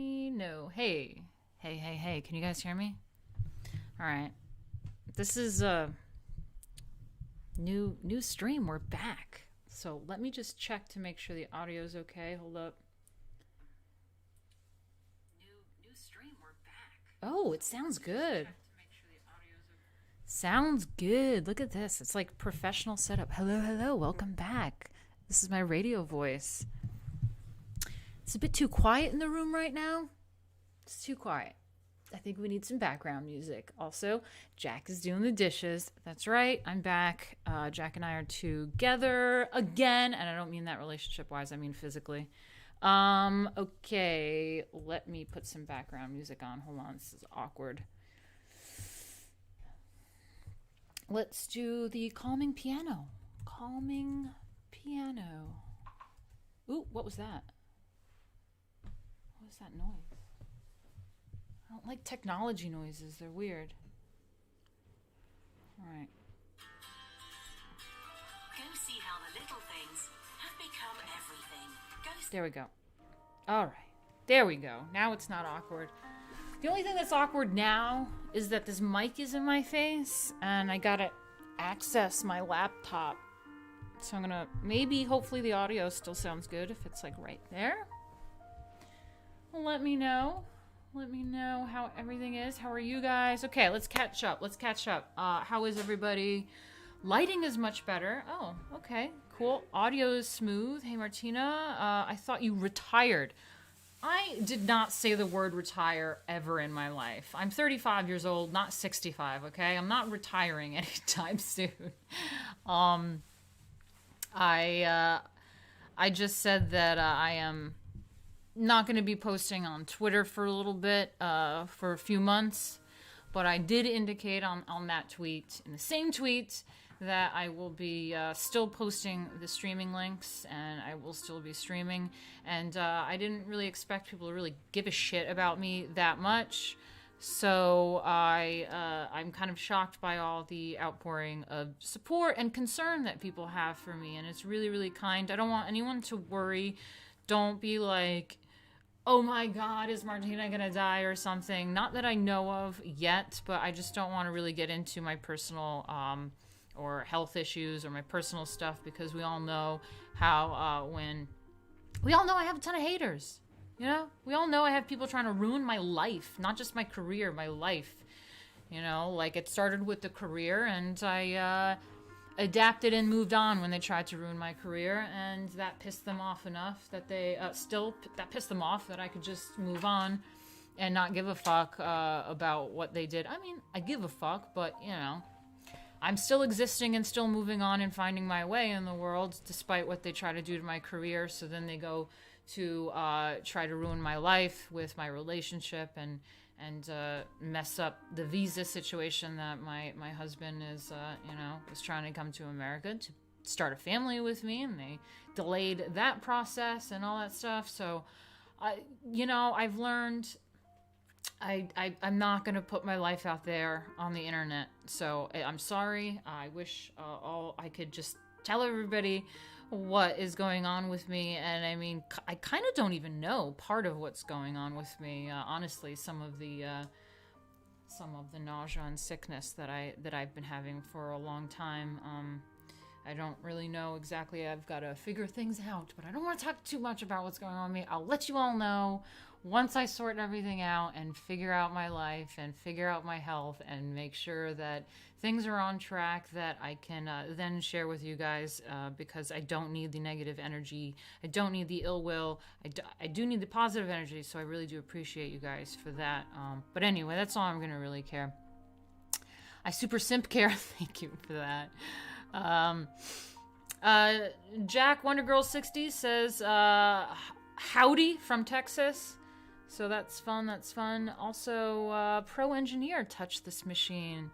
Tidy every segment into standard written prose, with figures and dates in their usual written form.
me know. Hey. Can you guys hear me? All right. This is a new stream. We're back. So let me just check to make sure the audio is okay. Hold up. New stream. We're back. Oh, it sounds good. Sounds good. Look at this. It's like professional setup. Hello. Welcome back. This is my radio voice. It's a bit too quiet in the room right now. It's too quiet. I think we need some background music. Also, Jack is doing the dishes. That's right. I'm back. Jack and I are together again. And I don't mean that relationship-wise. I mean physically. Okay. Let me put some background music on. Hold on. This is awkward. Let's do the calming piano. Calming piano. Ooh, what was that? What was that noise? I don't like technology noises. They're weird. All right. Go see how the little things have become everything. There we go. All right. There we go. Now it's not awkward. The only thing that's awkward now is that this mic is in my face and I gotta access my laptop. So I'm gonna, hopefully the audio still sounds good if it's like right there. Let me know. Let me know how everything is. How are you guys? Okay, let's catch up. How is everybody? Lighting is much better. Oh, okay, cool. Audio is smooth. Hey, Martina. I thought you retired. I did not say the word retire ever in my life. I'm 35 years old, not 65, okay? I'm not retiring anytime soon. I just said that I am not going to be posting on Twitter for a little bit, for a few months, but I did indicate on that tweet, in the same tweet, that I will be still posting the streaming links, and I will still be streaming, and I didn't really expect people to really give a shit about me that much, so I'm kind of shocked by all the outpouring of support and concern that people have for me, and it's really, really kind. I don't want anyone to worry. Don't be like, oh my God, is Martina gonna die or something? Not that I know of yet, but I just don't want to really get into my personal or health issues or my personal stuff, because we all know how we all know I have a ton of haters. You know, we all know I have people trying to ruin my life, not just my career, my life. You know, like it started with the career, and I adapted and moved on when they tried to ruin my career, and that pissed them off enough that they that pissed them off that I could just move on and not give a fuck about what they did. I mean, I give a fuck, but you know, I'm still existing and still moving on and finding my way in the world despite what they try to do to my career. So then they go to try to ruin my life with my relationship and mess up the visa situation that my husband is, was trying to come to America to start a family with me, and they delayed that process and all that stuff. So, I've learned I'm not going to put my life out there on the internet. So I'm sorry. I wish I could just tell everybody what is going on with me, and I mean, I kind of don't even know part of what's going on with me. Honestly, some of the nausea and sickness that I've been having for a long time. I don't really know exactly. I've got to figure things out, but I don't want to talk too much about what's going on with me. I'll let you all know once I sort everything out and figure out my life and figure out my health and make sure that things are on track, that I can then share with you guys, because I don't need the negative energy. I don't need the ill will. I do need the positive energy, so I really do appreciate you guys for that. But anyway, that's all I'm going to really care. I super simp care. Thank you for that. Jack WonderGirl60 says, howdy from Texas. So that's fun. Also, Pro Engineer touched this machine.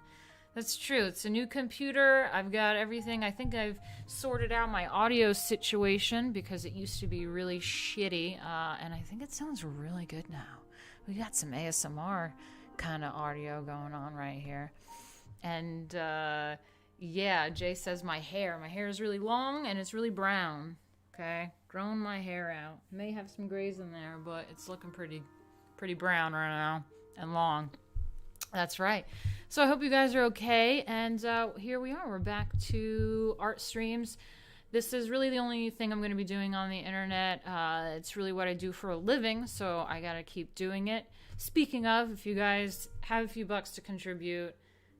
That's true. It's a new computer. I've got everything. I think I've sorted out my audio situation because it used to be really shitty. And I think it sounds really good now. We got some ASMR kind of audio going on right here. And, yeah, Jay says my hair is really long and it's really brown. Okay, grown my hair out. May have some grays in there, but it's looking pretty pretty brown right now and long. That's right. So I hope you guys are okay. And here we are. We're back to art streams. This is really the only thing I'm going to be doing on the internet. It's really what I do for a living, so I got to keep doing it. Speaking of, if you guys have a few bucks to contribute,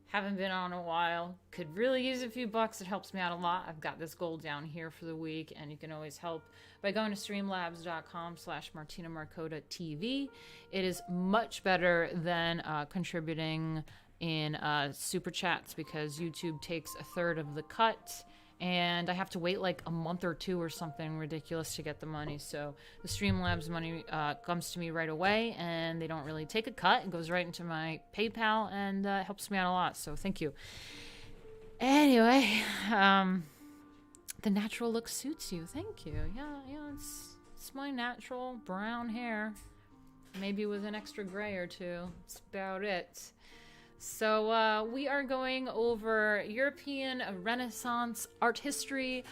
haven't been on a while, could really use a few bucks. It helps me out a lot. I've got this goal down here for the week, and you can always help by going to streamlabs.com/Martina Markota TV. It is much better than contributing in super chats because YouTube takes a third of the cut, and I have to wait like a month or two or something ridiculous to get the money. So the Streamlabs money comes to me right away, and they don't really take a cut. It goes right into my PayPal, and helps me out a lot. So thank you. Anyway, the natural look suits you. Thank you. Yeah, it's my natural brown hair, maybe with an extra gray or two. That's about it. So we are going over European Renaissance art history,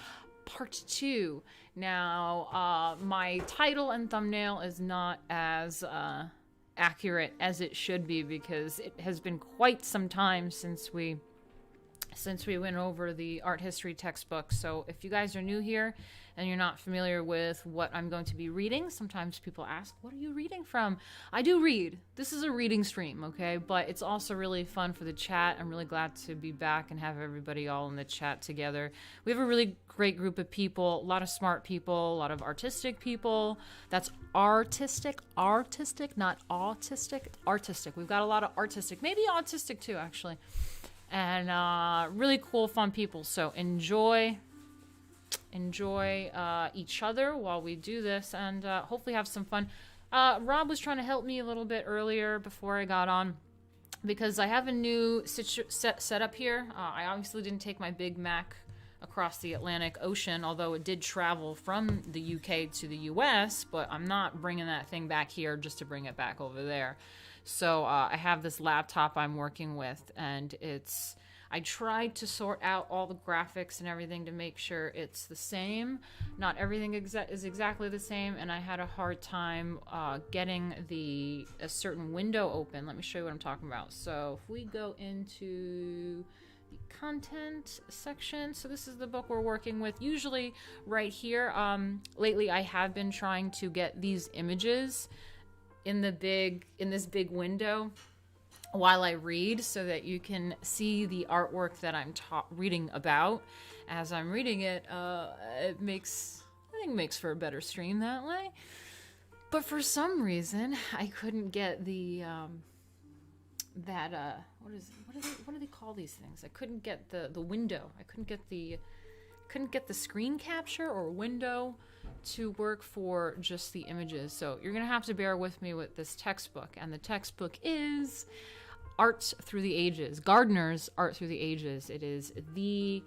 part 2. Now, my title and thumbnail is not as accurate as it should be because it has been quite some time since we went over the art history textbook. So if you guys are new here and you're not familiar with what I'm going to be reading, sometimes people ask, what are you reading from? I do read. This is a reading stream, okay? But it's also really fun for the chat. I'm really glad to be back and have everybody all in the chat together. We have a really great group of people, a lot of smart people, a lot of artistic people. That's artistic, not autistic, artistic. We've got a lot of artistic, maybe autistic too, actually. And really cool, fun people. So enjoy each other while we do this, and hopefully have some fun. Rob was trying to help me a little bit earlier before I got on because I have a new set up here. I obviously didn't take my big Mac across the Atlantic Ocean, although it did travel from the UK to the US, but I'm not bringing that thing back here just to bring it back over there. So I have this laptop I'm working with, and I tried to sort out all the graphics and everything to make sure it's the same. Not everything is exactly the same, and I had a hard time getting a certain window open. Let me show you what I'm talking about. So if we go into the content section, so this is the book we're working with, usually right here. Lately I have been trying to get these images in this big window while I read, so that you can see the artwork that I'm reading about as I'm reading it. I think makes for a better stream that way. But for some reason, I couldn't get the what do they call these things? I couldn't get the window. I couldn't get the screen capture or window to work for just the images. So you're gonna have to bear with me with this textbook, and the textbook is Art Through the Ages, Gardner's Art Through the Ages. It is the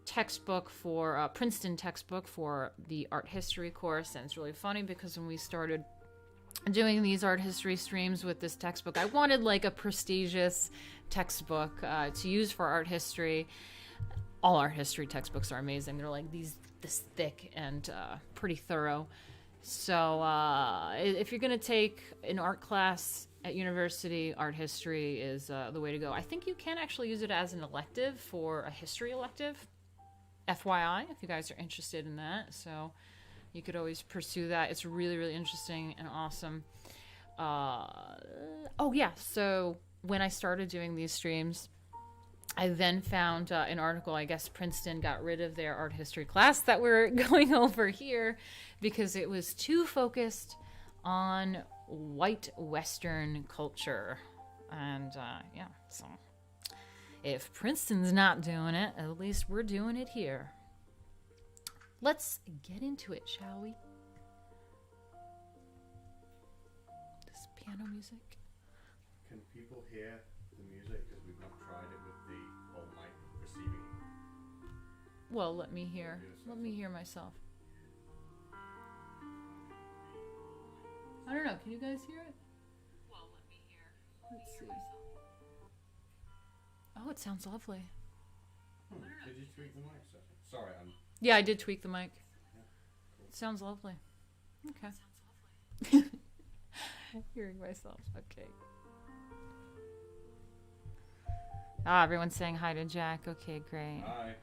textbook for Princeton textbook for the art history course, and it's really funny because when we started doing these art history streams with this textbook, I wanted like a prestigious textbook to use for art history. All art history textbooks are amazing. They're like this thick and pretty thorough. So if you're going to take an art class at university, art history is the way to go. I think you can actually use it as an elective for a history elective. FYI, if you guys are interested in that. So you could always pursue that. It's really, really interesting and awesome. Oh, yeah. So when I started doing these streams, I then found an article. I guess Princeton got rid of their art history class that we're going over here because it was too focused on white Western culture. And yeah, so if Princeton's not doing it, at least we're doing it here. Let's get into it, shall we? This piano music. Can people hear the music? Because we've not tried it with the whole mic receiving. Well, let me hear. Let me hear myself. I don't know. Can you guys hear it? Well, let me hear. Let's see. Oh, it sounds lovely. Did you tweak the mic setting? Sorry, Yeah, I did tweak the mic. Yeah, cool. It sounds lovely. Okay. Sounds lovely. Hearing myself. Okay. Ah, everyone's saying hi to Jack. Okay, great. Hi.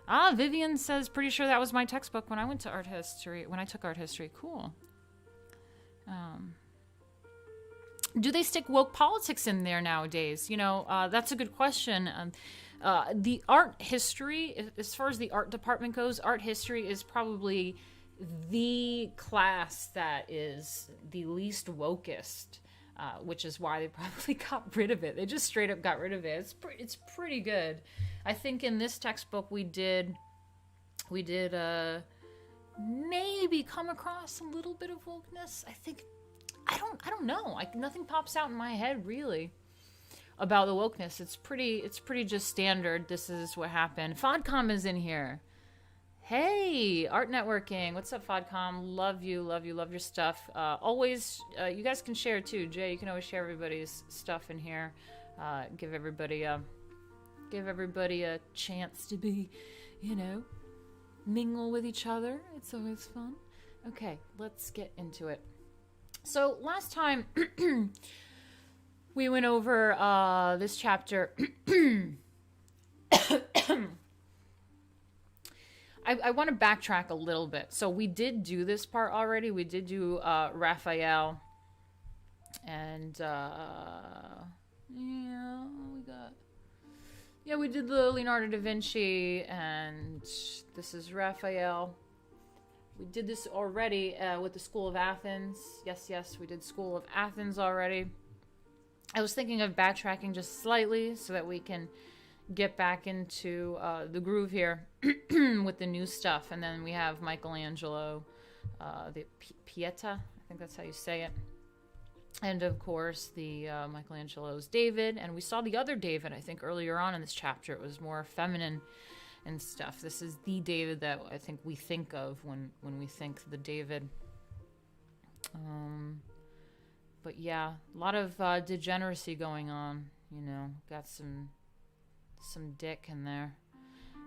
Ah, Vivian says, pretty sure that was my textbook when I went to art history. When I took art history. Cool. Do they stick woke politics in there nowadays? You know, that's a good question. The art history, as far as the art department goes, art history is probably the class that is the least wokest, which is why they probably got rid of it. They just straight up got rid of it. It's pretty good. I think in this textbook we did maybe come across a little bit of wokeness. I don't know. Nothing pops out in my head really about the wokeness. It's pretty just standard. This is what happened. Fodcom is in here. Hey, Art Networking. What's up, Fodcom? Love you, love your stuff. Always, you guys can share too. Jay, you can always share everybody's stuff in here. Give everybody a chance to be, mingle with each other. It's always fun. Okay, let's get into it. So last time we went over this chapter. I want to backtrack a little bit. So we did do this part already. We did do Raphael. And we did the Leonardo da Vinci, and this is Raphael. We did this already with the School of Athens. Yes, we did School of Athens already. I was thinking of backtracking just slightly so that we can get back into the groove here with the new stuff. And then we have Michelangelo, the Pieta, I think that's how you say it. And of course, the Michelangelo's David. And we saw the other David, I think, earlier on in this chapter. It was more feminine and stuff. This is the David that I think we think of when we think the David. But yeah, a lot of degeneracy going on. Got some dick in there.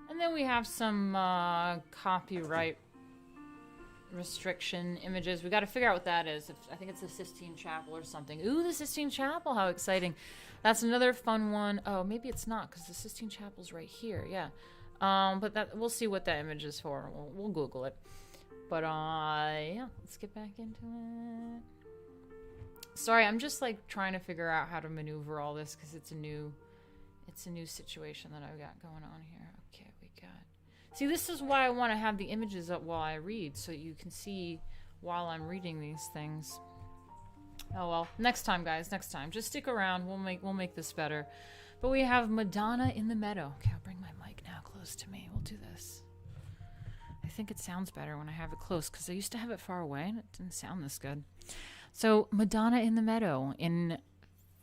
And then we have some copyright restriction images. We got to figure out what that is. I think it's the Sistine Chapel or something. Ooh, the Sistine Chapel. How exciting. That's another fun one. Oh, maybe it's not because the Sistine Chapel's right here. Yeah. But that we'll see what that image is for. We'll Google it. But yeah, let's get back into it. Sorry, I'm just like trying to figure out how to maneuver all this because it's a new situation that I've got going on here. Okay, we got. See, this is why I want to have the images up while I read, so you can see while I'm reading these things. Oh well, next time, guys. Next time, just stick around. We'll make this better. But we have Madonna in the Meadow. Okay, I'll bring my mic now close to me. We'll do this. I think it sounds better when I have it close because I used to have it far away and it didn't sound this good. So, Madonna in the Meadow. In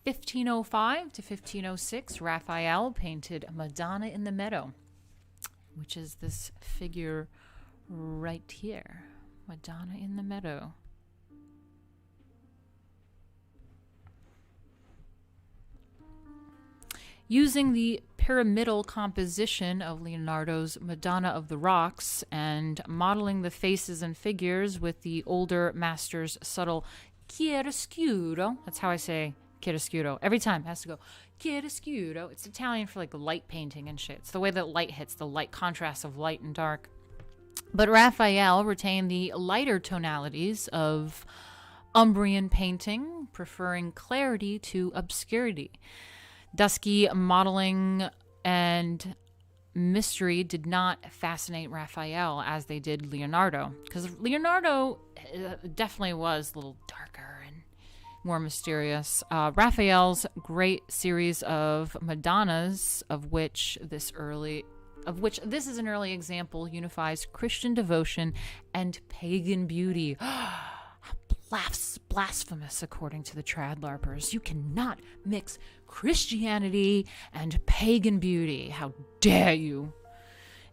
1505 to 1506, Raphael painted Madonna in the Meadow, which is this figure right here. Madonna in the Meadow. Using the pyramidal composition of Leonardo's Madonna of the Rocks and modeling the faces and figures with the older master's subtle chiaroscuro. That's how I say chiaroscuro. Every time it has to go chiaroscuro. It's Italian for like light painting and shit. It's the way that light hits, the light contrast of light and dark. But Raphael retained the lighter tonalities of Umbrian painting, preferring clarity to obscurity. Dusky modeling and mystery did not fascinate Raphael as they did Leonardo, because Leonardo definitely was a little darker and more mysterious. Raphael's great series of Madonnas, of which this is an early example, unifies Christian devotion and pagan beauty. Blasphemous, according to the Tradlarpers. You cannot mix Christianity and pagan beauty. How dare you?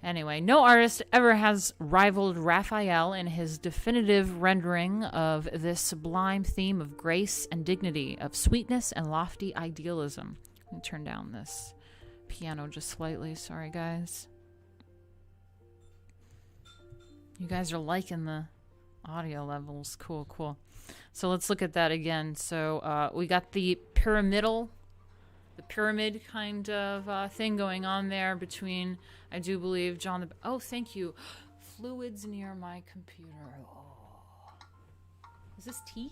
Anyway, no artist ever has rivaled Raphael in his definitive rendering of this sublime theme of grace and dignity, of sweetness and lofty idealism. Let me turn down this piano just slightly. Sorry, guys. You guys are liking the audio levels. Cool. So let's look at that again. So we got the pyramid kind of thing going on there between, I do believe, John the... Oh, thank you. Fluids near my computer. Oh. Is this tea?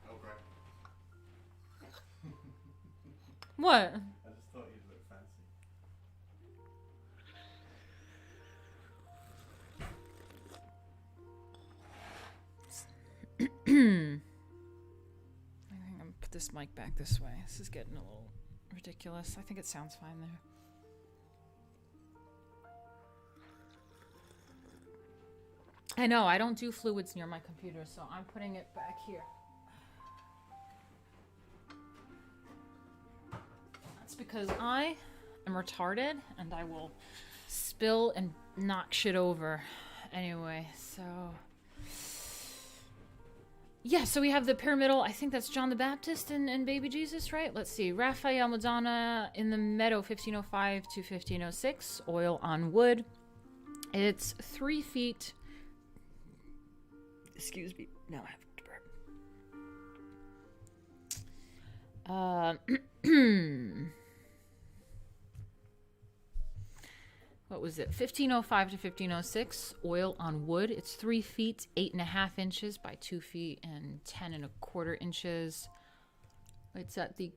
Oh, great. What? I just thought you'd look fancy. I think I'm gonna put this mic back this way. This is getting a little ridiculous. I think it sounds fine there. I know, I don't do fluids near my computer, so I'm putting it back here. That's because I am retarded and I will spill and knock shit over. Anyway, so... Yeah, so we have the pyramidal, I think that's John the Baptist and Baby Jesus, right? Let's see. Raphael, Madonna in the Meadow, 1505 to 1506. Oil on wood. It's 3 feet... Excuse me. Now I have to burp. What was it? 1505 to 1506. Oil on wood. It's 3 feet, 8.5 inches by 2 feet and 10.25 inches. It's at the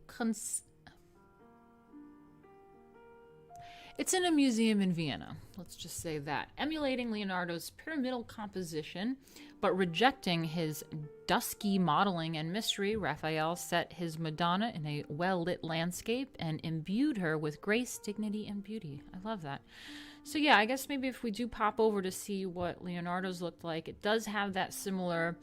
It's in a museum in Vienna. Let's just say that. Emulating Leonardo's pyramidal composition, but rejecting his dusky modeling and mystery, Raphael set his Madonna in a well-lit landscape and imbued her with grace, dignity, and beauty. I love that. So yeah, I guess maybe if we do pop over to see what Leonardo's looked like, it does have that similar...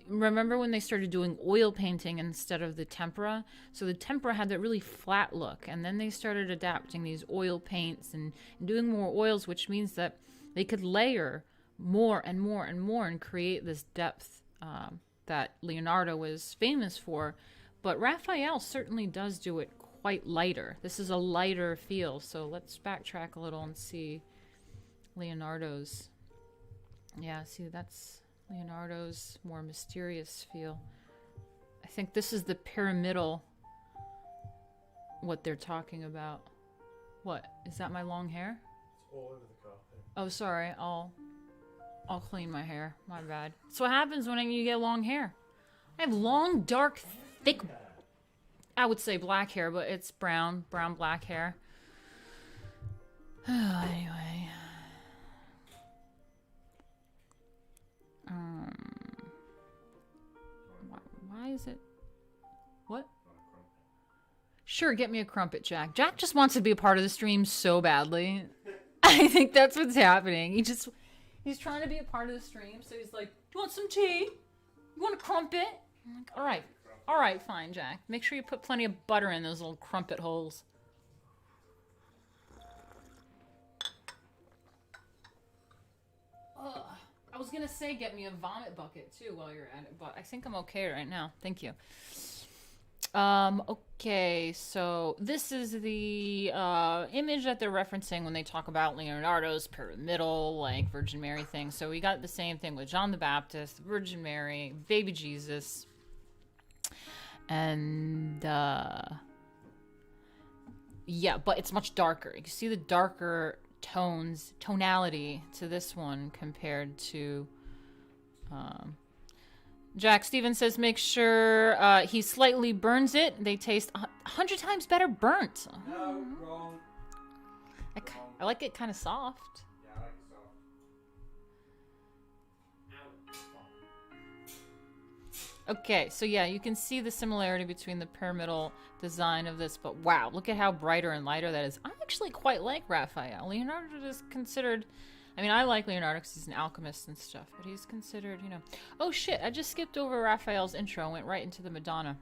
Remember when they started doing oil painting instead of the tempera? So the tempera had that really flat look, and then they started adapting these oil paints and doing more oils, which means that they could layer more and more and more and create this depth that Leonardo was famous for. But Raphael certainly does do it quite lighter. This is a lighter feel, so let's backtrack a little and see Leonardo's. Yeah, see, that's Leonardo's more mysterious feel. I think this is the pyramidal, what they're talking about. What? Is that my long hair? It's all over the carpet. Oh, sorry. I'll clean my hair. My bad. That's what happens when you get long hair. I have long, dark, thick, I would say black hair, but it's brown, black hair. Anyway. Why is it? What? Sure, get me a crumpet, Jack. Jack just wants to be a part of the stream so badly. I think that's what's happening. He's trying to be a part of the stream, so he's like, "Do you want some tea? You want a crumpet?" I'm like, all right, fine, Jack. Make sure you put plenty of butter in those little crumpet holes. Ugh. I was gonna say get me a vomit bucket too while you're at it, but I think I'm okay right now. Thank you. Okay, so this is the image that they're referencing when they talk about Leonardo's pyramidal, like Virgin Mary thing. So we got the same thing with John the Baptist, Virgin Mary, Baby Jesus, and yeah, but it's much darker. You can see the darker tonality to this one compared to Jack Stevens says make sure he slightly burns it. They taste 100 times better burnt. No, wrong. I like it kind of soft. Yeah, I like it soft. Okay, so yeah, you can see the similarity between the pyramidal design of this, but wow, look at how brighter and lighter that is. I actually quite like Raphael. Leonardo is considered, I mean, I like Leonardo because he's an alchemist and stuff, but he's considered, you know. Oh shit, I just skipped over Raphael's intro and went right into the Madonna.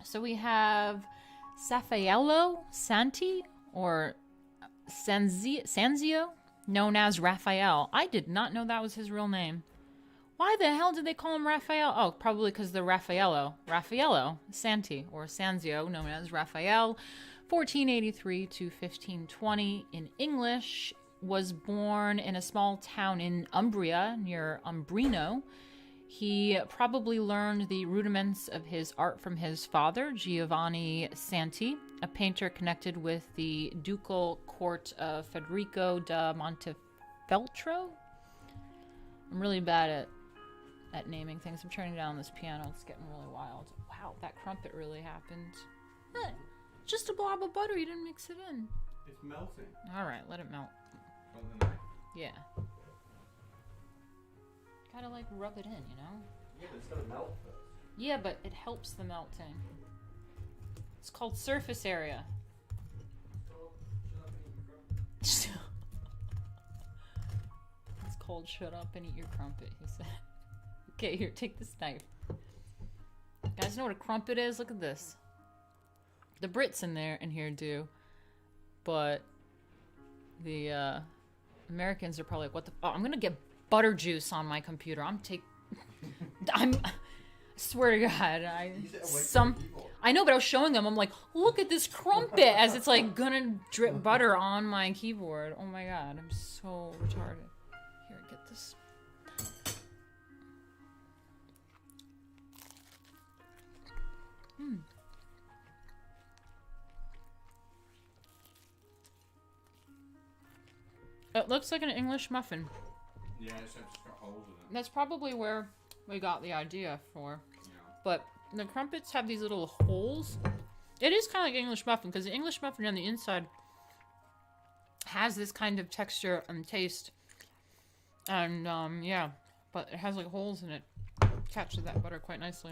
So we have Raffaello Santi, or Sanzio, known as Raphael. I did not know that was his real name. Why the hell did they call him Raphael? Oh, probably because the Raffaello Santi, or Sanzio, known as Raphael, 1483 to 1520 in English, was born in a small town in Umbria near Umbrino. He probably learned the rudiments of his art from his father, Giovanni Santi, a painter connected with the ducal court of Federico da Montefeltro. I'm really bad at naming things. I'm turning down this piano. It's getting really wild. Wow, that crumpet really happened. Just a blob of butter. You didn't mix it in. It's melting. All right, let it melt. From the knife. Yeah. Gotta like rub it in, you know? Yeah, but it's gonna melt first. Yeah, but it helps the melting. It's called surface area. It's called shut up and eat your crumpet, he said. Okay, here, take this knife. You guys know what a crumpet is? Look at this. The Brits in here do. But the Americans are probably like, what the... Oh, I'm gonna get butter juice on my computer. I swear to God, I know, but I was showing them. I'm like, look at this crumpet as it's like gonna drip butter on my keyboard. Oh my God, I'm so retarded. Here, get this. It looks like an English muffin. Yeah, it's just got holes in it. That's probably where we got the idea for. Yeah. But the crumpets have these little holes. It is kind of like English muffin, because the English muffin on the inside has this kind of texture and taste. And, yeah. But it has, like, holes in it. Catches that butter quite nicely.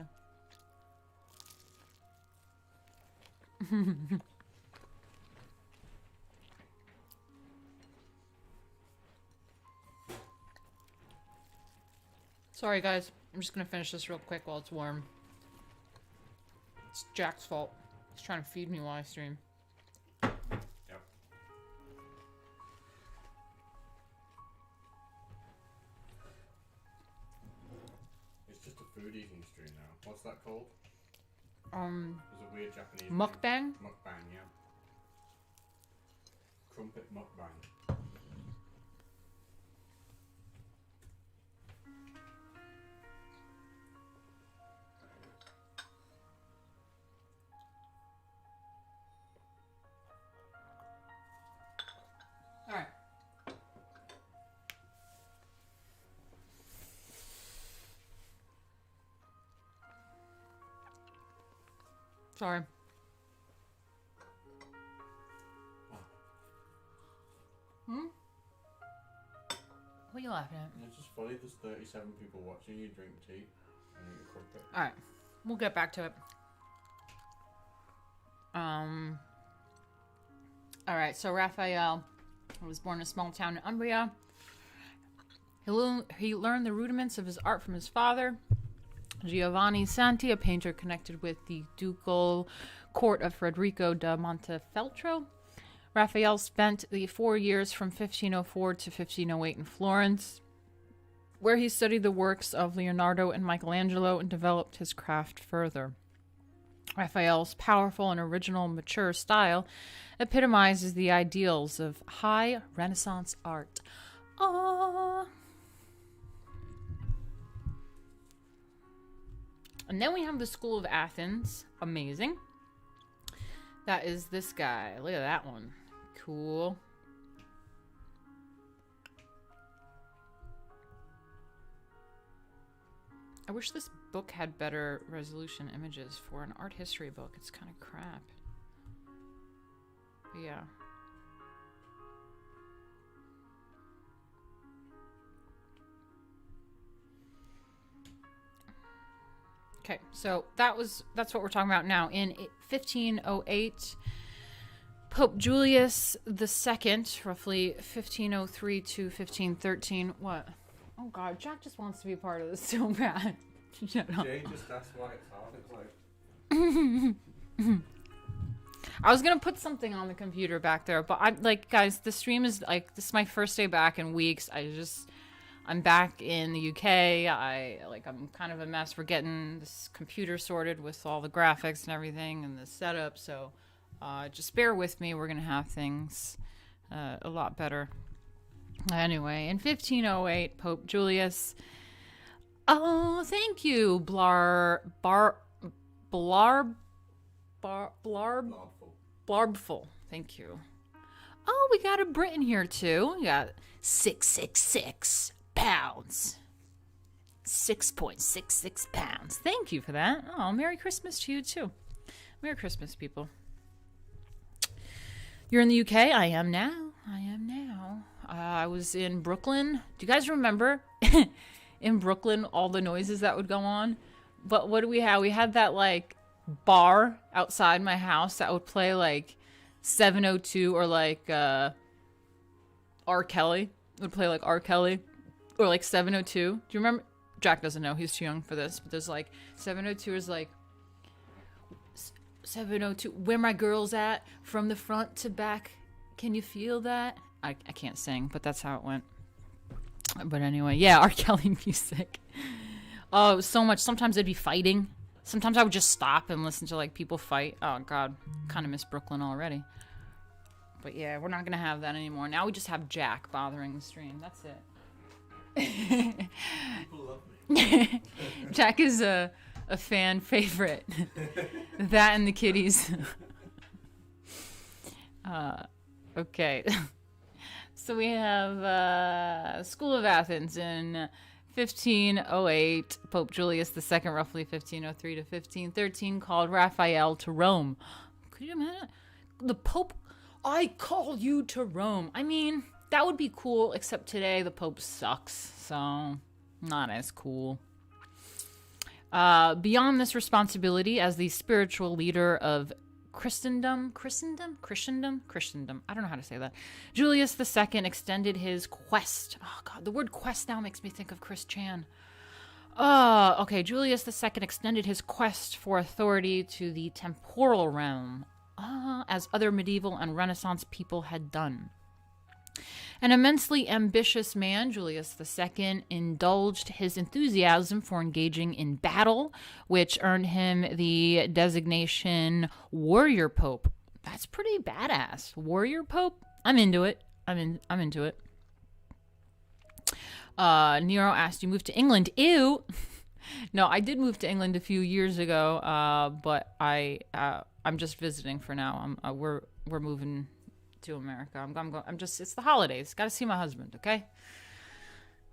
Sorry, guys. I'm just gonna finish this real quick while it's warm. It's Jack's fault. He's trying to feed me while I stream. Yep. It's just a food eating stream now. What's that called? There's a weird Japanese Mukbang? name. Mukbang, yeah. Crumpet mukbang. Alright. Sorry. What are you laughing at? It's just funny, there's 37 people watching you drink tea and eat a crumpet. Alright. We'll get back to it. Alright, so Raphael was born in a small town in Umbria. He learned the rudiments of his art from his father, Giovanni Santi, a painter connected with the ducal court of Federico da Montefeltro. Raphael spent the 4 years from 1504 to 1508 in Florence, where he studied the works of Leonardo and Michelangelo and developed his craft further. Raphael's powerful and original, mature style epitomizes the ideals of high Renaissance art. And then we have the School of Athens. Amazing. That is this guy. Look at that one. Cool. I wish this book had better resolution images for an art history book. It's kind of crap. But yeah. Okay, so that's what we're talking about now. In 1508, Pope Julius II, roughly 1503 to 1513. What? Oh God, Jack just wants to be part of this so bad. Shut up. Jay just asked why it's hard. It's like... I was gonna put something on the computer back there, but I'm like, guys, the stream is like, this is my first day back in weeks. I'm back in the UK. I'm kind of a mess. We're getting this computer sorted with all the graphics and everything and the setup. So just bear with me. We're going to have things a lot better. Anyway, in 1508, Pope Julius Oh, thank you, Blarb, Thoughtful. Blarbful. Thank you. Oh, we got a Brit in here too. We got 666 pounds. 6.66 pounds. Thank you for that. Oh, Merry Christmas to you too. Merry Christmas, people. You're in the UK? I am now. I was in Brooklyn. Do you guys remember in Brooklyn all the noises that would go on? But what do we have? We had that like bar outside my house that would play like 702 or like R. Kelly. It would play like R. Kelly or like 702. Do you remember? Jack doesn't know. He's too young for this. But there's like 702 is like 702. Where my girls at? From the front to back. Can you feel that? I can't sing, but that's how it went. But anyway, yeah, R. Kelly music. Oh, it was so much. Sometimes they'd be fighting. Sometimes I would just stop and listen to like people fight. Oh God, kind of miss Brooklyn already. But yeah, we're not gonna have that anymore. Now we just have Jack bothering the stream. That's it. People love me. Jack is a fan favorite. That and the kitties. Okay. So we have School of Athens in 1508. Pope Julius II, roughly 1503 to 1513, called Raphael to Rome. Could you imagine? The Pope, I call you to Rome. I mean, that would be cool, except today the Pope sucks, so not as cool. Beyond this responsibility as the spiritual leader of Christendom. I don't know how to say that. Julius II extended his quest. Oh God, the word quest now makes me think of Chris Chan. Okay. Julius II extended his quest for authority to the temporal realm, as other medieval and Renaissance people had done. An immensely ambitious man, Julius II indulged his enthusiasm for engaging in battle, which earned him the designation Warrior Pope. That's pretty badass. Warrior Pope? I'm into it. I'm into it. Nero asked, you moved to England? Ew. No, I did move to England a few years ago, but I'm just visiting for now. We're moving to America. I'm just, it's the holidays. Got to see my husband, okay?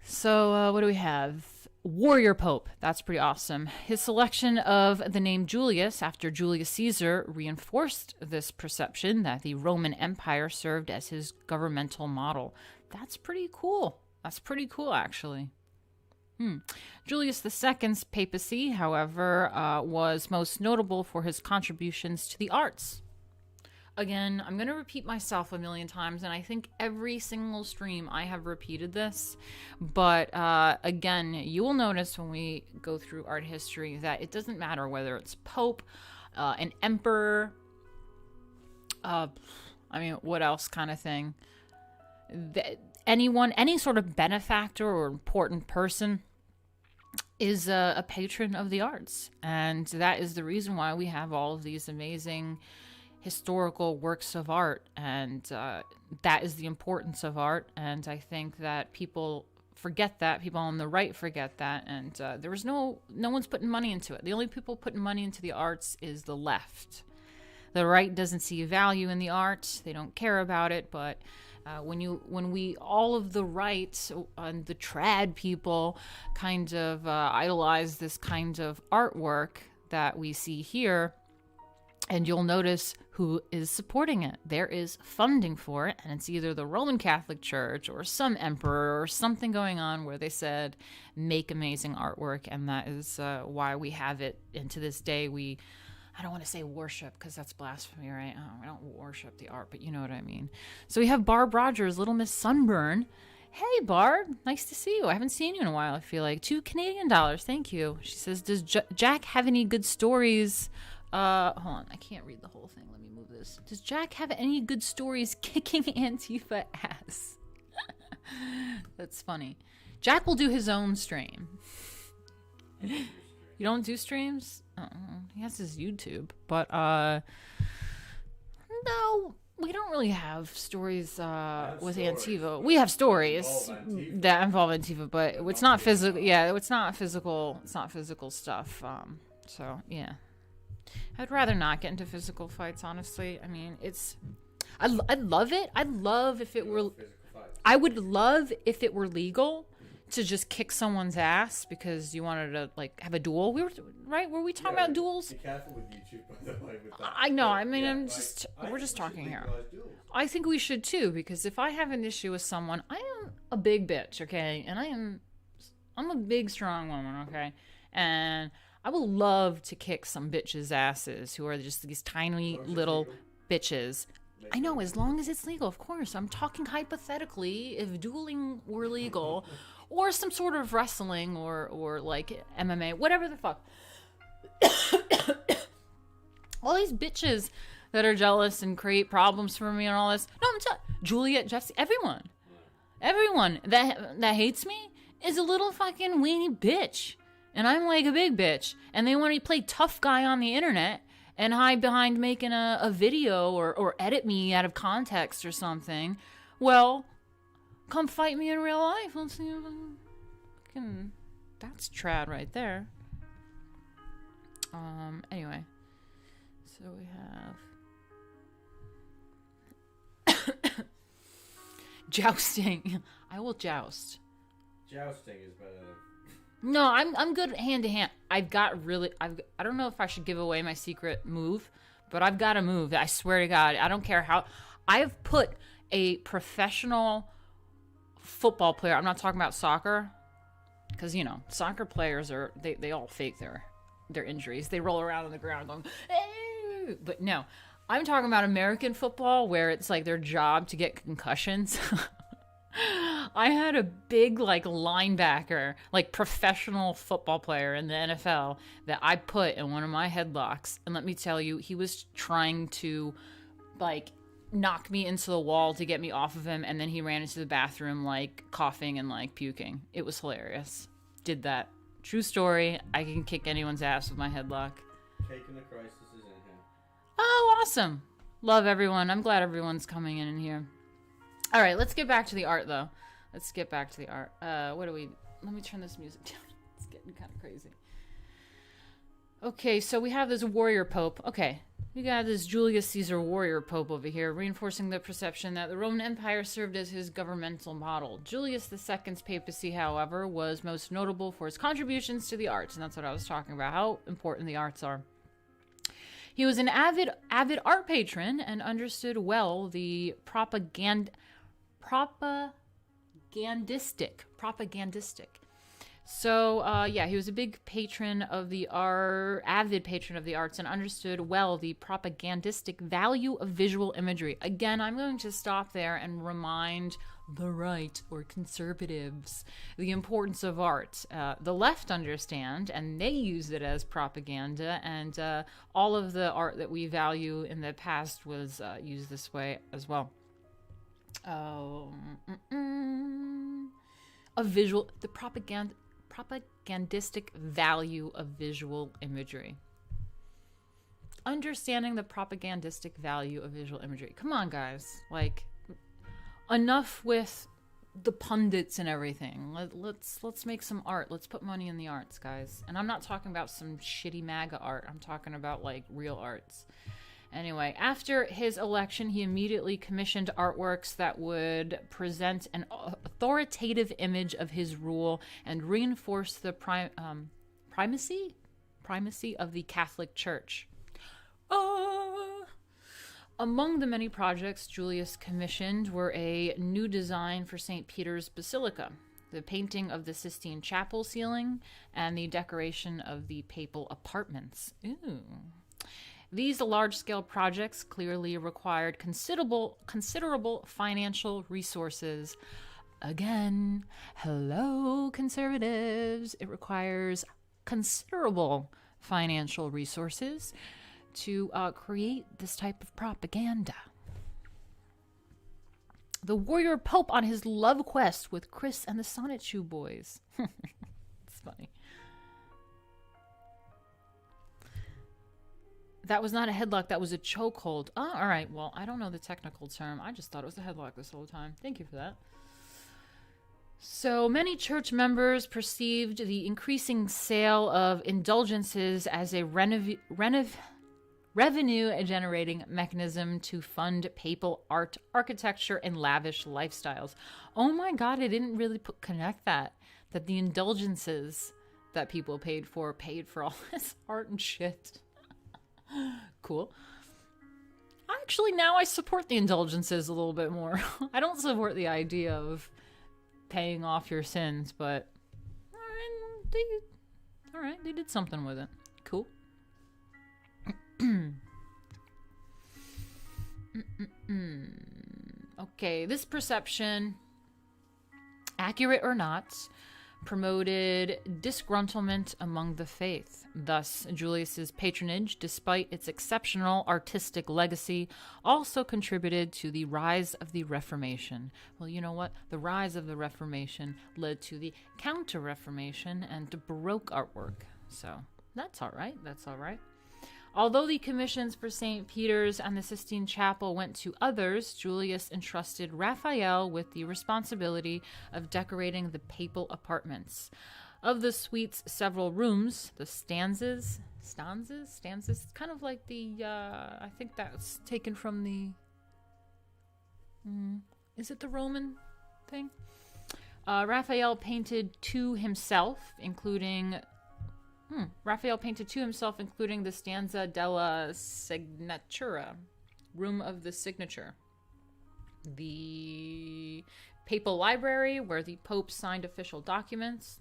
So, what do we have? Warrior Pope. That's pretty awesome. His selection of the name Julius after Julius Caesar reinforced this perception that the Roman Empire served as his governmental model. That's pretty cool. That's pretty cool, actually. Julius II's papacy, however, was most notable for his contributions to the arts. Again, I'm going to repeat myself a million times, and I think every single stream I have repeated this. But again, you will notice when we go through art history that it doesn't matter whether it's Pope, an emperor, what else kind of thing. Anyone, any sort of benefactor or important person is a patron of the arts. And that is the reason why we have all of these amazing historical works of art, and that is the importance of art. And I think that people forget that. People on the right forget that, and there was no one's putting money into it. The only people putting money into the arts is the left. The right doesn't see value in the art. They don't care about it. But when we all of the right and the trad people kind of idolize this kind of artwork that we see here, and you'll notice who is supporting it. There is funding for it, and it's either the Roman Catholic Church or some emperor or something going on where they said, make amazing artwork, and that is why we have it. And to this day, I don't want to say worship because that's blasphemy, right? Oh, we don't worship the art, but you know what I mean. So we have Barb Rogers, Little Miss Sunburn. Hey, Barb. Nice to see you. I haven't seen you in a while, I feel like. $2 Canadian. Thank you. She says, does Jack have any good stories? Hold on. I can't read the whole thing. Let me move this. Does Jack have any good stories kicking Antifa ass? That's funny. Jack will do his own stream. You don't do streams? He has his YouTube. But, no, We don't really have stories with stories, Antifa. We have stories involve Antifa. that involve Antifa, but it's not physical. Yeah, it's not physical. It's not physical stuff. So yeah, I'd rather not get into physical fights. Honestly, I mean, I'd love it. I'd love if it were. Physical fights. I would love if it were legal to just kick someone's ass because you wanted to like have a duel. We were Were we talking about duels? Be careful with YouTube, by the way. With that. I know. I mean, Yeah, I'm like, just. I We're think just we talking should here. legalize duels. I think we should too, because if I have an issue with someone, I am a big bitch, okay? And I'm a big, strong woman, okay? And I will love to kick some bitches' asses who are just these tiny little bitches. I know, as long as it's legal, of course. I'm talking hypothetically, if dueling were legal, or some sort of wrestling, or like MMA, whatever the fuck. All these bitches that are jealous and create problems for me and all this. No, I'm telling Juliet, Jesse, everyone that hates me is a little fucking weenie bitch, and I'm like a big bitch, and they want to play tough guy on the internet and hide behind making a video or edit me out of context or something. Well, come fight me in real life. Let's see if I can. That's trad right there. Anyway, so we have jousting. I will joust. Jousting is better than... No, I'm good hand to hand. I don't know if I should give away my secret move, but I've got a move. I swear to God, I don't care how. I have put a professional football player. I'm not talking about soccer, because soccer players they all fake their injuries. They roll around on the ground going, "Hey!" But no, I'm talking about American football, where it's like their job to get concussions. I had a big linebacker, professional football player in the NFL that I put in one of my headlocks, and let me tell you, he was trying to knock me into the wall to get me off of him, and then he ran into the bathroom coughing and puking. It was hilarious. Did that. True story. I can kick anyone's ass with my headlock. Cake in the crisis is in here. Oh, awesome. Love everyone. I'm glad everyone's coming in here. All right, let's get back to the art, though. Let's get back to the art. Let me turn this music down. It's getting kind of crazy. Okay, so we have this warrior pope. Okay, we got this Julius Caesar warrior pope over here, reinforcing the perception that the Roman Empire served as his governmental model. Julius II's papacy, however, was most notable for his contributions to the arts, and that's what I was talking about, how important the arts are. He was an avid art patron and understood well the propagandistic. So, he was a big patron of the avid patron of the arts, and understood well the propagandistic value of visual imagery. Again, I'm going to stop there and remind the right, or conservatives, the importance of art. The left understand, and they use it as propaganda, and all of the art that we value in the past was used this way as well. The propagandistic value of visual imagery. Understanding the propagandistic value of visual imagery. Come on, guys. Enough with the pundits and everything. Let's make some art. Let's put money in the arts, guys. And I'm not talking about some shitty MAGA art. I'm talking about real arts. Anyway, after his election, he immediately commissioned artworks that would present an authoritative image of his rule and reinforce the primacy of the Catholic Church. Among the many projects Julius commissioned were a new design for St. Peter's Basilica, the painting of the Sistine Chapel ceiling, and the decoration of the papal apartments. Ooh. These large-scale projects clearly required considerable financial resources. Again, hello, conservatives. It requires considerable financial resources to create this type of propaganda. The warrior pope on his love quest with Chris and the Sonnet Shoe Boys. It's funny. That was not a headlock. That was a chokehold. Oh, all right. Well, I don't know the technical term. I just thought it was a headlock this whole time. Thank you for that. So many church members perceived the increasing sale of indulgences as a revenue-generating mechanism to fund papal art, architecture, and lavish lifestyles. Oh my God, I didn't really connect that the indulgences that people paid for all this art and shit. Cool. Actually, now I support the indulgences a little bit more. I don't support the idea of paying off your sins, but all right, they did something with it. Cool. Okay, this perception, accurate or not, promoted disgruntlement among the faith. Thus, Julius's patronage, despite its exceptional artistic legacy, also contributed to the rise of the Reformation. Well, you know what? The rise of the Reformation led to the Counter-Reformation and Baroque artwork. So, that's all right. That's all right. Although the commissions for St. Peter's and the Sistine Chapel went to others, Julius entrusted Raphael with the responsibility of decorating the papal apartments. Of the suite's several rooms, the stanzas, kind of like the, I think that's taken from the, is it the Roman thing? Raphael painted two himself, including the stanza della Signatura, Room of the Signature. The Papal Library, where the Pope signed official documents.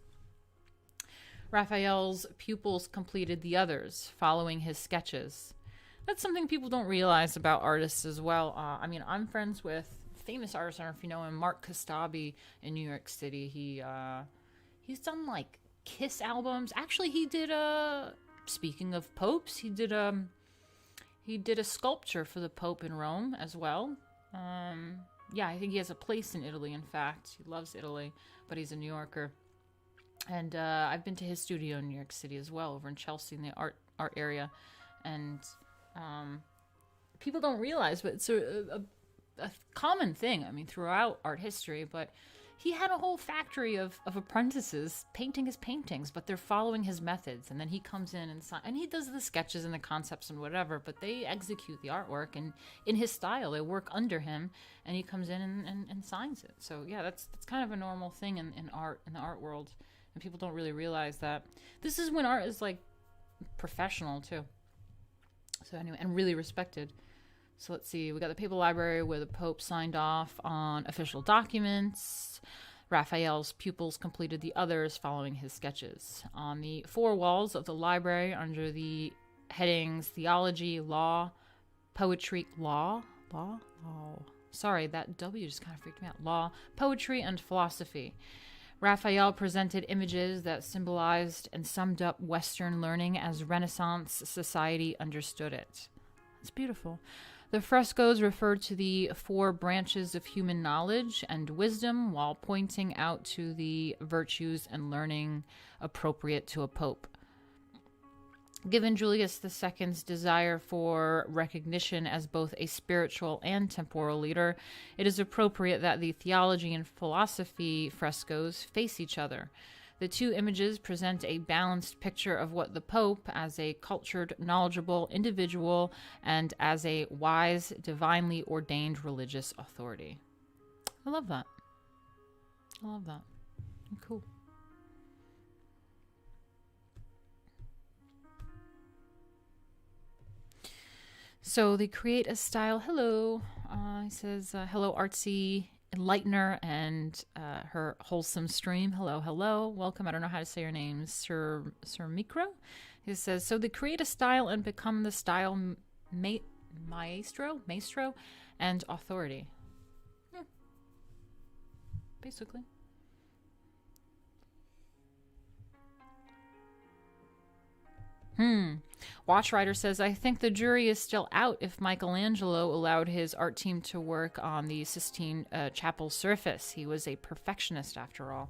Raphael's pupils completed the others, following his sketches. That's something people don't realize about artists as well. I mean, I'm friends with famous artists, I don't know if you know him, Mark Kostabi in New York City. He's done, like, Kiss albums. Actually, he did speaking of popes, he did a sculpture for the Pope in Rome as well. Yeah, I think he has a place in Italy. In fact, he loves Italy, but he's a New Yorker. And I've been to his studio in New York City as well, over in Chelsea in the art area. And people don't realize, but it's a common thing. I mean, throughout art history, but he had a whole factory of apprentices painting his paintings, but they're following his methods. And then he comes in and he does the sketches and the concepts and whatever, but they execute the artwork and in his style. They work under him, and he comes in and signs it. So yeah, that's kind of a normal thing in art, in the art world. And people don't really realize that. This is when art is like professional too. So anyway, and really respected. So let's see, we got the Papal Library where the Pope signed off on official documents. Raphael's pupils completed the others following his sketches. On the four walls of the library, under the headings theology, law, poetry, sorry, that W just kind of freaked me out. Law, poetry, and philosophy. Raphael presented images that symbolized and summed up Western learning as Renaissance society understood it. It's beautiful. The frescoes refer to the four branches of human knowledge and wisdom, while pointing out to the virtues and learning appropriate to a pope. Given Julius II's desire for recognition as both a spiritual and temporal leader, it is appropriate that the theology and philosophy frescoes face each other. The two images present a balanced picture of what the Pope, as a cultured, knowledgeable individual, and as a wise, divinely ordained religious authority. I love that. Cool. So they create a style. Hello. He says, hello, artsy enlightener and her wholesome stream. Hello. Welcome. I don't know how to say your name. Sir Micro. He says, so they create a style and become the style maestro and authority. Basically. Watchrider says, I think the jury is still out if Michelangelo allowed his art team to work on the Sistine Chapel surface. He was a perfectionist after all.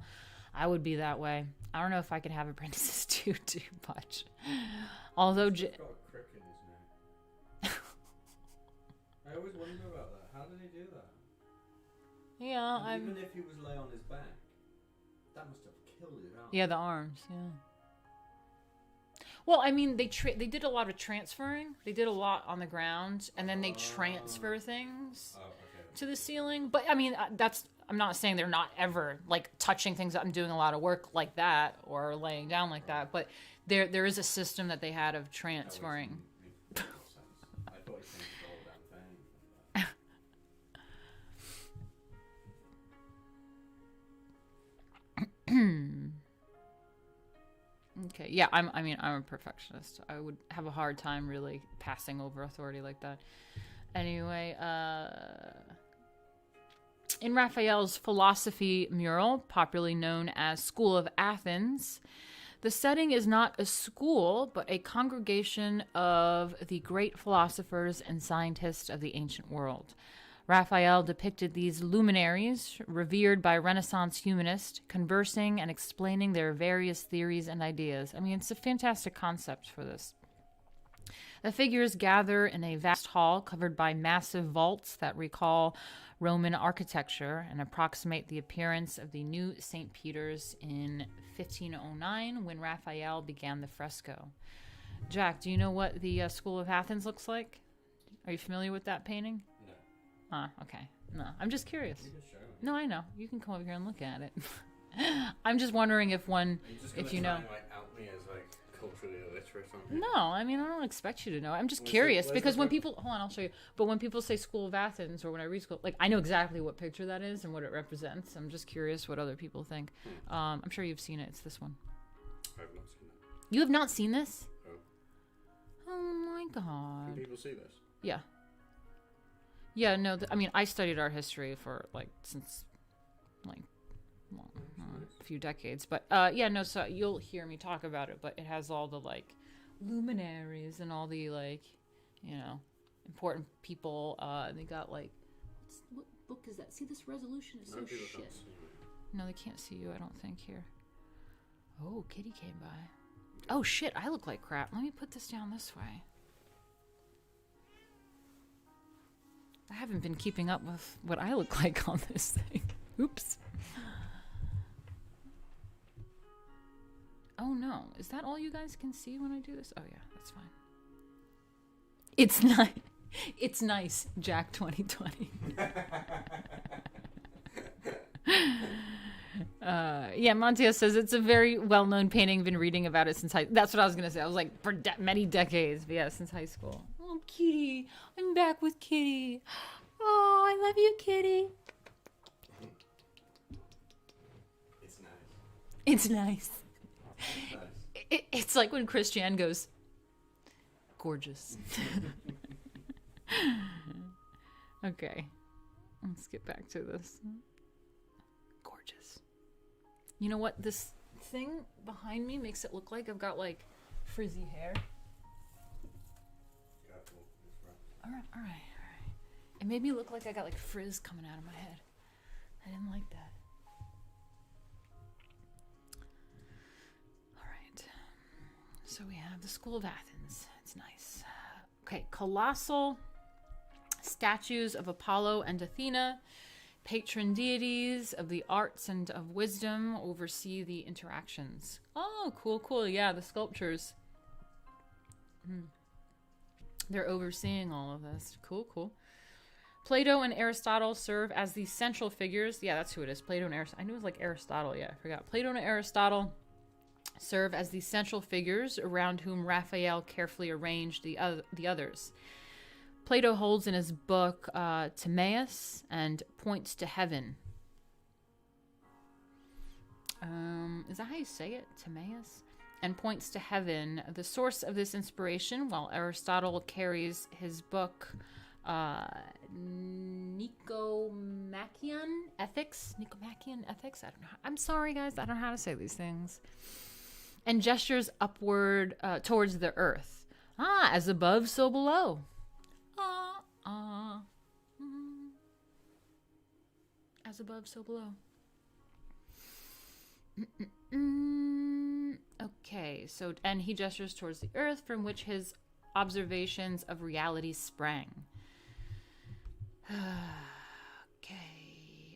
I would be that way. I don't know if I could have apprentices do too much. Although... He's got a crick in his name. I always wonder about that. How did he do that? Yeah, And even if he was lay on his back, that must have killed his arm. Yeah, the arms. Yeah. Well, I mean, they did a lot of transferring. They did a lot on the ground, and then they transfer things to the ceiling. But I mean, I'm not saying they're not ever like touching things up and doing a lot of work like that or laying down like that. But there is a system that they had of transferring. I thought he changed the whole damn thing. Okay, yeah, I'm a perfectionist. I would have a hard time really passing over authority like that. Anyway, in Raphael's philosophy mural, popularly known as School of Athens, the setting is not a school, but a congregation of the great philosophers and scientists of the ancient world. Raphael depicted these luminaries, revered by Renaissance humanists, conversing and explaining their various theories and ideas. I mean, it's a fantastic concept for this. The figures gather in a vast hall covered by massive vaults that recall Roman architecture and approximate the appearance of the new St. Peter's in 1509 when Raphael began the fresco. Jack, do you know what the School of Athens looks like? Are you familiar with that painting? Okay. No, I'm just curious. You can show me. No, I know. You can come over here and look at it. I'm just wondering if you know. Like, out me as like culturally illiterate or something. No, I mean I don't expect you to know. I'm just curious because when people hold on, I'll show you. But when people say School of Athens or when I read school, like I know exactly what picture that is and what it represents. I'm just curious what other people think. I'm sure you've seen it. It's this one. I have not seen that. You have not seen this? Oh. Oh my god. Can people see this? Yeah. Yeah, no, I mean, I studied art history for, since, a few decades. But, yeah, no, so you'll hear me talk about it, but it has all the, luminaries and all the, important people. They got, what book is that? See, this resolution is so shit. No, they can't see you, I don't think, here. Oh, Kitty came by. Oh, shit, I look like crap. Let me put this down this way. I haven't been keeping up with what I look like on this thing. Oops. Oh no, is that all you guys can see when I do this? Oh yeah, that's fine. It's nice. It's nice, Jack 2020. Yeah, Montiel says it's a very well-known painting. Been reading about it since that's what I was gonna say. I was like for many decades, but yeah, since high school. Oh, Kitty, I'm back with Kitty. Oh, I love you, Kitty. It's nice. It's nice. It's like when Christiane goes, gorgeous. Okay, let's get back to this. Gorgeous. You know what? This thing behind me makes it look like I've got frizzy hair. All right. It made me look like I got frizz coming out of my head. I didn't like that. All right. So we have the School of Athens. It's nice. Okay, colossal statues of Apollo and Athena, patron deities of the arts and of wisdom, oversee the interactions. Oh, cool. Yeah, the sculptures. They're overseeing all of this. Cool. Plato and Aristotle serve as the central figures. Yeah, that's who it is. Plato and Aristotle. I knew it was Aristotle. Yeah, I forgot. Plato and Aristotle serve as the central figures around whom Raphael carefully arranged the others. Plato holds in his book Timaeus and points to heaven. Is that how you say it? Timaeus? And points to heaven, the source of this inspiration, while Aristotle carries his book Nicomachean Ethics. I don't know. I'm sorry, guys. I don't know how to say these things. And gestures upward towards the earth. As above, so below. As above, so below. Okay, so, and he gestures towards the earth from which his observations of reality sprang. Okay.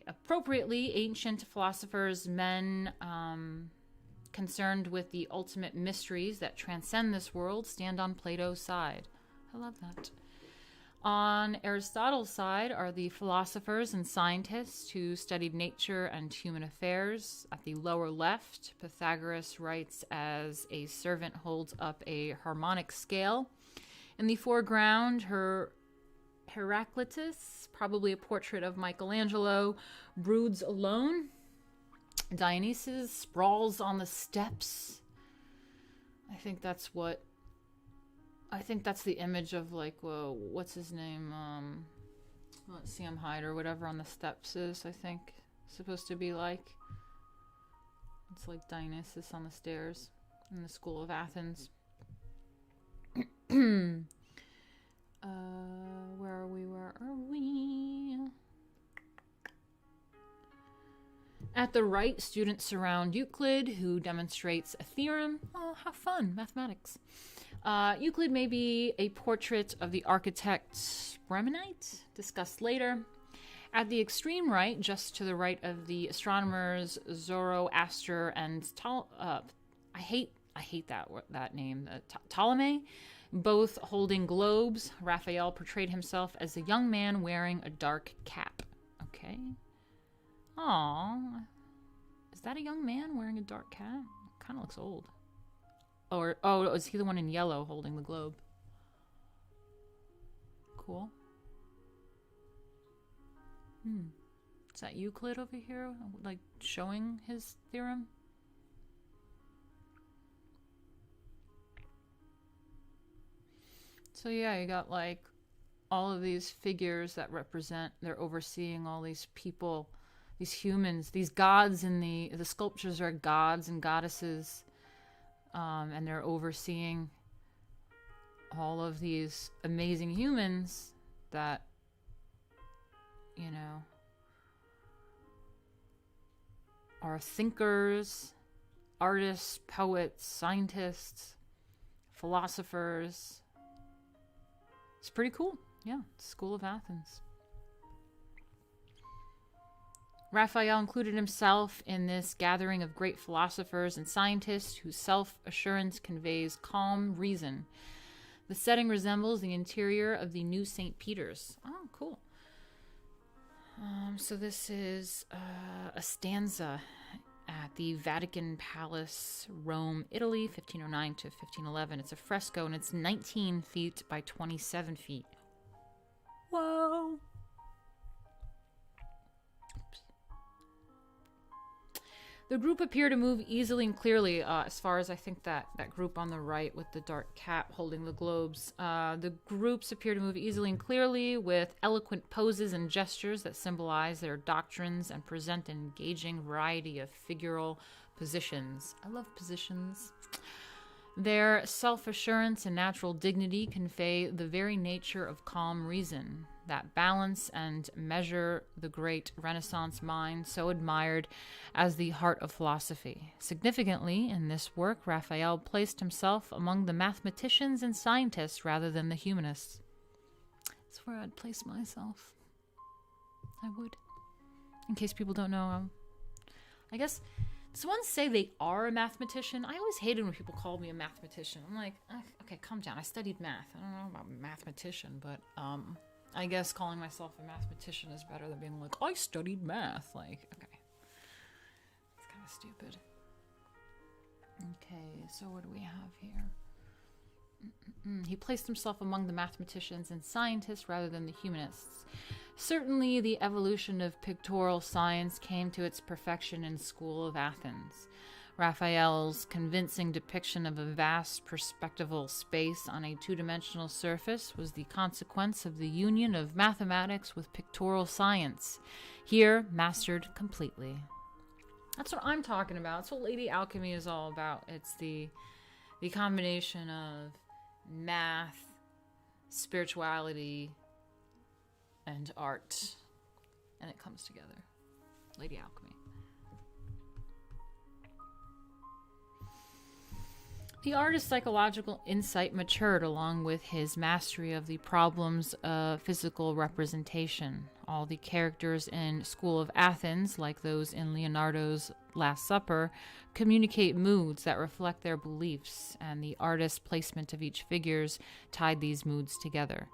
Appropriately, ancient philosophers, men concerned with the ultimate mysteries that transcend this world, stand on Plato's side. I love that. On Aristotle's side are the philosophers and scientists who studied nature and human affairs. At the lower left, Pythagoras writes as a servant holds up a harmonic scale. In the foreground, Heraclitus, probably a portrait of Michelangelo, broods alone. Dionysus sprawls on the steps. I think that's the image of, like, what's his name? Sam Hyde or whatever on the steps is, I think, supposed to be like. It's like Dionysus on the stairs in the school of Athens. Where are we? At the right, students surround Euclid, who demonstrates a theorem. Oh, how fun, mathematics. Euclid may be a portrait of the architect Bremenite, discussed later. At the extreme right, just to the right of the astronomers Zoroaster and I hate that name, Ptolemy, both holding globes. Raphael portrayed himself as a young man wearing a dark cap. Okay. Aww. Is that a young man wearing a dark cap? Kind of looks old. Or, is he the one in yellow holding the globe? Cool. Is that Euclid over here, like, showing his theorem? So yeah, you got, like, all of these figures that represent, they're overseeing all these people, these humans, these gods in the sculptures are gods and goddesses. And they're overseeing all of these amazing humans that, you know, are thinkers, artists, poets, scientists, philosophers. It's pretty cool. Yeah, School of Athens. Raphael included himself in this gathering of great philosophers and scientists whose self-assurance conveys calm reason. The setting resembles the interior of the new St. Peter's. Oh, cool. So this is a stanza at the Vatican Palace, Rome, Italy, 1509 to 1511. It's a fresco, and it's 19 feet by 27 feet. Whoa! The group appear to move easily and clearly, as far as I think that group on the right with the dark cap holding the globes. The groups appear to move easily and clearly with eloquent poses and gestures that symbolize their doctrines and present an engaging variety of figural positions. I love positions. Their self-assurance and natural dignity convey the very nature of calm reason, that balance and measure the great Renaissance mind so admired as the heart of philosophy. Significantly, in this work, Raphael placed himself among the mathematicians and scientists rather than the humanists. That's where I'd place myself. I would. In case people don't know, I guess... Someone say they are a mathematician. I always hated when people called me a mathematician. I'm like, okay, calm down. I studied math. I don't know about mathematician, but I guess calling myself a mathematician is better than being like, I studied math. Like, okay. It's kind of stupid. Okay, so what do we have here? He placed himself among the mathematicians and scientists rather than the humanists. Certainly, the evolution of pictorial science came to its perfection in School of Athens. Raphael's convincing depiction of a vast perspectival space on a two-dimensional surface was the consequence of the union of mathematics with pictorial science, here mastered completely. That's what I'm talking about. That's what Lady Alchemy is all about. It's the combination of math, spirituality, and art, and it comes together. Lady Alchemy. The artist's psychological insight matured along with his mastery of the problems of physical representation. All the characters in School of Athens, like those in Leonardo's Last Supper, communicate moods that reflect their beliefs, and the artist's placement of each figures tied these moods together.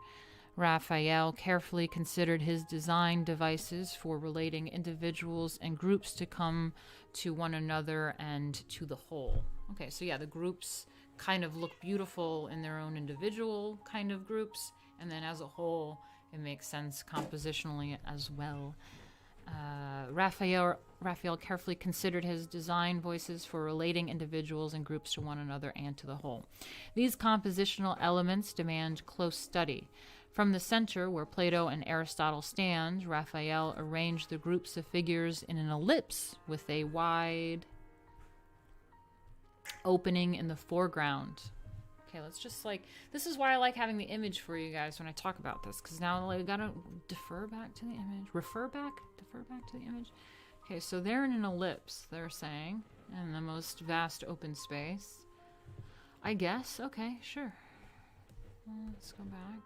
Raphael carefully considered his design devices for relating individuals and groups to come to one another and to the whole. Okay, so yeah, the groups kind of look beautiful in their own individual kind of groups, and then as a whole, it makes sense compositionally as well. Raphael carefully considered his design voices for relating individuals and groups to one another and to the whole. These compositional elements demand close study. From the center, where Plato and Aristotle stand, Raphael arranged the groups of figures in an ellipse with a wide opening in the foreground. Okay, let's just this is why I like having the image for you guys when I talk about this, because now we gotta defer back to the image. Defer back to the image. Okay, so they're in an ellipse, they're saying, in the most vast open space. I guess, okay, sure. Let's go back.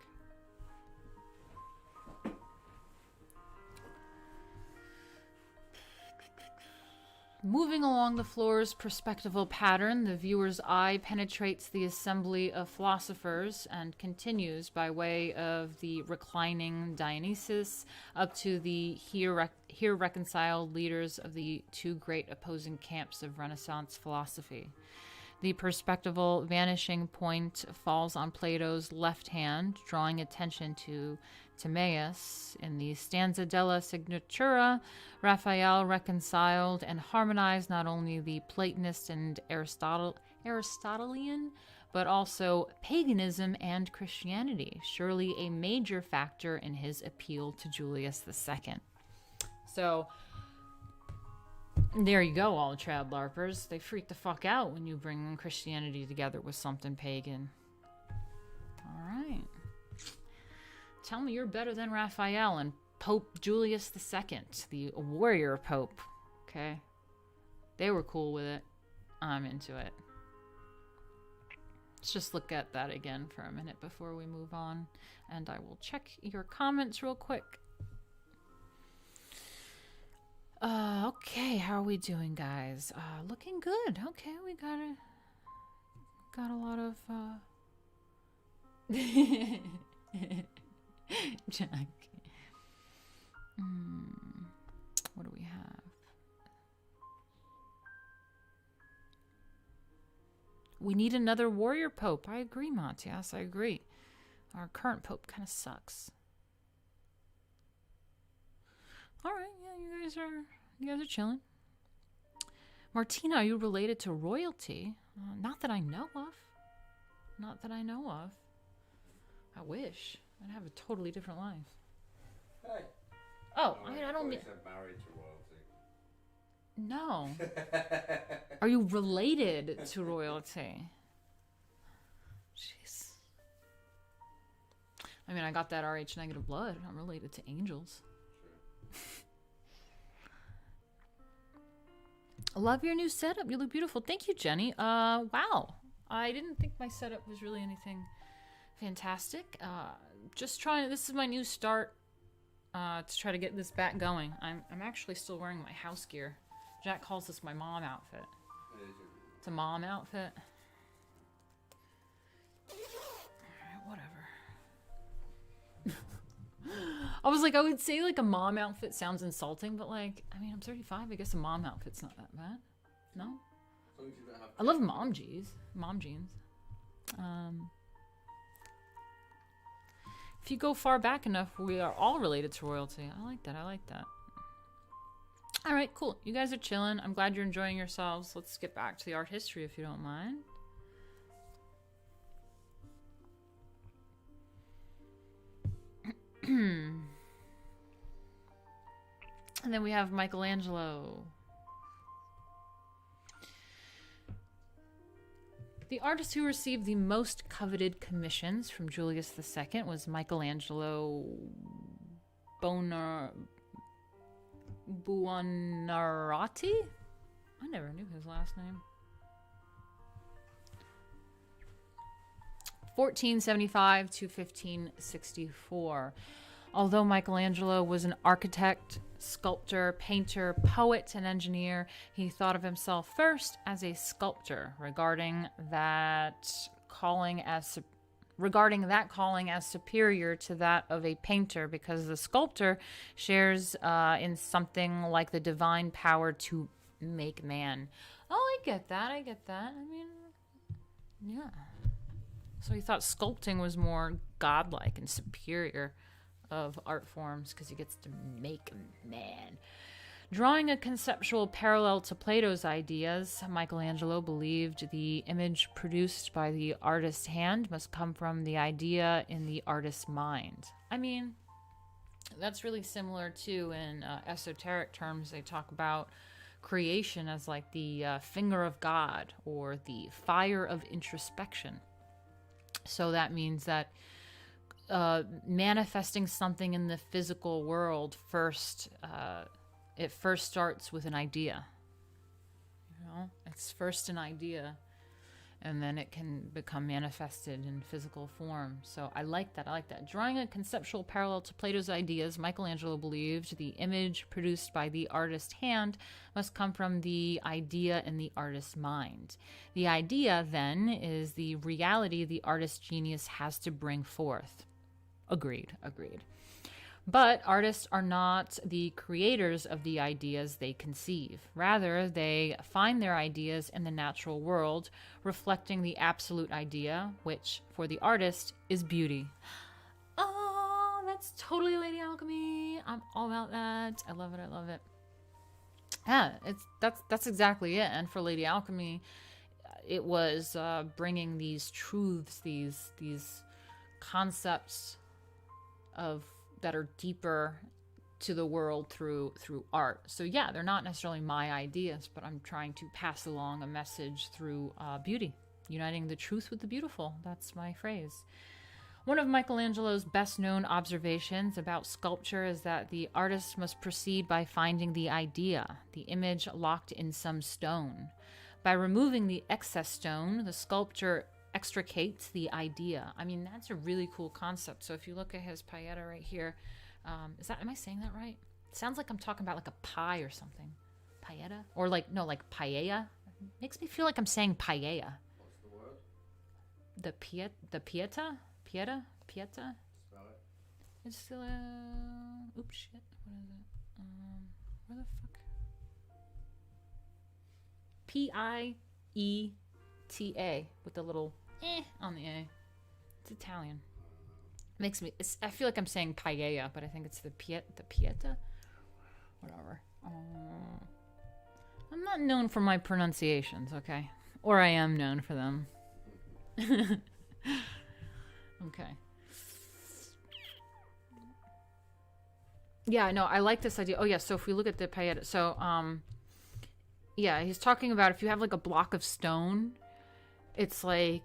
Moving along the floor's perspectival pattern, the viewer's eye penetrates the assembly of philosophers and continues by way of the reclining Dionysus up to the here reconciled leaders of the two great opposing camps of Renaissance philosophy. The perspectival vanishing point falls on Plato's left hand, drawing attention to Timaeus. In the stanza della Signatura, Raphael reconciled and harmonized not only the Platonist and Aristotelian, but also paganism and Christianity, surely a major factor in his appeal to Julius II. So, there you go, all trad larpers. They freak the fuck out when you bring Christianity together with something pagan. Alright. Tell me you're better than Raphael and Pope Julius II, the warrior pope. Okay? They were cool with it. I'm into it. Let's just look at that again for a minute before we move on. And I will check your comments real quick. Okay, how are we doing, guys? Looking good. Okay, we got a lot of, Jack. What do we have? We need another warrior pope. I agree, Matthias. I agree. Our current pope kind of sucks. All right, yeah, you guys are chilling. Martina, are you related to royalty? Not that I know of. Not that I know of. I wish. I'd have a totally different life. Hey. Oh, No, I don't mean. Married to royalty. No. Are you related to royalty? Jeez. I mean, I got that Rh negative blood. I'm related to angels. I love your new setup. You look beautiful. Thank you, Jenny. Wow. I didn't think my setup was really anything fantastic. Just trying. This is my new start to try to get this back going. I'm actually still wearing my house gear. Jack calls this my mom outfit. It's a mom outfit. Alright, whatever. I was like, I would say like a mom outfit sounds insulting, but like, I mean, I'm 35. I guess a mom outfit's not that bad. No? As long as you don't have I love mom jeans. Mom jeans. If you go far back enough, we are all related to royalty. I like that. I like that. All right, cool. You guys are chilling. I'm glad you're enjoying yourselves. Let's get back to the art history if you don't mind. And then we have Michelangelo. The artist who received the most coveted commissions from Julius II was Michelangelo Buonarroti? I never knew his last name. 1475 to 1564. Although Michelangelo was an architect, sculptor, painter, poet, and engineer, he thought of himself first as a sculptor, regarding that calling as superior to that of a painter, because the sculptor shares in something like the divine power to make man. Oh, I get that. I mean, yeah. So he thought sculpting was more godlike and superior of art forms because he gets to make a man. Drawing a conceptual parallel to Plato's ideas, Michelangelo believed the image produced by the artist's hand must come from the idea in the artist's mind. I mean, that's really similar to, in esoteric terms, they talk about creation as like the finger of God or the fire of introspection. So that means that manifesting something in the physical world first, it first starts with an idea. You know, it's first an idea, and then it can become manifested in physical form. So I like that. Drawing a conceptual parallel to Plato's ideas, Michelangelo believed the image produced by the artist's hand must come from the idea in the artist's mind. The idea, then, is the reality the artist's genius has to bring forth. Agreed. But artists are not the creators of the ideas they conceive. Rather, they find their ideas in the natural world, reflecting the absolute idea, which, for the artist, is beauty. Oh, that's totally Lady Alchemy. I'm all about that. I love it. Yeah, that's exactly it. And for Lady Alchemy, it was bringing these truths, these concepts that are deeper to the world through art. So yeah, they're not necessarily my ideas, but I'm trying to pass along a message through beauty, uniting the truth with the beautiful. That's my phrase. One of Michelangelo's best-known observations about sculpture is that the artist must proceed by finding the idea, the image locked in some stone. By removing the excess stone, the sculptor extricates the idea. I mean, that's a really cool concept. So if you look at his Pieta right here, am I saying that right? It sounds like I'm talking about like a pie or something. Pieta? Or like paella. Makes me feel like I'm saying paella. What's the word? The Pieta? Pieta? Spell it. It's oops, shit. What is it? Where the fuck? Pieta with the little on the A. It's Italian. I feel like I'm saying paella, but I think it's the Pieta. Whatever. I'm not known for my pronunciations, okay? Or I am known for them. Okay. Yeah, no, I like this idea. Oh yeah, so if we look at the Pieta, so yeah, he's talking about if you have like a block of stone, it's the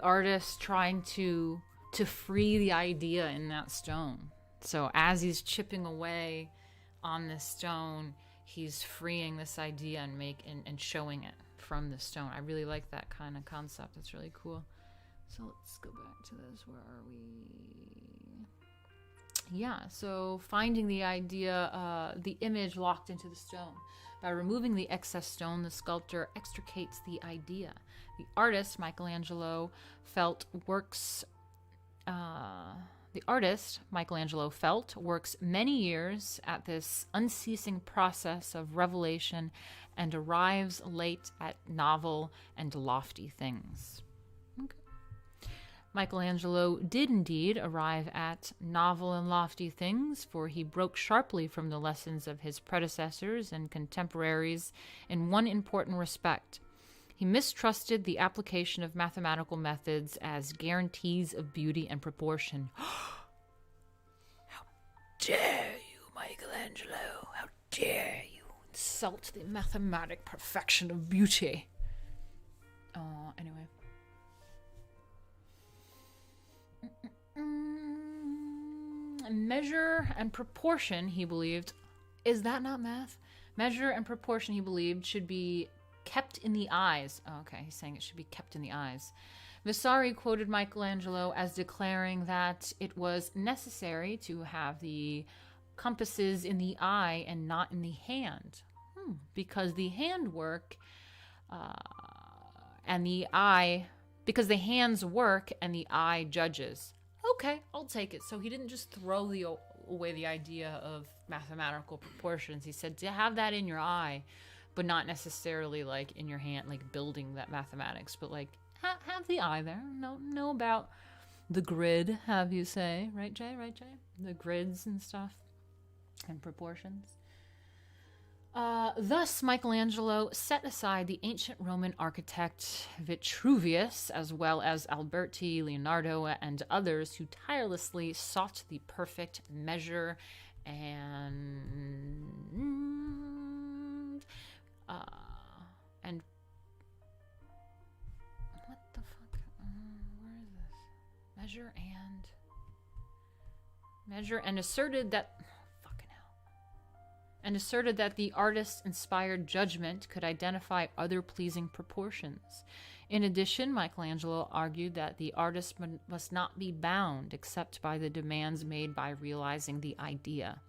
artist trying to free the idea in that stone. So as he's chipping away on this stone, he's freeing this idea and showing it from the stone. I really like that kind of concept. That's really cool. So let's go back to this. Where are we? Yeah, so finding the idea, the image locked into the stone. By removing the excess stone, the sculptor extricates the idea. The artist, Michelangelo felt works many years at this unceasing process of revelation and arrives late at novel and lofty things. Okay. Michelangelo did indeed arrive at novel and lofty things, for he broke sharply from the lessons of his predecessors and contemporaries in one important respect. He mistrusted the application of mathematical methods as guarantees of beauty and proportion. How dare you, Michelangelo? How dare you insult the mathematic perfection of beauty? Anyway. Measure and proportion, he believed. Is that not math? Measure and proportion, he believed, should be kept in the eyes. Oh, okay, he's saying it should be kept in the eyes. Vasari quoted Michelangelo as declaring that it was necessary to have the compasses in the eye and not in the hand, because the handwork and the eye, because the hands work and the eye judges. Okay, I'll take it. So he didn't just throw away the idea of mathematical proportions. He said to have that in your eye, but not necessarily like in your hand, like building that mathematics, but like have the eye there. Know about the grid, have you say, right, Jay? Right, Jay? The grids and stuff and proportions. Thus, Michelangelo set aside the ancient Roman architect Vitruvius, as well as Alberti, Leonardo, and others who tirelessly sought the perfect measure and what the fuck? Where is this? Measure and asserted that the artist's inspired judgment could identify other pleasing proportions. In addition, Michelangelo argued that the artist must not be bound except by the demands made by realizing the idea.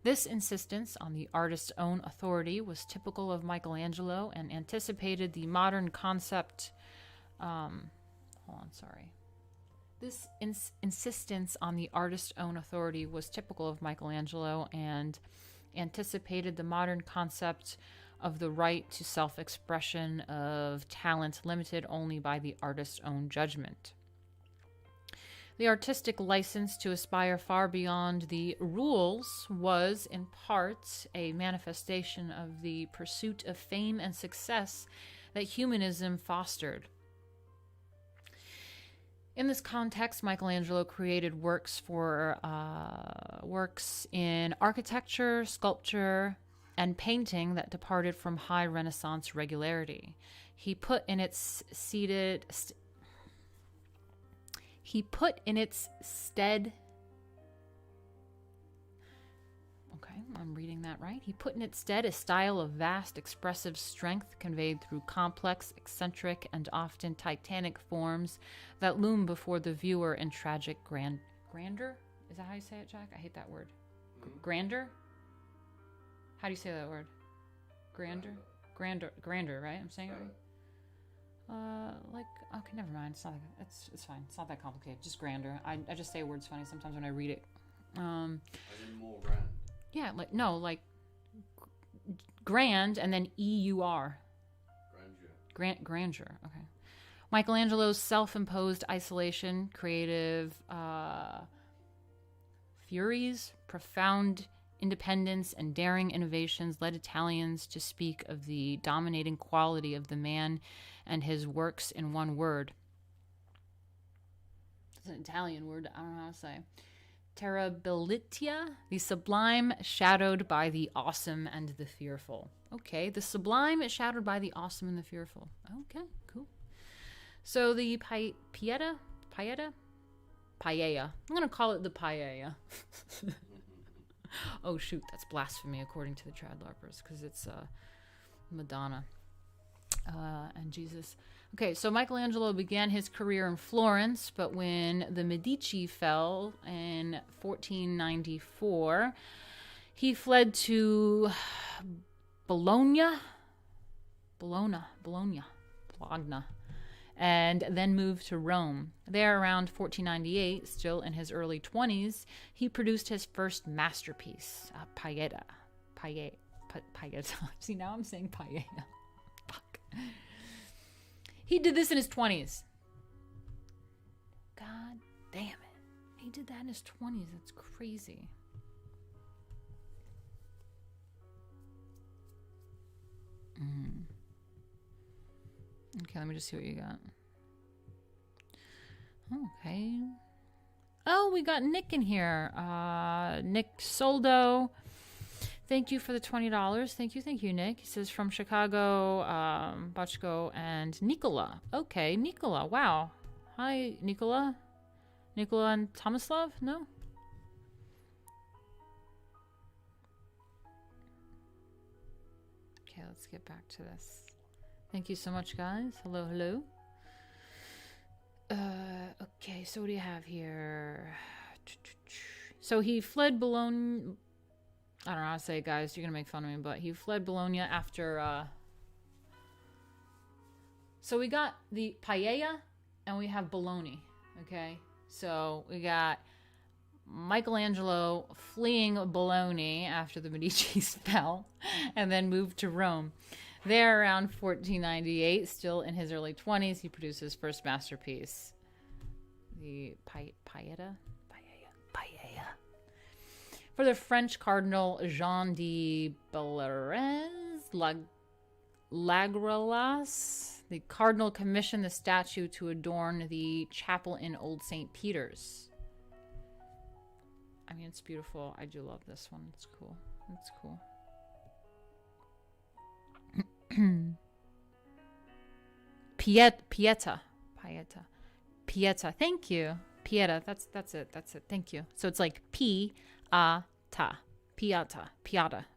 This insistence on the artist's own authority was typical of Michelangelo and anticipated the modern concept. This insistence on the artist's own authority was typical of Michelangelo and anticipated the modern concept of the right to self-expression of talent limited only by the artist's own judgment. The artistic license to aspire far beyond the rules was, in part, a manifestation of the pursuit of fame and success that humanism fostered. In this context, Michelangelo created works in architecture, sculpture, and painting that departed from high Renaissance regularity. He put in its stead. Okay, I'm reading that right. He put in its stead a style of vast, expressive strength conveyed through complex, eccentric, and often titanic forms that loom before the viewer in tragic grandeur? Is that how you say it, Jack? I hate that word. Grandeur? How do you say that word? Grandeur, right? I'm saying it right. Okay, never mind. It's not. It's fine. It's not that complicated. Just grandeur. I just say words funny sometimes when I read it. As in more grand. Yeah, grand and then EUR. Grandeur. Okay. Michelangelo's self-imposed isolation, creative furies, profound independence, and daring innovations led Italians to speak of the dominating quality of the man and his works in one word. It's an Italian word. I don't know how to say. Terribilitia, the sublime shadowed by the awesome and the fearful. Okay, the sublime is shadowed by the awesome and the fearful. Okay, cool. So the Pieta? Paella. I'm going to call it the Paella. Oh, shoot, that's blasphemy according to the Trad LARPers because it's Madonna and Jesus. Okay, so Michelangelo began his career in Florence, but when the Medici fell in 1494, he fled to Bologna, and then moved to Rome. There, around 1498, still in his early 20s, he produced his first masterpiece, Pieta. See, now I'm saying Pieta. Fuck. He did this in his 20s. God damn it. He did that in his 20s. That's crazy. Okay, let me just see what you got. Okay. Oh, we got Nick in here. Nick Soldo. Thank you for the $20. Thank you, Nick. He says from Chicago, Bachko and Nikola. Okay, Nikola. Wow. Hi, Nikola. Nikola and Tomislav? No? Okay, let's get back to this. Thank you so much, guys. Hello. Okay, so what do you have here? So he fled Bologna. I don't know how to say it, guys. You're going to make fun of me, but he fled Bologna after... So we got the Paella and we have Bologna, okay? So we got Michelangelo fleeing Bologna after the Medicis fell and then moved to Rome. There, around 1498, still in his early 20s, he produced his first masterpiece, the Pieta. For the French Cardinal Jean de Bellerive Lagrelas, the Cardinal commissioned the statue to adorn the chapel in Old St. Peter's. I mean, it's beautiful. I do love this one. It's cool. It's cool. Pieta. Thank you. Pieta. That's it. Thank you. So it's like Pieta.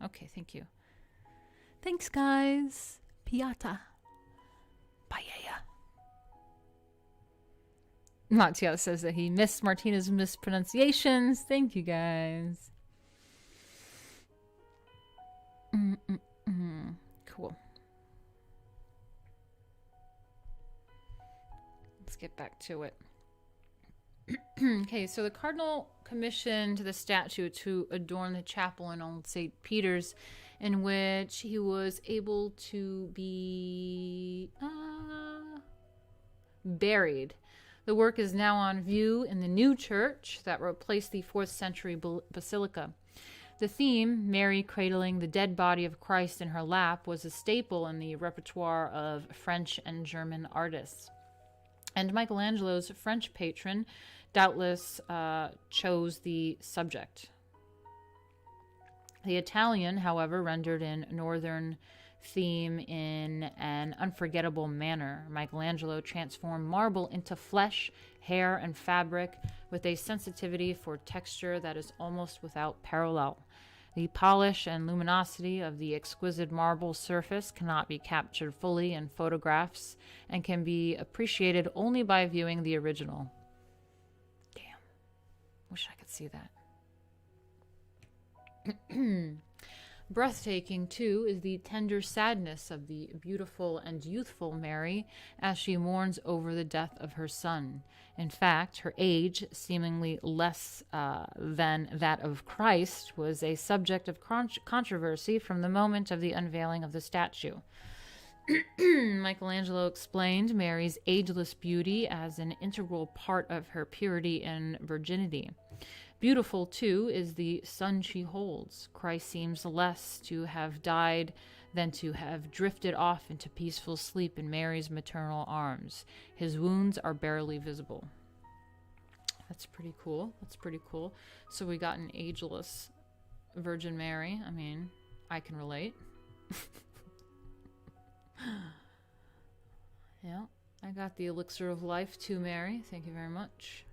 Okay, thank you. Thanks, guys. Pieta. Paella. Matteo says that he missed Martina's mispronunciations. Thank you, guys. Cool. Let's get back to it. Okay, so the Cardinal commissioned the statue to adorn the chapel in Old St. Peter's, in which he was able to be buried. The work is now on view in the new church that replaced the 4th century basilica. The theme, Mary cradling the dead body of Christ in her lap, was a staple in the repertoire of French and German artists. And Michelangelo's French patron doubtless chose the subject. The Italian, however, rendered in northern theme in an unforgettable manner. Michelangelo transformed marble into flesh, hair, and fabric with a sensitivity for texture that is almost without parallel. The polish and luminosity of the exquisite marble surface cannot be captured fully in photographs and can be appreciated only by viewing the original. Damn. Wish I could see that. Breathtaking, too, is the tender sadness of the beautiful and youthful Mary as she mourns over the death of her son. In fact, her age, seemingly less than that of Christ, was a subject of controversy from the moment of the unveiling of the statue. Michelangelo explained Mary's ageless beauty as an integral part of her purity and virginity. Beautiful, too, is the son she holds. Christ seems less to have died than to have drifted off into peaceful sleep in Mary's maternal arms. His wounds are barely visible. That's pretty cool. So we got an ageless Virgin Mary. I mean, I can relate. Yeah, I got the elixir of life too, Mary. Thank you very much.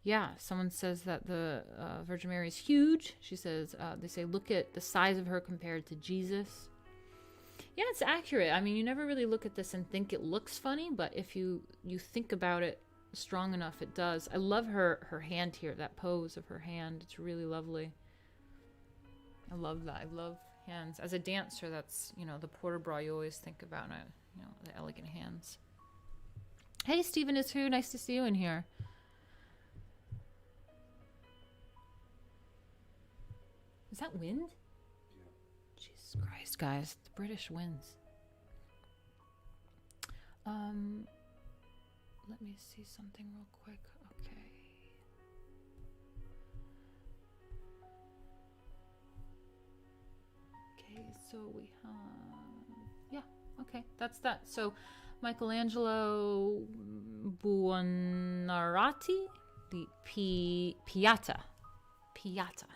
Yeah, someone says that the Virgin Mary is huge. She says, they say, look at the size of her compared to Jesus. Yeah, it's accurate. I mean, you never really look at this and think it looks funny, but if you think about it strong enough, it does. I love her hand here, that pose of her hand. It's really lovely. I love that. I love hands. As a dancer, that's, the port de bras you always think about, the elegant hands. Hey, Stephen is who? Nice to see you in here. Is that wind? Yeah. Jesus Christ, guys. The British wins. Let me see something real quick. Okay, so we have... okay, that's that. So, Michelangelo Buonarroti, the Pieta. Pieta.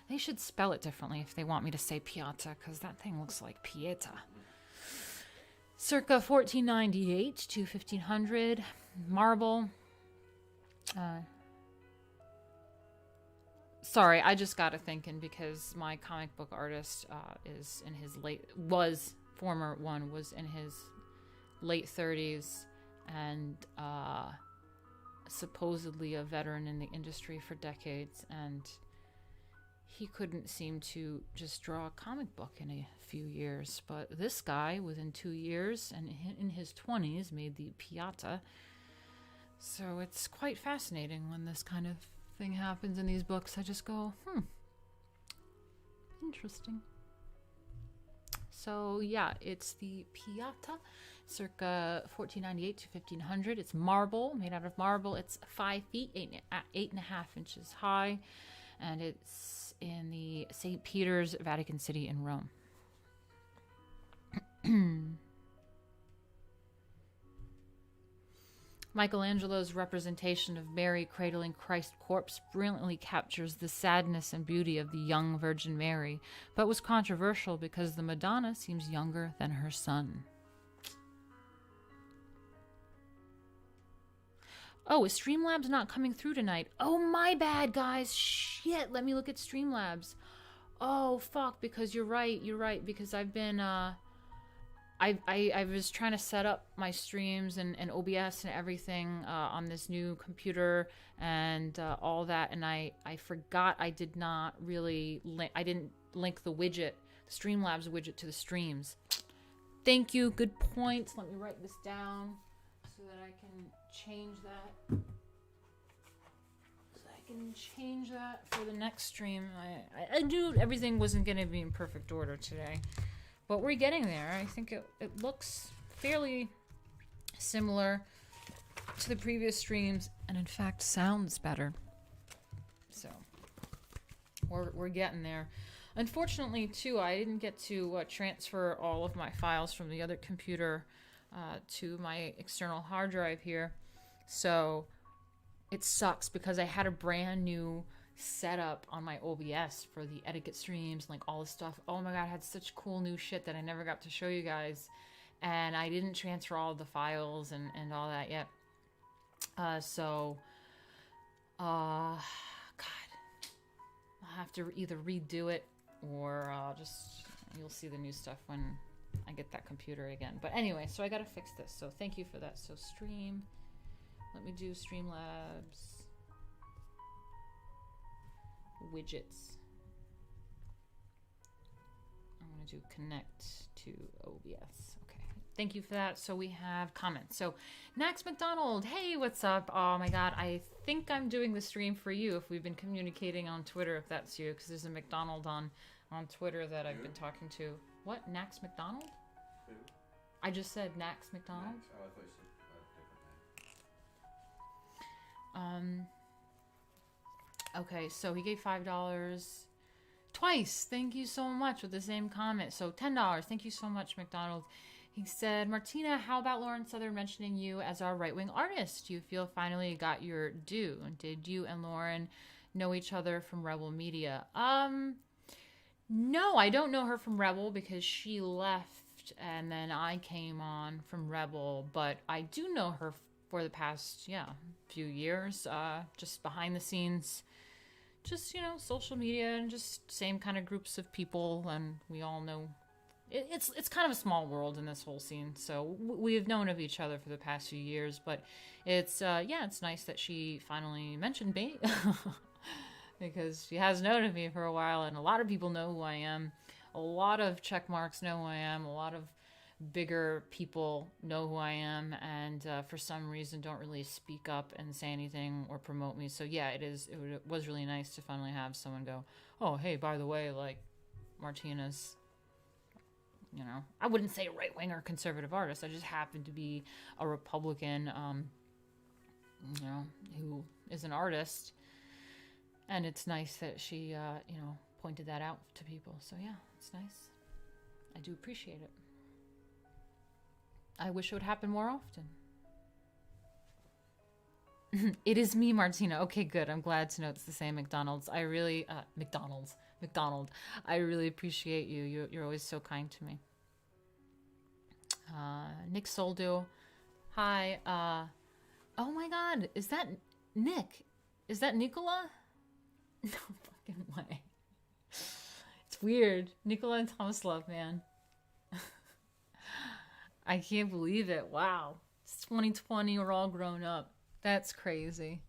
They should spell it differently if they want me to say Pieta, because that thing looks like Pieta. Circa 1498 to 1500, marble. Sorry, I just got to thinking because my comic book artist was former one was in his late 30s and supposedly a veteran in the industry for decades, and he couldn't seem to just draw a comic book in a few years. But this guy, within 2 years and in his 20s, made the Pieta. So it's quite fascinating when this kind of thing happens in these books. I just go, interesting. So yeah, it's the Pieta, circa 1498 to 1500. It's marble, made out of marble. It's 5 feet, 8.5 inches high, and it's in the St. Peter's, Vatican City in Rome. Michelangelo's representation of Mary cradling Christ's corpse brilliantly captures the sadness and beauty of the young Virgin Mary, but was controversial because the Madonna seems younger than her son. Oh, is Streamlabs not coming through tonight? Oh, my bad, guys. Shit, let me look at Streamlabs. Oh, fuck, because you're right, because I've been, I was trying to set up my streams and OBS and everything on this new computer and all that, and I forgot I did not really I didn't link the widget, the Streamlabs widget, to the streams. Thank you, good point. Let me write this down so that I can change that. For the next stream. I knew everything wasn't going to be in perfect order today. But we're getting there. I think it looks fairly similar to the previous streams, and in fact sounds better. So we're getting there. Unfortunately, too, I didn't get to transfer all of my files from the other computer to my external hard drive here. So it sucks because I had a brand new setup on my OBS for the etiquette streams, like all this stuff. Oh my god, I had such cool new shit that I never got to show you guys, and I didn't transfer all of the files and all that yet. God, I'll have to either redo it or you'll see the new stuff when I get that computer again. But anyway, so I gotta fix this, so thank you for that. So stream, let me do Streamlabs widgets. I'm going to do connect to OBS. Okay, thank you for that. So we have comments. So Nax McDonald, hey, what's up? Oh my god, I think I'm doing the stream for you if we've been communicating on Twitter, if that's you, because there's a McDonald on Twitter that I've been talking to. What, Nax McDonald? Who? I just said Nax McDonald. Next. Oh, I thought you said a different name. Okay, so he gave $5 twice. Thank you so much with the same comment. So $10. Thank you so much, McDonald. He said, Martina, how about Lauren Southern mentioning you as our right-wing artist? Do you feel finally got your due? Did you and Lauren know each other from Rebel Media? No, I don't know her from Rebel because she left and then I came on from Rebel, but I do know her for the past, few years, just behind the scenes. Just, social media and just same kind of groups of people, and we all know it's kind of a small world in this whole scene. So we've known of each other for the past few years, but it's it's nice that she finally mentioned me because she has known of me for a while, and a lot of people know who I am. A lot of check marks know who I am. A lot of bigger people know who I am, and for some reason don't really speak up and say anything or promote me. So yeah, it was really nice to finally have someone go, oh hey, by the way, like Martina's, I wouldn't say right-wing or conservative artist. I just happen to be a Republican who is an artist, and it's nice that she pointed that out to people. So yeah, it's nice. I do appreciate it. I wish it would happen more often. It is me, Martina. Okay, good. I'm glad to know it's the same McDonald's. I really, McDonald. I really appreciate you. You're always so kind to me. Nick Soldo. Hi. Oh my god. Is that Nick? Is that Nicola? No fucking way. It's weird. Nicola and Thomas Love, man. I can't believe it. Wow. It's 2020. We're all grown up. That's crazy.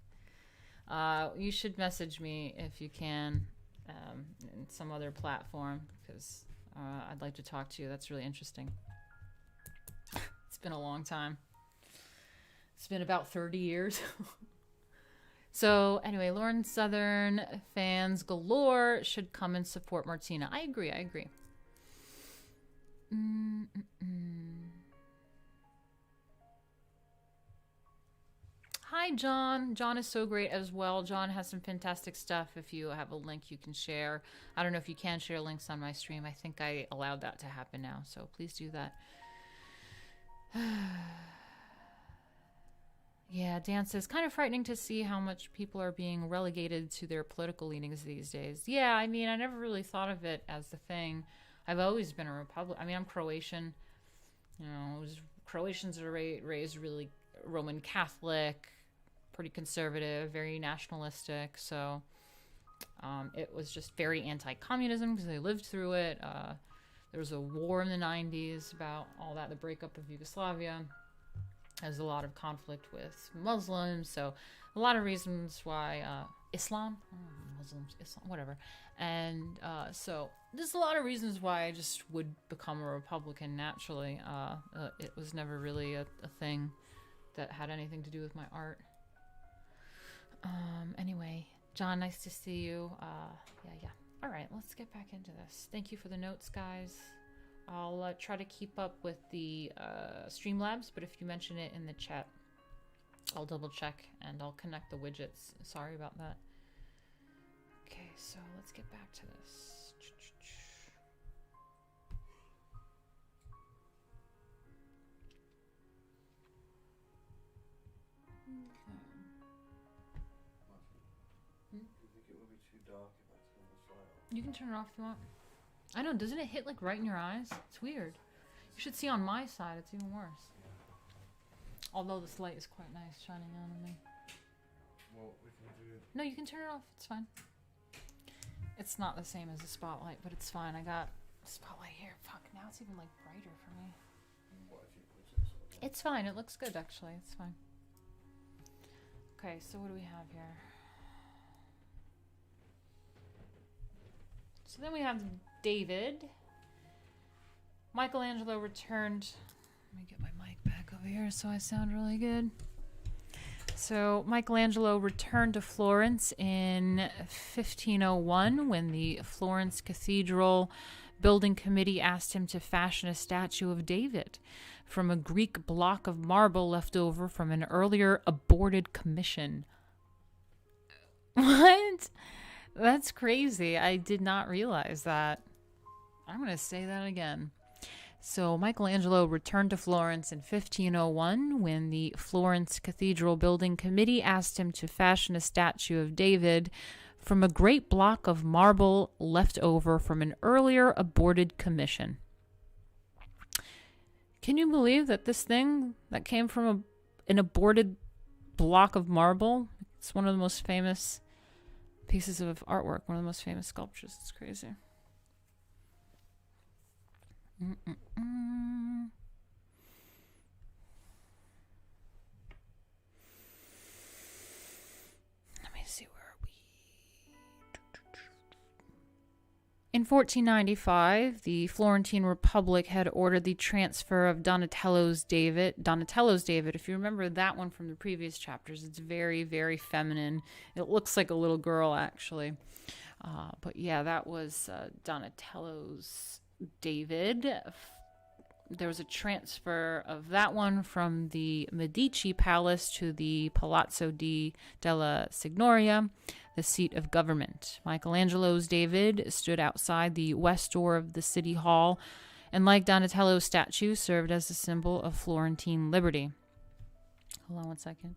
You should message me if you can in some other platform because I'd like to talk to you. That's really interesting. It's been a long time. It's been about 30 years. So anyway, Lauren Southern fans galore should come and support Martina. I agree. Hi, John. John is so great as well. John has some fantastic stuff. If you have a link you can share. I don't know if you can share links on my stream. I think I allowed that to happen now, so please do that. Yeah, Dan says, kind of frightening to see how much people are being relegated to their political leanings these days. Yeah, I mean, I never really thought of it as the thing. I've always been a Republican. I mean, I'm Croatian. You know, Croatians are raised really Roman Catholic, pretty conservative, very nationalistic. So it was just very anti-communism because they lived through it. There was a war in the 90s about all that, the breakup of Yugoslavia. There's a lot of conflict with Muslims, so a lot of reasons why Islam, Muslims, Islam, whatever. And so there's a lot of reasons why I just would become a Republican naturally. It was never really a thing that had anything to do with my art. Anyway, John, nice to see you. Yeah. All right, let's get back into this. Thank you for the notes, guys. I'll try to keep up with the Streamlabs, but if you mention it in the chat, I'll double check and I'll connect the widgets. Sorry about that. Okay, so let's get back to this. Do you think it would be too dark if I turn this light off? You can turn it off if you want. I know, doesn't it hit like right in your eyes? It's weird. You should see on my side, it's even worse. Although this light is quite nice shining on me. Well, we can do it. No, you can turn it off, it's fine. It's not the same as the spotlight, but it's fine. I got a spotlight here. Fuck, now it's even like brighter for me. What if you put it sort of It's fine, it looks good actually, it's fine. Okay, so what do we have here? So then we have David. Michelangelo returned. Let me get my mic back over here so I sound really good. So Michelangelo returned to Florence in 1501 when the Florence Cathedral Building Committee asked him to fashion a statue of David from a Greek block of marble left over from an earlier aborted commission. What? That's crazy. I did not realize that. I'm going to say that again. So Michelangelo returned to Florence in 1501 when the Florence Cathedral Building Committee asked him to fashion a statue of David from a great block of marble left over from an earlier aborted commission. Can you believe that this thing that came from an aborted block of marble? It's one of the most famous pieces of artwork, one of the most famous sculptures. It's crazy. Let me see, where are we? In 1495, the Florentine Republic had ordered the transfer of Donatello's David. If you remember that one from the previous chapters, it's very, very feminine. It looks like a little girl, actually. But yeah, that was Donatello's David. There was a transfer of that one from the Medici Palace to the Palazzo della Signoria, the seat of government. Michelangelo's David stood outside the west door of the city hall, and like Donatello's statue, served as a symbol of Florentine liberty. Hold on one second.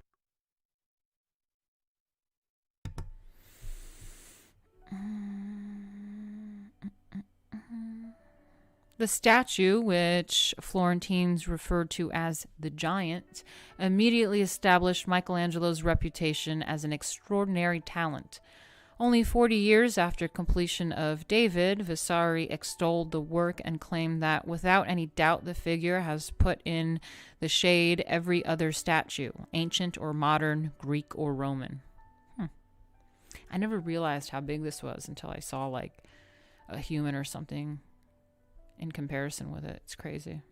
The statue, which Florentines referred to as the Giant, immediately established Michelangelo's reputation as an extraordinary talent. Only 40 years after completion of David, Vasari extolled the work and claimed that without any doubt the figure has put in the shade every other statue, ancient or modern, Greek or Roman. I never realized how big this was until I saw like a human or something in comparison with it. It's crazy.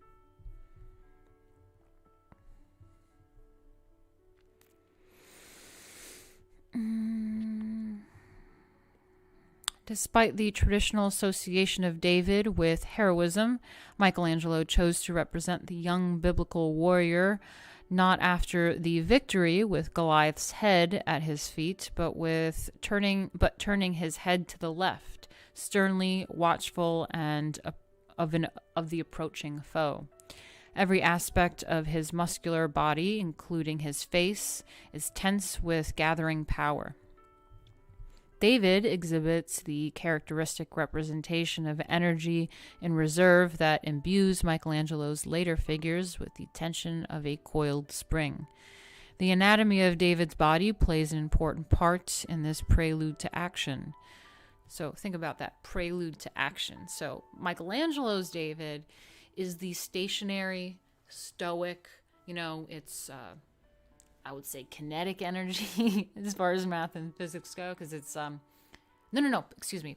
Despite the traditional association of David with heroism, Michelangelo chose to represent the young biblical warrior not after the victory with Goliath's head at his feet, but turning his head to the left, sternly watchful and of the approaching foe. Every aspect of his muscular body, including his face, is tense with gathering power. David exhibits the characteristic representation of energy in reserve that imbues Michelangelo's later figures with the tension of a coiled spring. The anatomy of David's body plays an important part in this prelude to action. So think about that, prelude to action. So Michelangelo's David is the stationary, stoic, it's I would say kinetic energy as far as math and physics go, because it's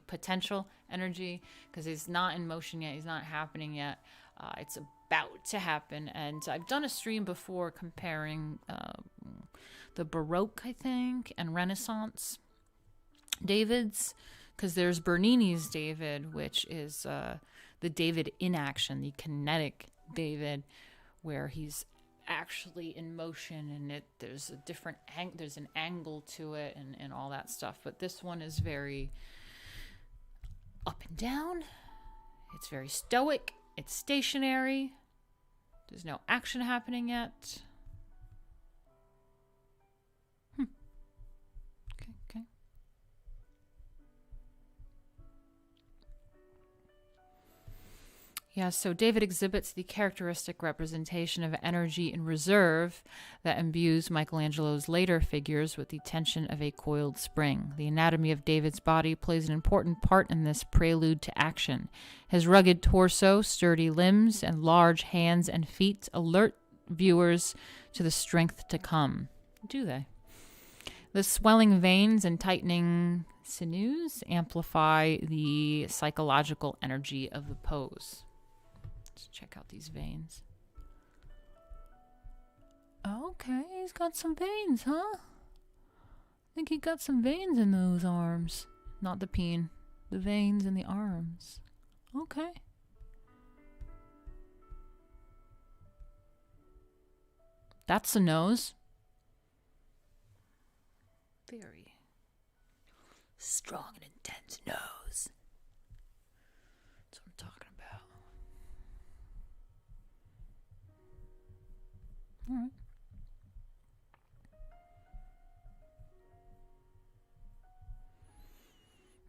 potential energy, because it's not in motion yet, it's not happening yet, it's about to happen. And I've done a stream before comparing the Baroque, I think, and Renaissance Davids, because there's Bernini's David, which is the David in action, the kinetic David, where he's actually in motion, and there's an angle to it, and all that stuff. But this one is very up and down. It's very stoic. It's stationary. There's no action happening yet. Okay. Yeah, so David exhibits the characteristic representation of energy in reserve that imbues Michelangelo's later figures with the tension of a coiled spring. The anatomy of David's body plays an important part in this prelude to action. His rugged torso, sturdy limbs, and large hands and feet alert viewers to the strength to come. Do they? The swelling veins and tightening sinews amplify the psychological energy of the pose. Let's check out these veins. Okay, he's got some veins, huh? I think he got some veins in those arms. Not the peen, the veins in the arms. Okay. That's the nose. Very strong and intense nose. That's what I'm talking about. All right.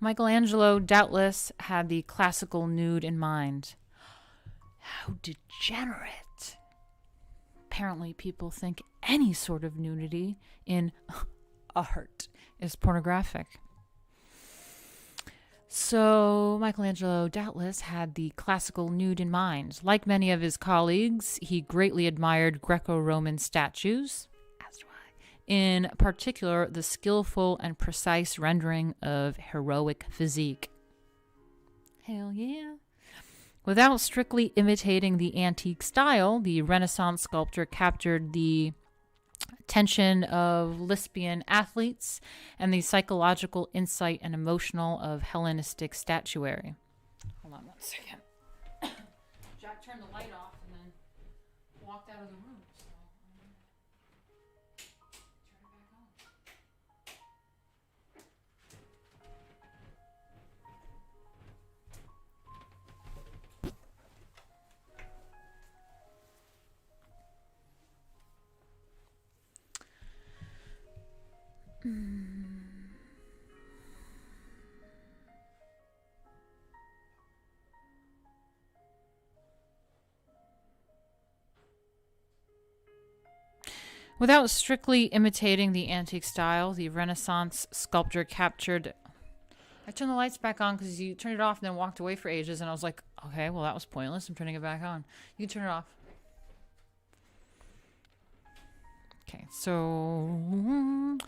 Michelangelo doubtless had the classical nude in mind. How degenerate. Apparently people think any sort of nudity in art is pornographic. So Michelangelo doubtless had the classical nude in mind. Like many of his colleagues, he greatly admired Greco-Roman statues, as do I. In particular, the skillful and precise rendering of heroic physique. Hell yeah. Without strictly imitating the antique style, the Renaissance sculptor captured the tension of Lesbian athletes and the psychological insight and emotional of Hellenistic statuary. Hold on one second. Jack turned the light off and then walked out of the room. So turn it back on. Without strictly imitating the antique style, the Renaissance sculptor captured... I turned the lights back on because you turned it off and then walked away for ages, and I was like, okay, well, that was pointless. I'm turning it back on. You can turn it off. Okay, so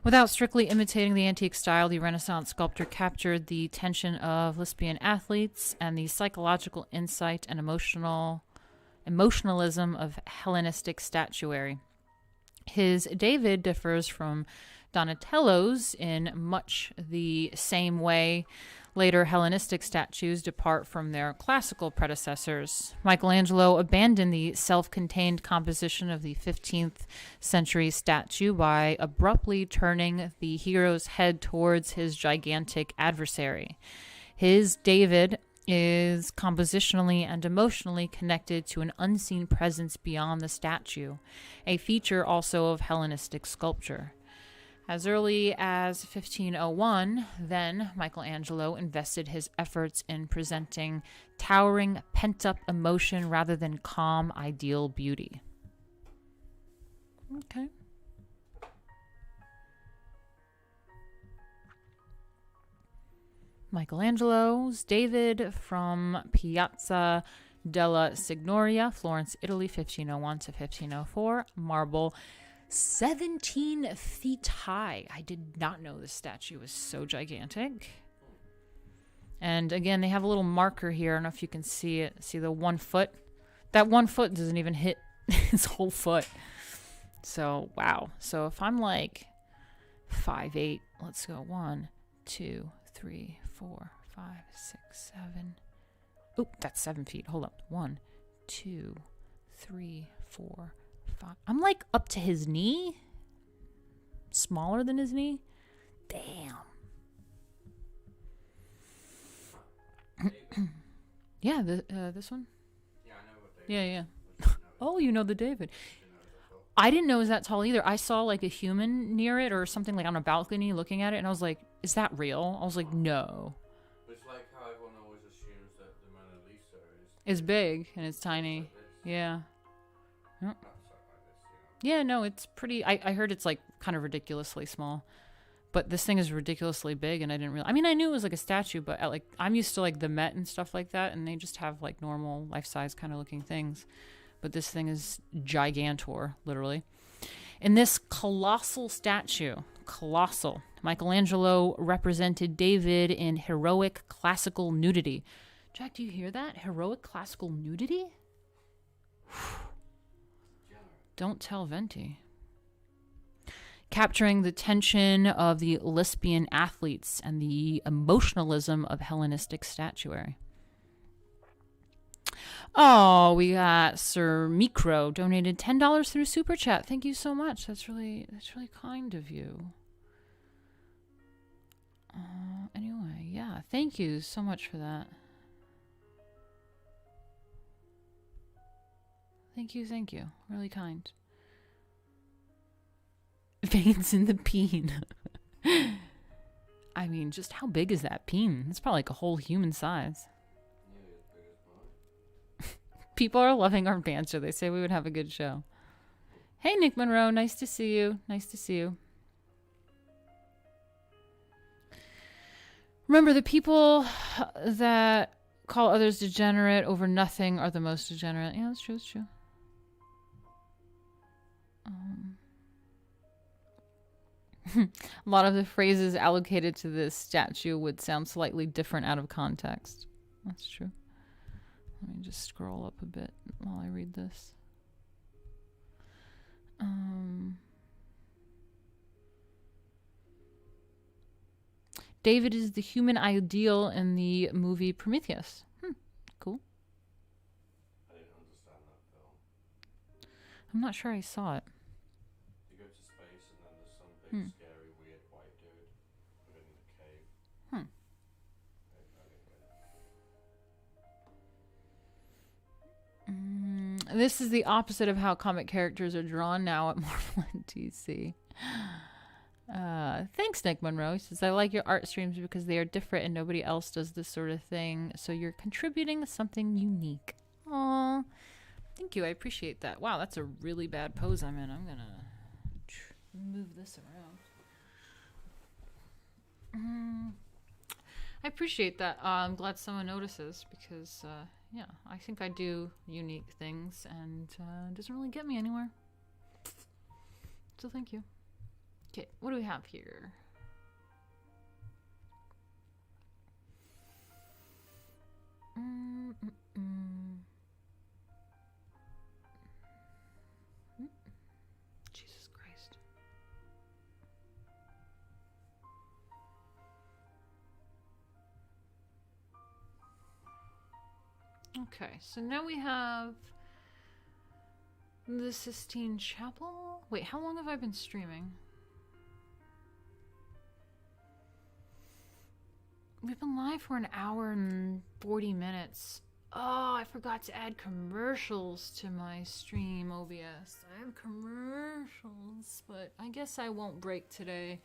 without strictly imitating the antique style, the Renaissance sculptor captured the tension of lesbian athletes and the psychological insight and emotionalism of Hellenistic statuary. His David differs from Donatello's in much the same way later Hellenistic statues depart from their classical predecessors. Michelangelo abandoned the self-contained composition of the 15th century statue by abruptly turning the hero's head towards his gigantic adversary. His David is compositionally and emotionally connected to an unseen presence beyond the statue, a feature also of Hellenistic sculpture. As early as 1501, then, Michelangelo invested his efforts in presenting towering, pent-up emotion rather than calm, ideal beauty. Okay. Michelangelo's David from Piazza della Signoria, Florence, Italy, 1501 to 1504, marble, 17 feet high. I did not know this statue was so gigantic. And again, they have a little marker here. I don't know if you can see it. See the 1 foot? That 1 foot doesn't even hit his whole foot. So, wow. So if I'm like 5'8", let's go 1, 2, 3, 4, 5, 6, 7. Oop, that's 7 feet. Hold up. 1, 2, 3, 4, 5. I'm like up to his knee. Smaller than his knee. Damn. Yeah, this one? Yeah, I know what Yeah. Oh, you know the David. I didn't know it was that tall either. I saw like a human near it or something like on a balcony looking at it, and I was like, is that real? I was like, no. It's like how everyone always assumes that the Mona Lisa It's big and it's tiny. Yeah. Yep. like this, Yeah, no, it's pretty. I heard it's like kind of ridiculously small. But this thing is ridiculously big, and I didn't realize. I mean, I knew it was like a statue, but I'm used to like the Met and stuff like that, and they just have like normal life-size kind of looking things. But this thing is gigantor, literally. In this colossal statue, Michelangelo represented David in heroic classical nudity. Jack, do you hear that? Heroic classical nudity? Don't tell Venti. Capturing the tension of the lesbian athletes and the emotionalism of Hellenistic statuary. Oh, we got Sir Micro donated $10 through Super Chat. Thank you so much. That's really kind of you. Anyway, yeah, thank you so much for that. Thank you. Really kind. Veins in the peen. I mean, just how big is that peen? It's probably like a whole human size. People are loving our banter. They say we would have a good show. Hey, Nick Monroe. Nice to see you. Remember, the people that call others degenerate over nothing are the most degenerate. Yeah, that's true. A lot of the phrases allocated to this statue would sound slightly different out of context. That's true. Let me just scroll up a bit while I read this. David is the human ideal in the movie Prometheus. Cool. I didn't understand that film. I'm not sure I saw it. You go to space and then there's some big, scary, weird white dude living in a cave. I didn't get it. This is the opposite of how comic characters are drawn now at Marvel and DC. Thanks, Nick Monroe. He says, I like your art streams because they are different and nobody else does this sort of thing. So you're contributing something unique. Aw, thank you. I appreciate that. Wow, that's a really bad pose I'm in. I'm going to move this around. I appreciate that. I'm glad someone notices because, yeah, I think I do unique things and it doesn't really get me anywhere. So thank you. Okay, what do we have here? Jesus Christ. Okay, so now we have the Sistine Chapel. Wait, how long have I been streaming? We've been live for an hour and 40 minutes. Oh, I forgot to add commercials to my stream, OBS. I have commercials, but I guess I won't break today.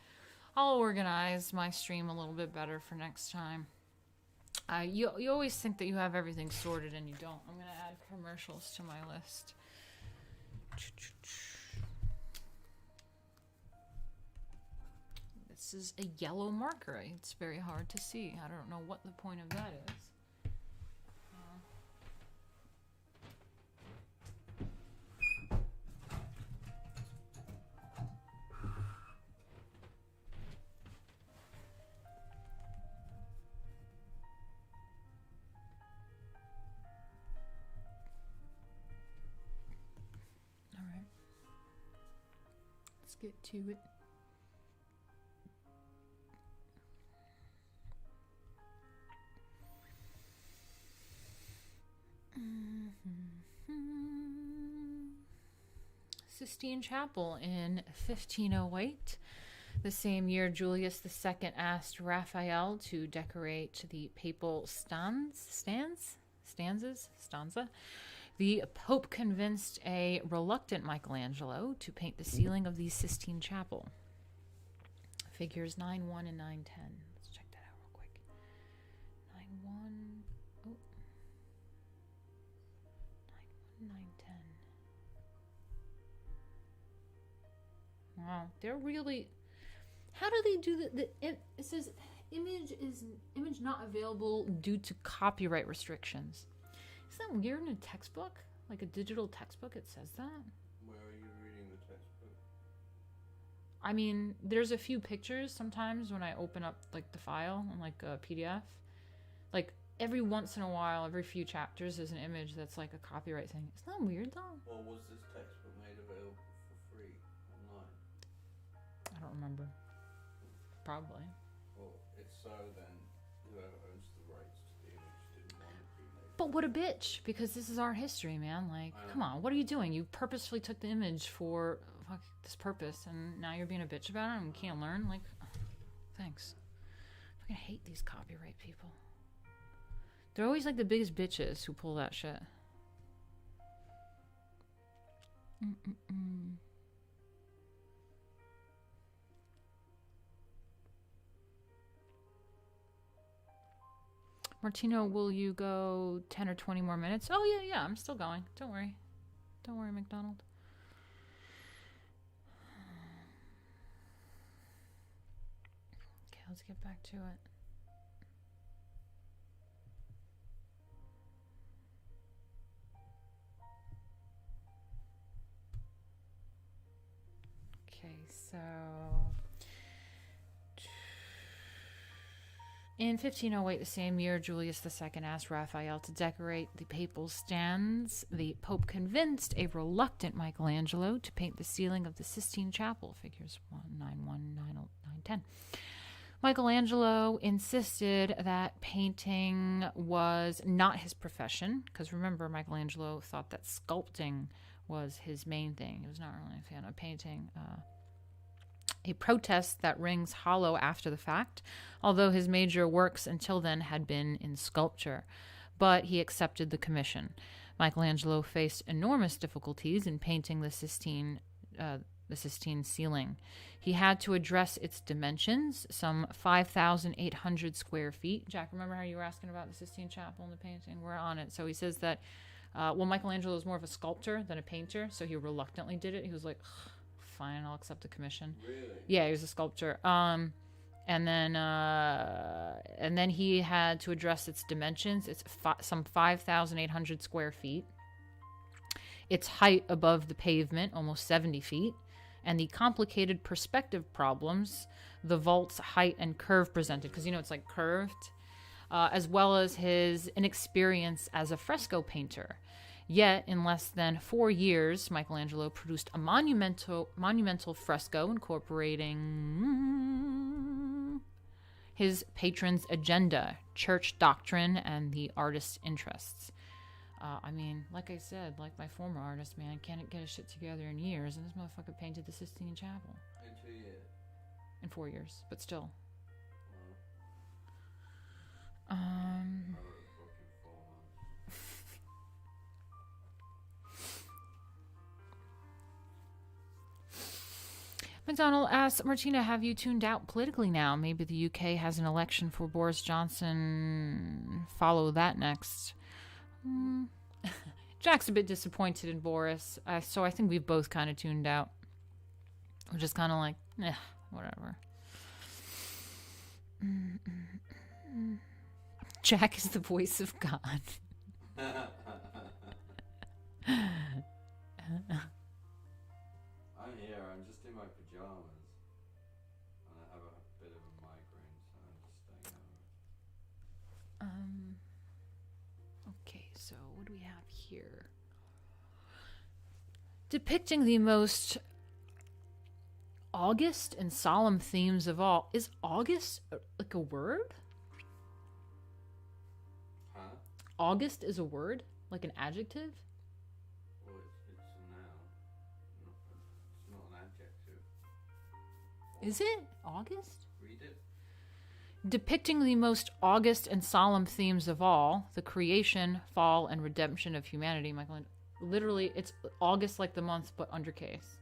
I'll organize my stream a little bit better for next time. You always think that you have everything sorted and you don't. I'm going to add commercials to my list. This is a yellow marker. It's very hard to see. I don't know what the point of that is. Get to it. Sistine Chapel in 1508. The same year, Julius II asked Raphael to decorate the papal stanza. The Pope convinced a reluctant Michelangelo to paint the ceiling of the Sistine Chapel. Figures 9-1 and 9-10. Let's check that out real quick. 9-1. Oh. 9-1, 9-10. Wow, they're really... How do they do it says image not available due to copyright restrictions. Isn't that weird in a textbook? Like a digital textbook, it says that? Where are you reading the textbook? I mean, there's a few pictures sometimes when I open up like the file on like a PDF. Like every once in a while, every few chapters, there's an image that's like a copyright thing. Isn't that weird though? Or was this textbook made available for free online? I don't remember. Probably. Well, if so, then whoever owns the rights to the image didn't want it to be made. But what a bitch, because this is our history, man. Like, come on, what are you doing? You purposefully took the image for this purpose, and now you're being a bitch about it and can't learn? Like, thanks. I fucking hate these copyright people. They're always like the biggest bitches who pull that shit. Martino, will you go 10 or 20 more minutes? Oh, yeah, I'm still going. Don't worry. Don't worry, McDonald. Okay, let's get back to it. Okay, so... In 1508, the same year, Julius II asked Raphael to decorate the papal stands. The Pope convinced a reluctant Michelangelo to paint the ceiling of the Sistine Chapel, figures 9-1, 9-10. Michelangelo insisted that painting was not his profession, because remember, Michelangelo thought that sculpting was his main thing. He was not really a fan of painting. A protest that rings hollow after the fact, although his major works until then had been in sculpture. But he accepted the commission. Michelangelo faced enormous difficulties in painting the Sistine ceiling. He had to address its dimensions, some 5,800 square feet. Jack, remember how you were asking about the Sistine Chapel and the painting? We're on it. So he says that, Michelangelo is more of a sculptor than a painter, so he reluctantly did it. He was like, fine, I'll accept the commission. Really? Yeah, he was a sculptor. And then he had to address its dimensions. It's some 5,800 square feet. Its height above the pavement, almost 70 feet. And the complicated perspective problems the vault's height and curve presented, because it's like curved, as well as his inexperience as a fresco painter. Yet, in less than 4 years, Michelangelo produced a monumental fresco incorporating his patron's agenda, church doctrine, and the artist's interests. Like I said, like my former artist, man, can't get his shit together in years, and this motherfucker painted the Sistine Chapel. In 2 years. In 4 years, but still. I wrote a book in 4 months. McDonald asks, Martina, have you tuned out politically now? Maybe the UK has an election for Boris Johnson. Follow that next. Jack's a bit disappointed in Boris, so I think we've both kind of tuned out. We're just kind of like, whatever. Jack is the voice of God. I'm here, I'm just in my pajamas. And I have a bit of a migraine, so I'm just staying over. Okay, so what do we have here? Depicting the most august and solemn themes of all. Is august like a word? Huh? August is a word? Like an adjective? Well, it's a noun. It's not an adjective. Is it? August? Read it. Depicting the most august and solemn themes of all, the creation, fall, and redemption of humanity. Literally, it's August like the month, but undercase.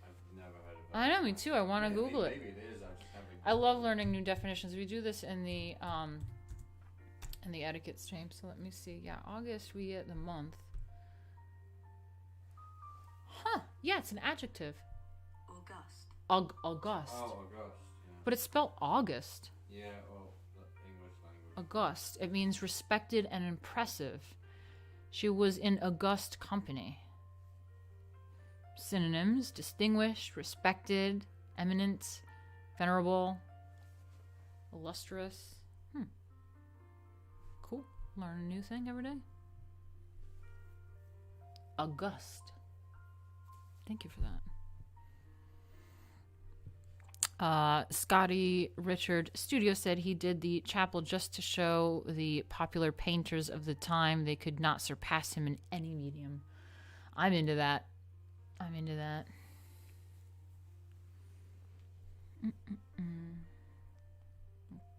I've never heard of that. I know, me too. I want to Google it. Maybe it is. I'm just having. I love learning new definitions. We do this in the etiquette stream. So let me see. Yeah, August we get the month. Huh? Yeah, it's an adjective. August. August. Oh, August. Yeah. But it's spelled August. Yeah. Well, the English language. August. It means respected and impressive. She was in august company. Synonyms: distinguished, respected, eminent, venerable, illustrious. Cool. Learn a new thing every day. August. Thank you for that. Scotty Richard Studio said he did the chapel just to show the popular painters of the time they could not surpass him in any medium. I'm into that.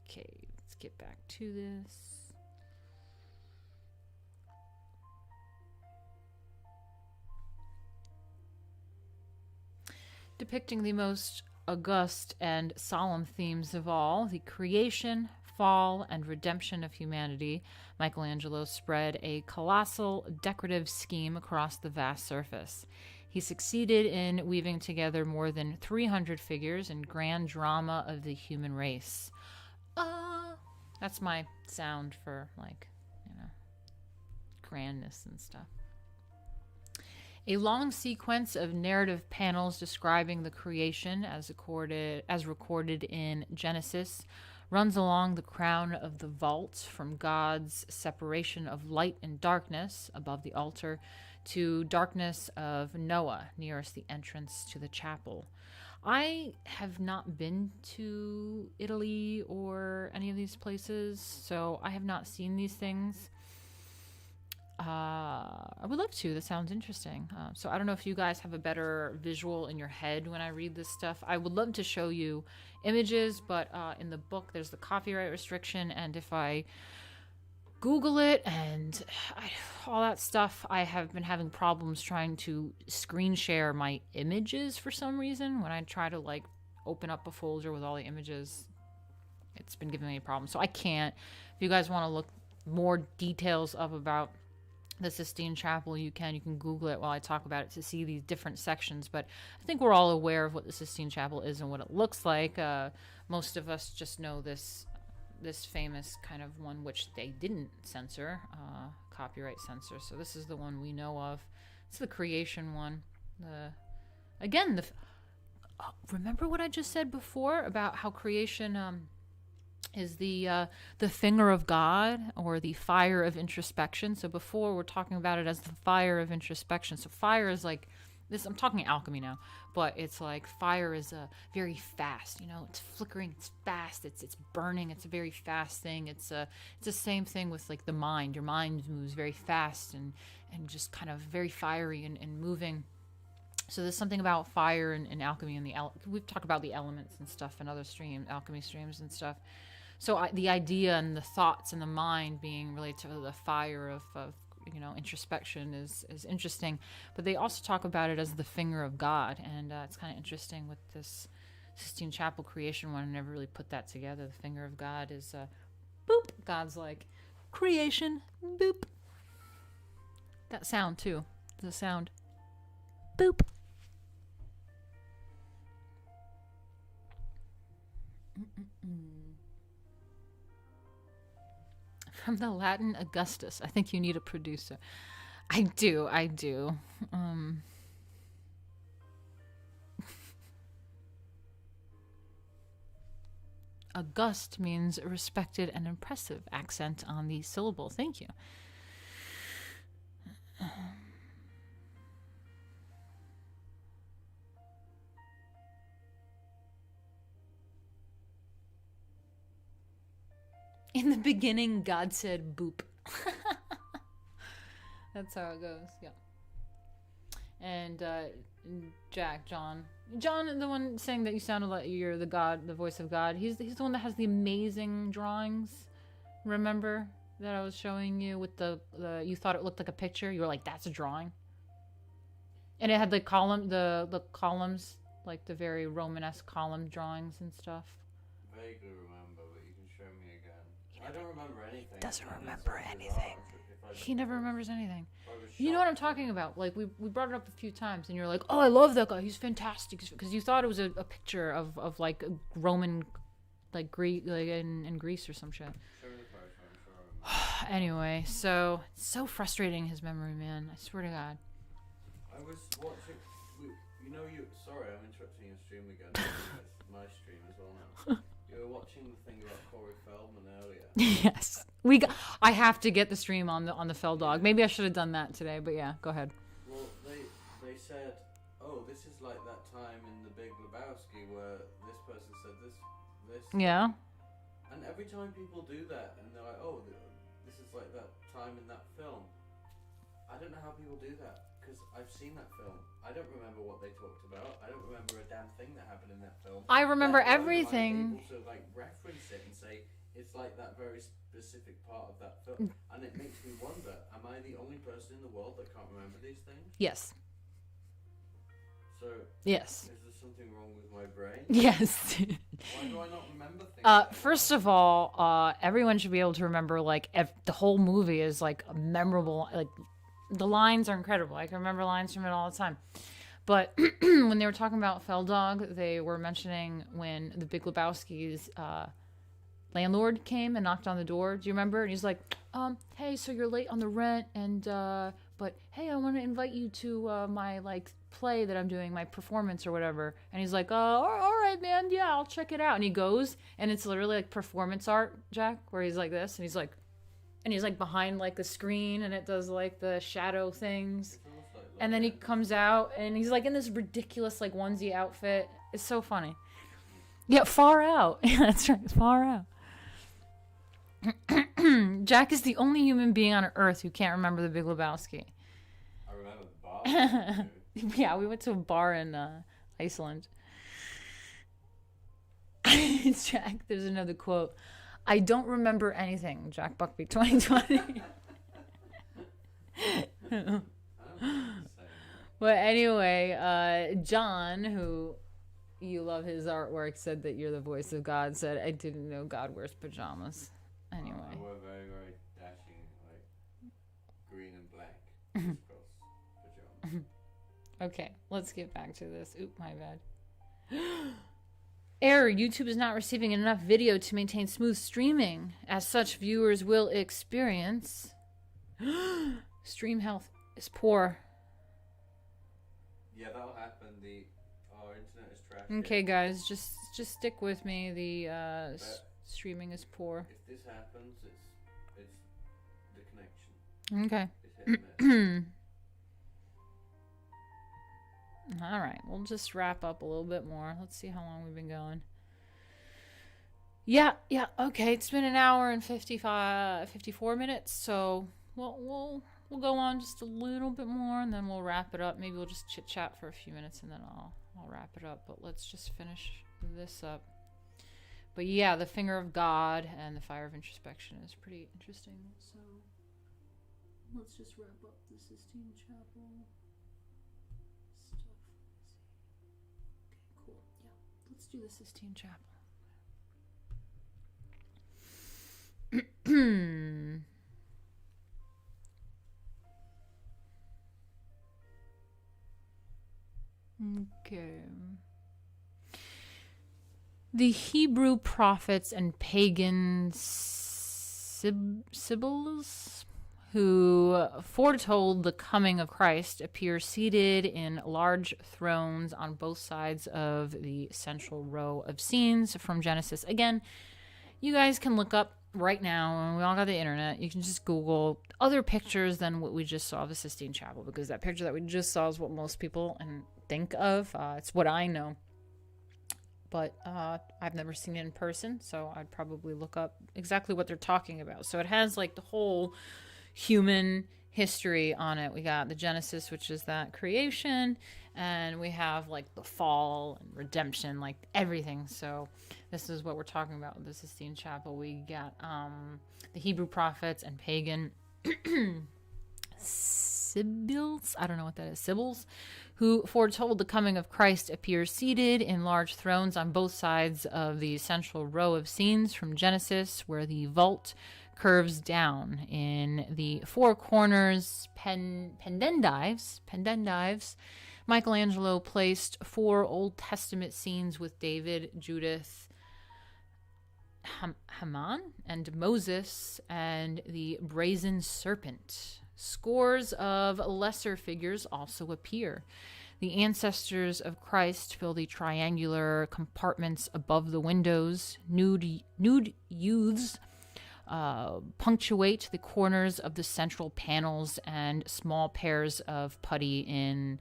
Okay, let's get back to this. Depicting the most august and solemn themes of all, the creation, fall, and redemption of humanity, Michelangelo spread a colossal decorative scheme across the vast surface. He succeeded in weaving together more than 300 figures in grand drama of the human race. That's my sound for, grandness and stuff. A long sequence of narrative panels describing the creation as recorded in Genesis runs along the crown of the vault from God's separation of light and darkness above the altar to darkness of Noah nearest the entrance to the chapel. I have not been to Italy or any of these places, so I have not seen these things. I would love to. That sounds interesting. So I don't know if you guys have a better visual in your head when I read this stuff. I would love to show you images, but in the book there's the copyright restriction, and if I Google it and all that stuff, I have been having problems trying to screen share my images for some reason. When I try to open up a folder with all the images, it's been giving me a problem. So I can't. If you guys want to look more details about the Sistine Chapel, you can Google it while I talk about it to see these different sections. But I think we're all aware of what the Sistine Chapel is and what it looks like. Most of us just know this famous kind of one, which they didn't censor, copyright censor. So this is the one we know of. It's the creation one. Remember what I just said before about how creation is the finger of God, or the fire of introspection. So before, we're talking about it as the fire of introspection. So fire is like this. I'm talking alchemy now, but it's like fire is very fast. It's flickering. It's fast. It's burning. It's a very fast thing. It's the same thing with like the mind. Your mind moves very fast and just kind of very fiery and moving. So there's something about fire and alchemy, and we've talked about the elements and stuff and other alchemy streams and stuff. So the idea and the thoughts and the mind being related to the fire of introspection is interesting. But they also talk about it as the finger of God, and it's kind of interesting with this Sistine Chapel creation one. I never really put that together. The finger of God is boop. God's like creation, boop. That sound too. The sound, boop. From the Latin Augustus. I think you need a producer. I do. August means respected and impressive, accent on the syllable. Thank you. In the beginning, God said boop. That's how it goes, yeah. And John, the one saying that you sounded like you're the God, the voice of God. He's the one that has the amazing drawings. Remember that I was showing you with the you thought it looked like a picture? You were like, that's a drawing. And it had the columns, like the very Romanesque column drawings and stuff. Vaguely remember, but you can show me again. I don't remember anything. Doesn't remember anything. He never remembers anything. You know what I'm talking about? Like we brought it up a few times, and you're like, "Oh, I love that guy. He's fantastic." Because you thought it was a picture of like a Roman, like Greek, like in Greece or some shit. Anyway, so it's so frustrating, his memory, man. I swear to God. I was watching. Sorry, I'm interrupting your stream again. It's my stream as well now. You were watching the thing about Corey Feldman earlier. Yes, I have to get the stream on the Fell Dog. Maybe I should have done that today, but yeah, go ahead. Well, they said, "Oh, this is like that time in The Big Lebowski where this person said this." Yeah. And every time people do that, and they're like, "Oh, this is like that time in that film." I don't know how people do that, because I've seen that film. I don't remember what they talked about. I don't remember a damn thing that happened in that film. I remember everything. I'm able to like reference it and say it's like that very specific part of that film, and it makes me wonder: am I the only person in the world that can't remember these things? Yes. So. Yes. Is there something wrong with my brain? Yes. Why do I not remember things? First of all, everyone should be able to remember like the whole movie is like a memorable. Like the lines are incredible. I can remember lines from it all the time. But when they were talking about Fell Dog, they were mentioning when the Big Lebowski's landlord came and knocked on the door. Do you remember? And he's like, hey, so you're late on the rent, and but hey, I want to invite you to my like play that I'm doing, my performance or whatever. And he's like, all right, man, yeah, I'll check it out. And he goes, and it's literally like performance art, Jack, where he's like this, and he's like behind like the screen, and it does like the shadow things. And then he comes out, and he's like in this ridiculous like onesie outfit. It's so funny. Yeah, Far Out. Yeah, that's right, Far Out. Jack is the only human being on Earth who can't remember the Big Lebowski. I remember the bar. Yeah, we went to a bar in Iceland. Jack, there's another quote. I don't remember anything, Jack Buckby 2020. But anyway, John, who you love his artwork, said that you're the voice of God, said, I didn't know God wears pajamas. Anyway. I wear very, very dashing, like, green and black. pajamas. Okay, let's get back to this. Oop, my bad. Error. YouTube is not receiving enough video to maintain smooth streaming. As such, viewers will experience... Stream health is poor. Yeah, that'll happen. Our internet is trash. Okay, guys, just stick with me. The streaming is poor. If this happens, it's the connection. Okay. It's hit and miss. All right, we'll just wrap up a little bit more. Let's see how long we've been going. Yeah, okay. It's been an hour and 54 minutes, so we'll go on just a little bit more, and then we'll wrap it up. Maybe we'll just chit chat for a few minutes, and then I'll wrap it up. But let's just finish this up. But yeah, the finger of God and the fire of introspection is pretty interesting. So let's just wrap up the Sistine Chapel stuff. Okay, cool. Yeah, let's do the Sistine Chapel. Okay. The Hebrew prophets and pagan sibyls who foretold the coming of Christ appear seated in large thrones on both sides of the central row of scenes from Genesis. Again, you guys can look up right now, and we all got the internet. You can just Google other pictures than what we just saw of the Sistine Chapel, because that picture that we just saw is what most people think of. It's what I know. But I've never seen it in person, so I'd probably look up exactly what they're talking about. So it has like the whole human history on it. We got the Genesis, which is that creation, and we have like the fall and redemption, like everything. So this is what we're talking about with the Sistine Chapel. We got the Hebrew prophets and pagan sibyls, I don't know what that is, sibyls, who foretold the coming of Christ appear seated in large thrones on both sides of the central row of scenes from Genesis, where the vault curves down. In the four corners pendendives, Michelangelo placed 4 Old Testament scenes with David, Judith, Haman, and Moses, and the brazen serpent. Scores of lesser figures also appear. The ancestors of Christ fill the triangular compartments above the windows. Nude youths punctuate the corners of the central panels, and small pairs of putty in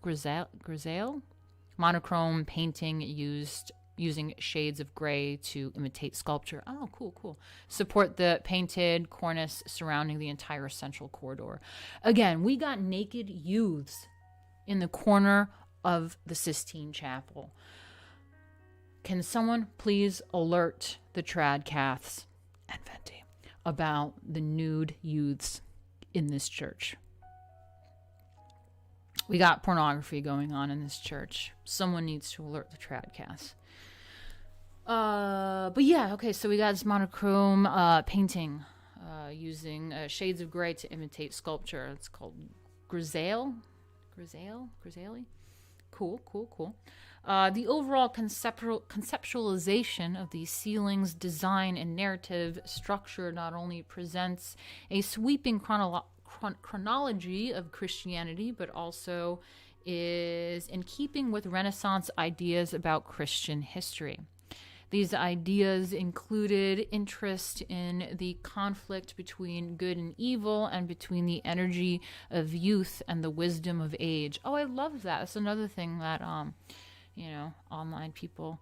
grisaille monochrome painting using shades of gray to imitate sculpture. Oh, cool. Support the painted cornice surrounding the entire central corridor. Again, we got naked youths in the corner of the Sistine Chapel. Can someone please alert the Tradcaths and Venti about the nude youths in this church? We got pornography going on in this church. Someone needs to alert the Tradcaths. But yeah, okay, so we got this monochrome painting using shades of gray to imitate sculpture. It's called grisaille? Cool. The overall conceptualization of the ceiling's design and narrative structure not only presents a sweeping chronology of Christianity, but also is in keeping with Renaissance ideas about Christian history. These ideas included interest in the conflict between good and evil, and between the energy of youth and the wisdom of age. Oh, I love that. That's another thing that, online people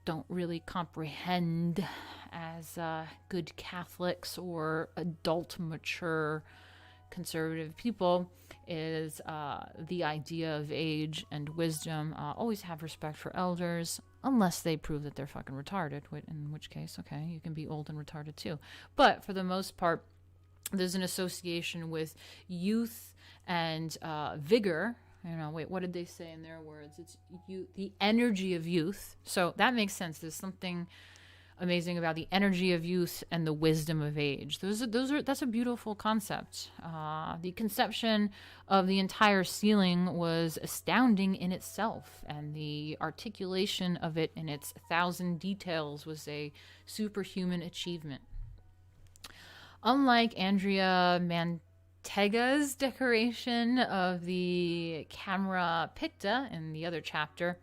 don't really comprehend as good Catholics or adult, mature, conservative people, is the idea of age and wisdom. Always have respect for elders, unless they prove that they're fucking retarded, in which case, okay, you can be old and retarded too. But for the most part, there's an association with youth and vigor. What did they say in their words? It's the energy of youth. So that makes sense. There's something amazing about the energy of youth and the wisdom of age. That's a beautiful concept. The conception of the entire ceiling was astounding in itself, and the articulation of it in its 1,000 details was a superhuman achievement. Unlike Andrea Mantega's decoration of the camera Pieta in the other chapter,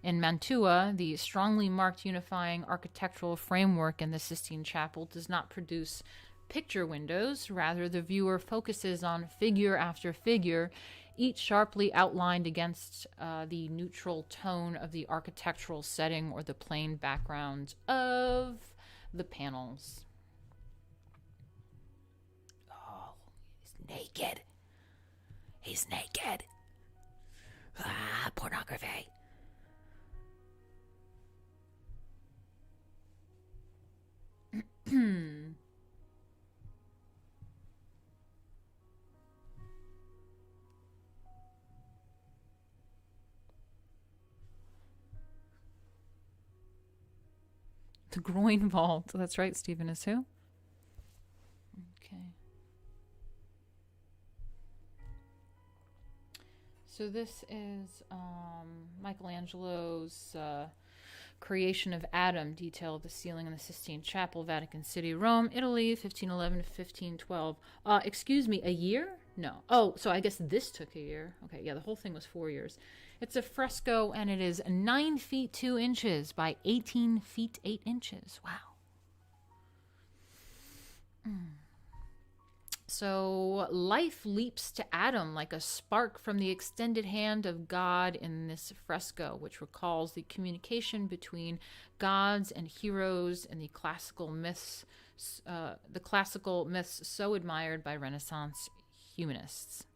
in Mantua, the strongly marked unifying architectural framework in the Sistine Chapel does not produce picture windows. Rather, the viewer focuses on figure after figure, each sharply outlined against the neutral tone of the architectural setting or the plain background of the panels. Oh, he's naked. He's naked. Ah, pornography. The groin vault. That's right, Stephen is who? Okay. So this is Michelangelo's creation of Adam, detail of the ceiling in the Sistine Chapel, Vatican City, Rome, Italy, 1511 to 1512. Excuse me, a year? No. Oh, so I guess this took a year. Okay, yeah, the whole thing was 4 years. It's a fresco, and it is 9 feet 2 inches by 18 feet 8 inches. Wow. So life leaps to Adam like a spark from the extended hand of God in this fresco, which recalls the communication between gods and heroes in the classical myths so admired by Renaissance humanists.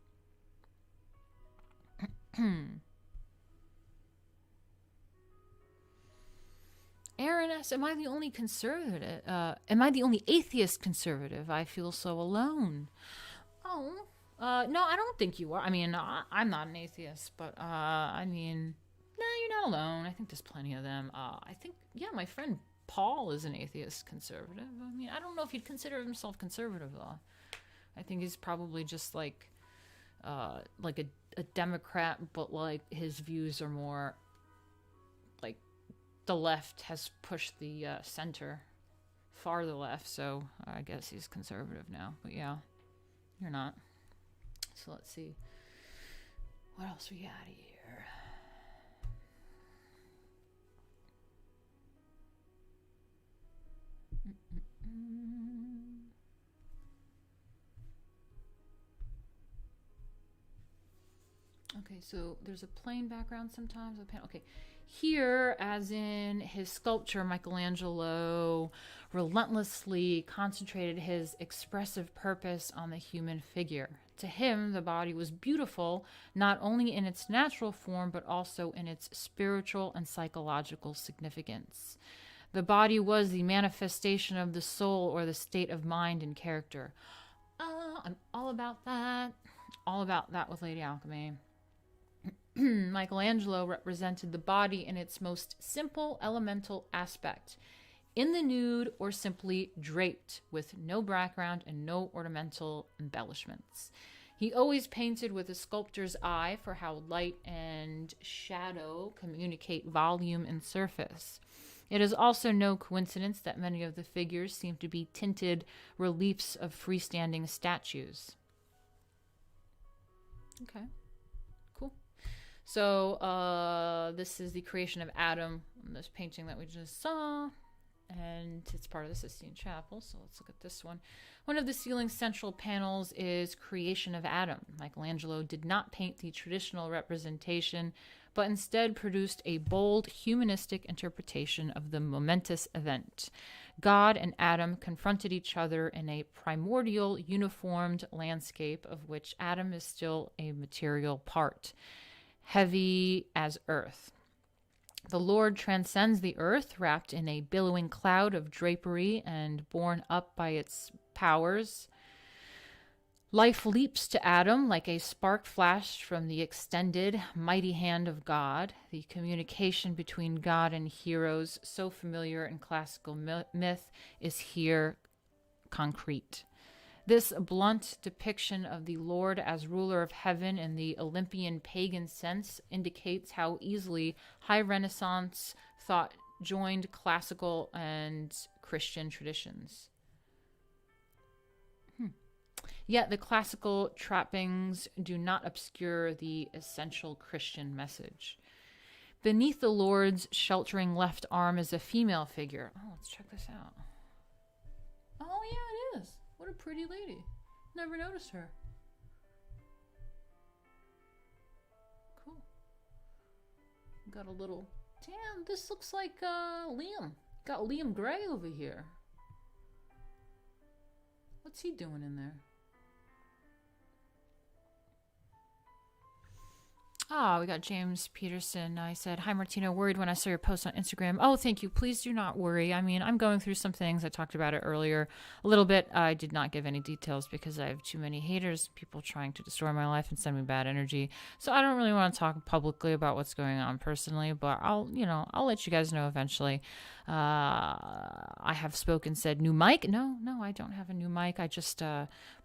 Aaron asks, am I the only conservative? Am I the only atheist conservative? I feel so alone. Oh, no, I don't think you are. I mean, I'm not an atheist, but, I mean, no, you're not alone. I think there's plenty of them. I think, yeah, my friend Paul is an atheist conservative. I mean, I don't know if he'd consider himself conservative, though. I think he's probably just like a Democrat, but, like, his views are more, like, the left has pushed the center far to the left, so I guess he's conservative now. But yeah, you're not. So let's see. What else we got here? Okay, so there's a plain background sometimes. Okay, here, as in his sculpture, Michelangelo relentlessly concentrated his expressive purpose on the human figure. To him, the body was beautiful, not only in its natural form, but also in its spiritual and psychological significance. The body was the manifestation of the soul or the state of mind and character. I'm all about that. All about that with Lady Alchemy. Michelangelo represented the body in its most simple elemental aspect, in the nude or simply draped, with no background and no ornamental embellishments. He always painted with a sculptor's eye for how light and shadow communicate volume and surface. It is also no coincidence that many of the figures seem to be tinted reliefs of freestanding statues. Okay. So this is the creation of Adam, this painting that we just saw, and it's part of the Sistine Chapel. So let's look at this one. One of the ceiling's central panels is Creation of Adam. Michelangelo did not paint the traditional representation, but instead produced a bold humanistic interpretation of the momentous event. God and Adam confronted each other in a primordial, uniformed landscape of which Adam is still a material part, heavy as earth. The Lord transcends the earth, wrapped in a billowing cloud of drapery and borne up by its powers. Life leaps to Adam like a spark flashed from the extended, mighty hand of God. The communication between God and heroes, so familiar in classical myth, is here concrete. This blunt depiction of the Lord as ruler of heaven in the Olympian pagan sense indicates how easily high Renaissance thought joined classical and Christian traditions. Yet the classical trappings do not obscure the essential Christian message. Beneath the Lord's sheltering left arm is a female figure. Oh, let's check this out. Oh, yeah, it is. What a pretty lady. Never noticed her. Cool. Got a little... Damn, this looks like Liam. Got Liam Gray over here. What's he doing in there? We got James Peterson. I said, "Hi, Martina. Worried when I saw your post on Instagram." Oh, thank you. Please do not worry. I mean, I'm going through some things. I talked about it earlier a little bit. I did not give any details because I have too many haters, people trying to destroy my life and send me bad energy. So I don't really want to talk publicly about what's going on personally, but I'll let you guys know eventually. I have said new mic. No, I don't have a new mic. I just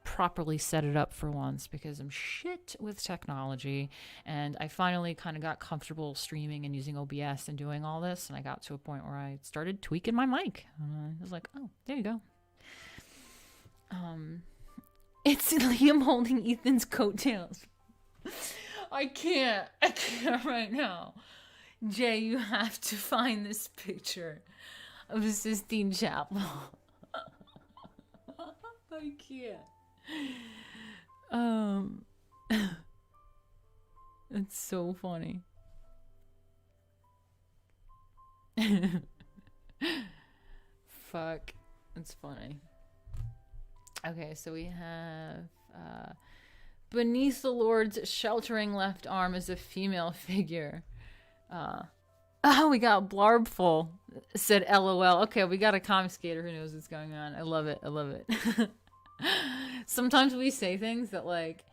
properly set it up for once because I'm shit with technology, and I finally kind of got comfortable streaming and using OBS and doing all this, and I got to a point where I started tweaking my mic. I was like, oh, there you go. It's Liam holding Ethan's coattails. I can't right now. Jay, you have to find this picture of the Sistine Chapel. I can't. It's so funny. Fuck. It's funny. Okay, so we have beneath the Lord's sheltering left arm is a female figure. We got Blarbful said LOL. Okay, we got a comic skater who knows what's going on. I love it. Sometimes we say things that like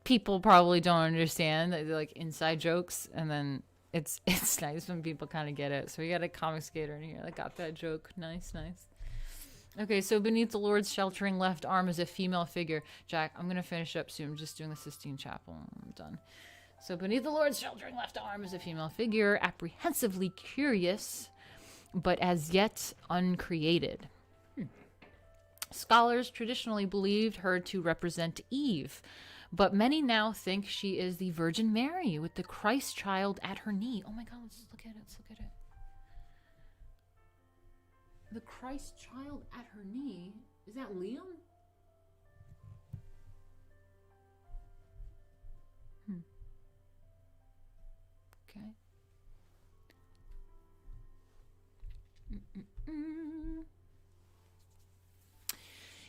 people probably don't understand, that they're like inside jokes, and then it's nice when people kind of get it. So we got a comic skater in here that got that joke. Nice. Okay, so beneath the Lord's sheltering left arm is a female figure. Jack, I'm gonna finish up soon. I'm just doing the Sistine Chapel. I'm done. So beneath the Lord's sheltering left arm is a female figure, apprehensively curious, but as yet uncreated. Scholars traditionally believed her to represent Eve, but many now think she is the Virgin Mary with the Christ child at her knee. Oh my God, let's look at it. The Christ child at her knee. Is that Liam? Okay.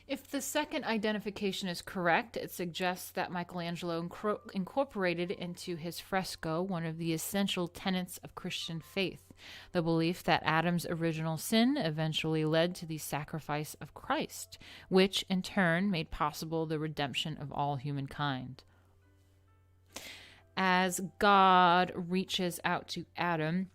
If the second identification is correct, it suggests that Michelangelo incorporated into his fresco one of the essential tenets of Christian faith, the belief that Adam's original sin eventually led to the sacrifice of Christ, which in turn made possible the redemption of all humankind. As God reaches out to Adam,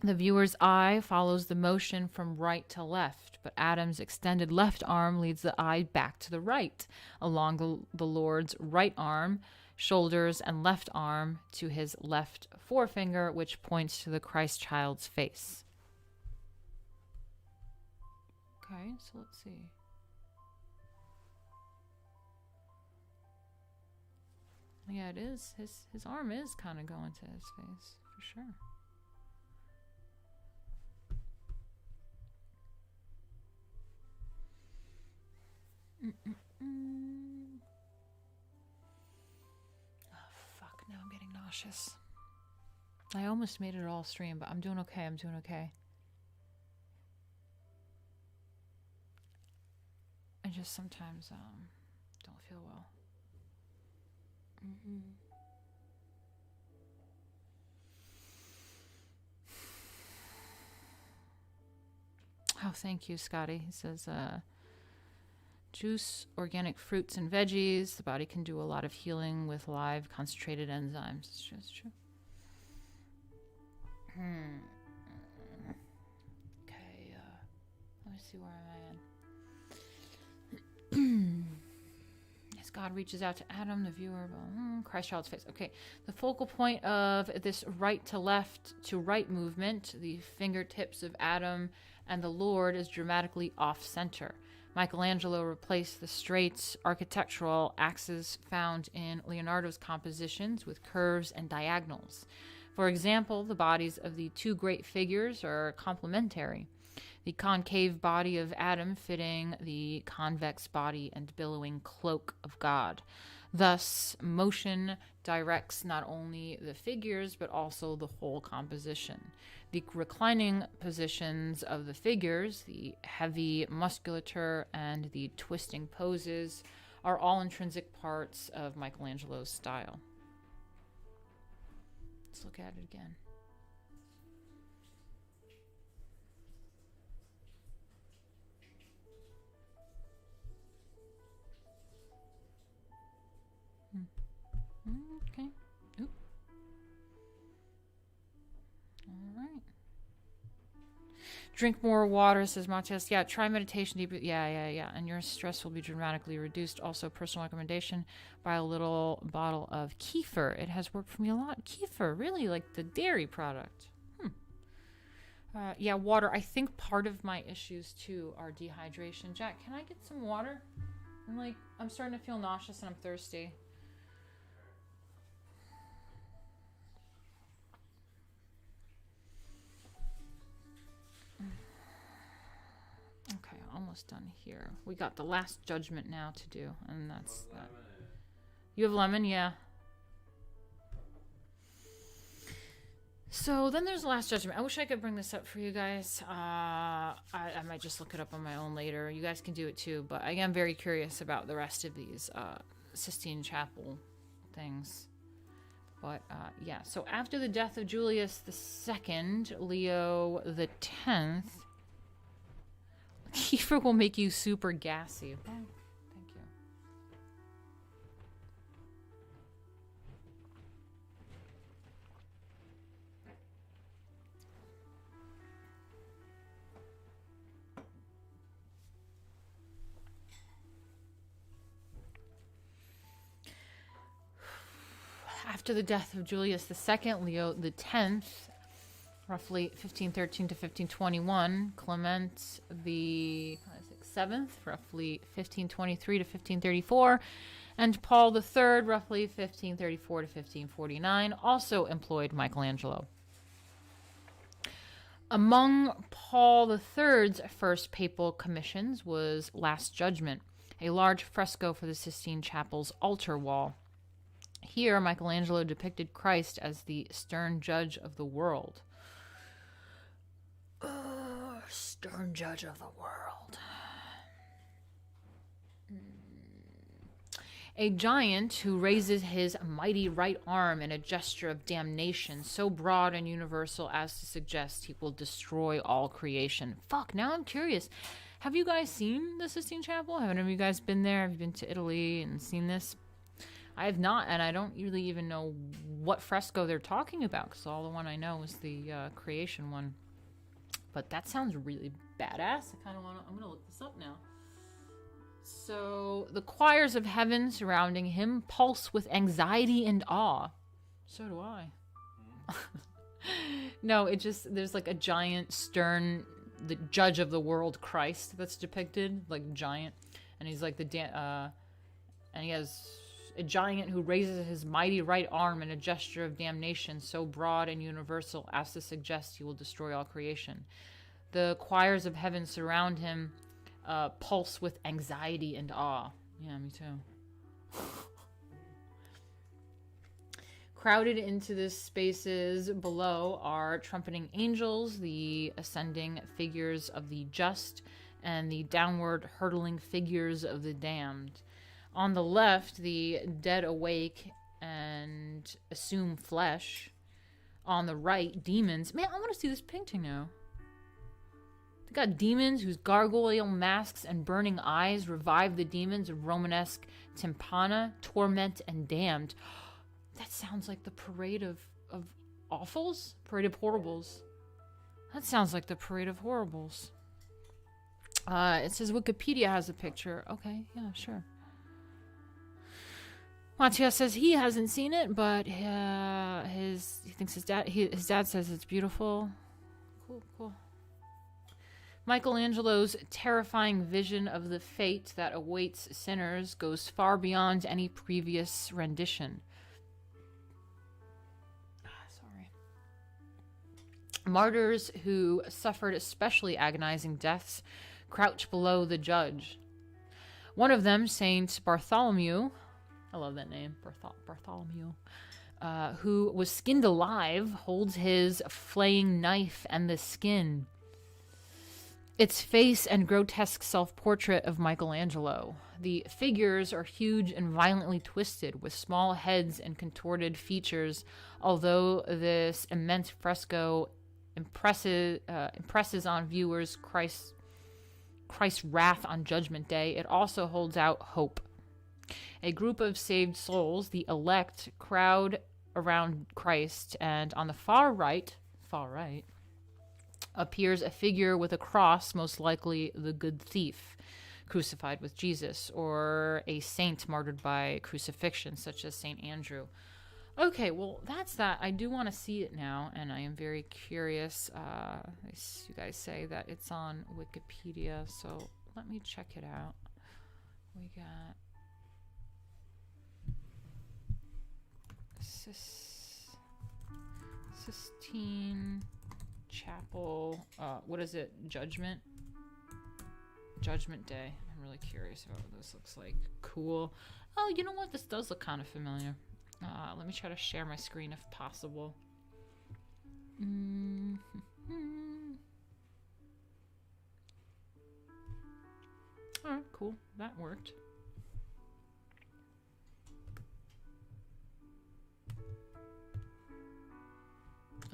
the viewer's eye follows the motion from right to left, but Adam's extended left arm leads the eye back to the right, along the Lord's right arm, shoulders, and left arm to his left forefinger, which points to the Christ child's face. Okay, so let's see. Yeah, it is. His arm is kind of going to his face, for sure. Oh, fuck. Now I'm getting nauseous. I almost made it all stream, but I'm doing okay. I just sometimes don't feel well. Oh, thank you, Scotty. He says, juice, organic fruits and veggies. The body can do a lot of healing with live concentrated enzymes. It's true. It's true. Okay. Let me see, where am I in? As God reaches out to Adam, the viewer, Christ child's face. Okay. The focal point of this right to left to right movement, the fingertips of Adam and the Lord, is dramatically off-center. Michelangelo replaced the straight architectural axes found in Leonardo's compositions with curves and diagonals. For example, the bodies of the two great figures are complementary. The concave body of Adam fitting the convex body and billowing cloak of God. Thus, motion directs not only the figures, but also the whole composition. The reclining positions of the figures, the heavy musculature, and the twisting poses are all intrinsic parts of Michelangelo's style. Let's look at it again. Okay. Oop. All right. Drink more water, says Montes. Yeah, try meditation deeply. Yeah. And your stress will be dramatically reduced. Also, personal recommendation, buy a little bottle of kefir. It has worked for me a lot. Kefir, really, like the dairy product. Yeah, water. I think part of my issues, too, are dehydration. Jack, can I get some water? I'm starting to feel nauseous and I'm thirsty. Okay, almost done here. We got the last judgment now to do, and that's that. You have lemon, yeah. So then there's the last judgment. I wish I could bring this up for you guys. I might just look it up on my own later. You guys can do it too, but I am very curious about the rest of these Sistine Chapel things. But yeah, so after the death of Julius II, Leo the 10th, kefir will make you super gassy. Oh, thank you. After the death of Julius II, Leo the 10th, roughly 1513 to 1521, Clement the 7th, roughly 1523 to 1534, and Paul III, roughly 1534 to 1549, also employed Michelangelo. Among Paul III's first papal commissions was Last Judgment, a large fresco for the Sistine Chapel's altar wall. Here, Michelangelo depicted Christ as the stern judge of the world. Stern judge of the world. A giant who raises his mighty right arm in a gesture of damnation so broad and universal as to suggest he will destroy all creation. Fuck, now I'm curious. Have you guys seen the Sistine Chapel? Have any of you guys been there? Have you been to Italy and seen this? I have not, and I don't really even know what fresco they're talking about, because all the one I know is the creation one. But that sounds really badass. I'm going to look this up now. So, the choirs of heaven surrounding him pulse with anxiety and awe. So do I. No, there's like a giant, stern, the judge of the world Christ that's depicted, like giant. And he's like and he has a giant who raises his mighty right arm in a gesture of damnation so broad and universal as to suggest he will destroy all creation. The choirs of heaven surround him, pulse with anxiety and awe. Yeah, me too. Crowded into the spaces below are trumpeting angels, the ascending figures of the just, and the downward hurtling figures of the damned. On the left, the dead awake and assume flesh. On the right, demons. Man, I want to see this painting now. The got demons whose gargoyle masks and burning eyes revive the demons of Romanesque Tympana, torment, and damned. That sounds like the parade of awfuls? Parade of horribles. That sounds like the parade of horribles. It says Wikipedia has a picture. Okay, yeah, sure. Matthias says he hasn't seen it, but he thinks his dad says it's beautiful. Cool. Michelangelo's terrifying vision of the fate that awaits sinners goes far beyond any previous rendition. Martyrs who suffered especially agonizing deaths crouch below the judge. One of them, Saint Bartholomew, I love that name, Bartholomew, who was skinned alive, holds his flaying knife and the skin. Its face and grotesque self-portrait of Michelangelo. The figures are huge and violently twisted, with small heads and contorted features, although this immense fresco impresses on viewers Christ's wrath on Judgment Day. It also holds out hope. A group of saved souls, the elect, crowd around Christ, and on the far right, appears a figure with a cross, most likely the good thief, crucified with Jesus, or a saint martyred by crucifixion, such as Saint Andrew. Okay, well, that's that. I do want to see it now, and I am very curious. You guys say that it's on Wikipedia, so let me check it out. We got Sistine Chapel. What is it? Judgment Day. I'm really curious about what this looks like. Cool. Oh, you know what? This does look kind of familiar. Let me try to share my screen if possible. Alright, cool. That worked.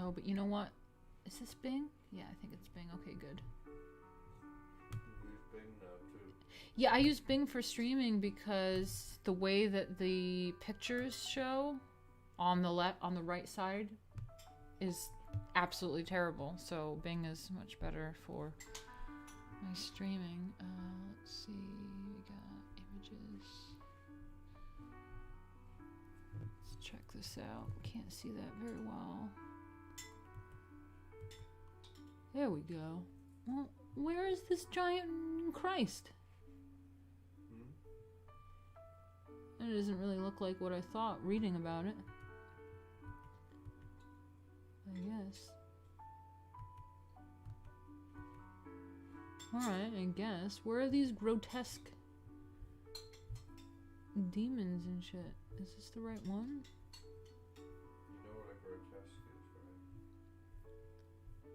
Oh, but you know what? Is this Bing? Yeah, I think it's Bing. Okay, good. Yeah, I use Bing for streaming because the way that the pictures show on the right side is absolutely terrible. So Bing is much better for my streaming. Let's see, we got images. Let's check this out. Can't see that very well. There we go. Well, where is this giant Christ? It doesn't really look like what I thought reading about it. I guess. Alright, I guess. Where are these grotesque demons and shit? Is this the right one? You know what a grotesque is,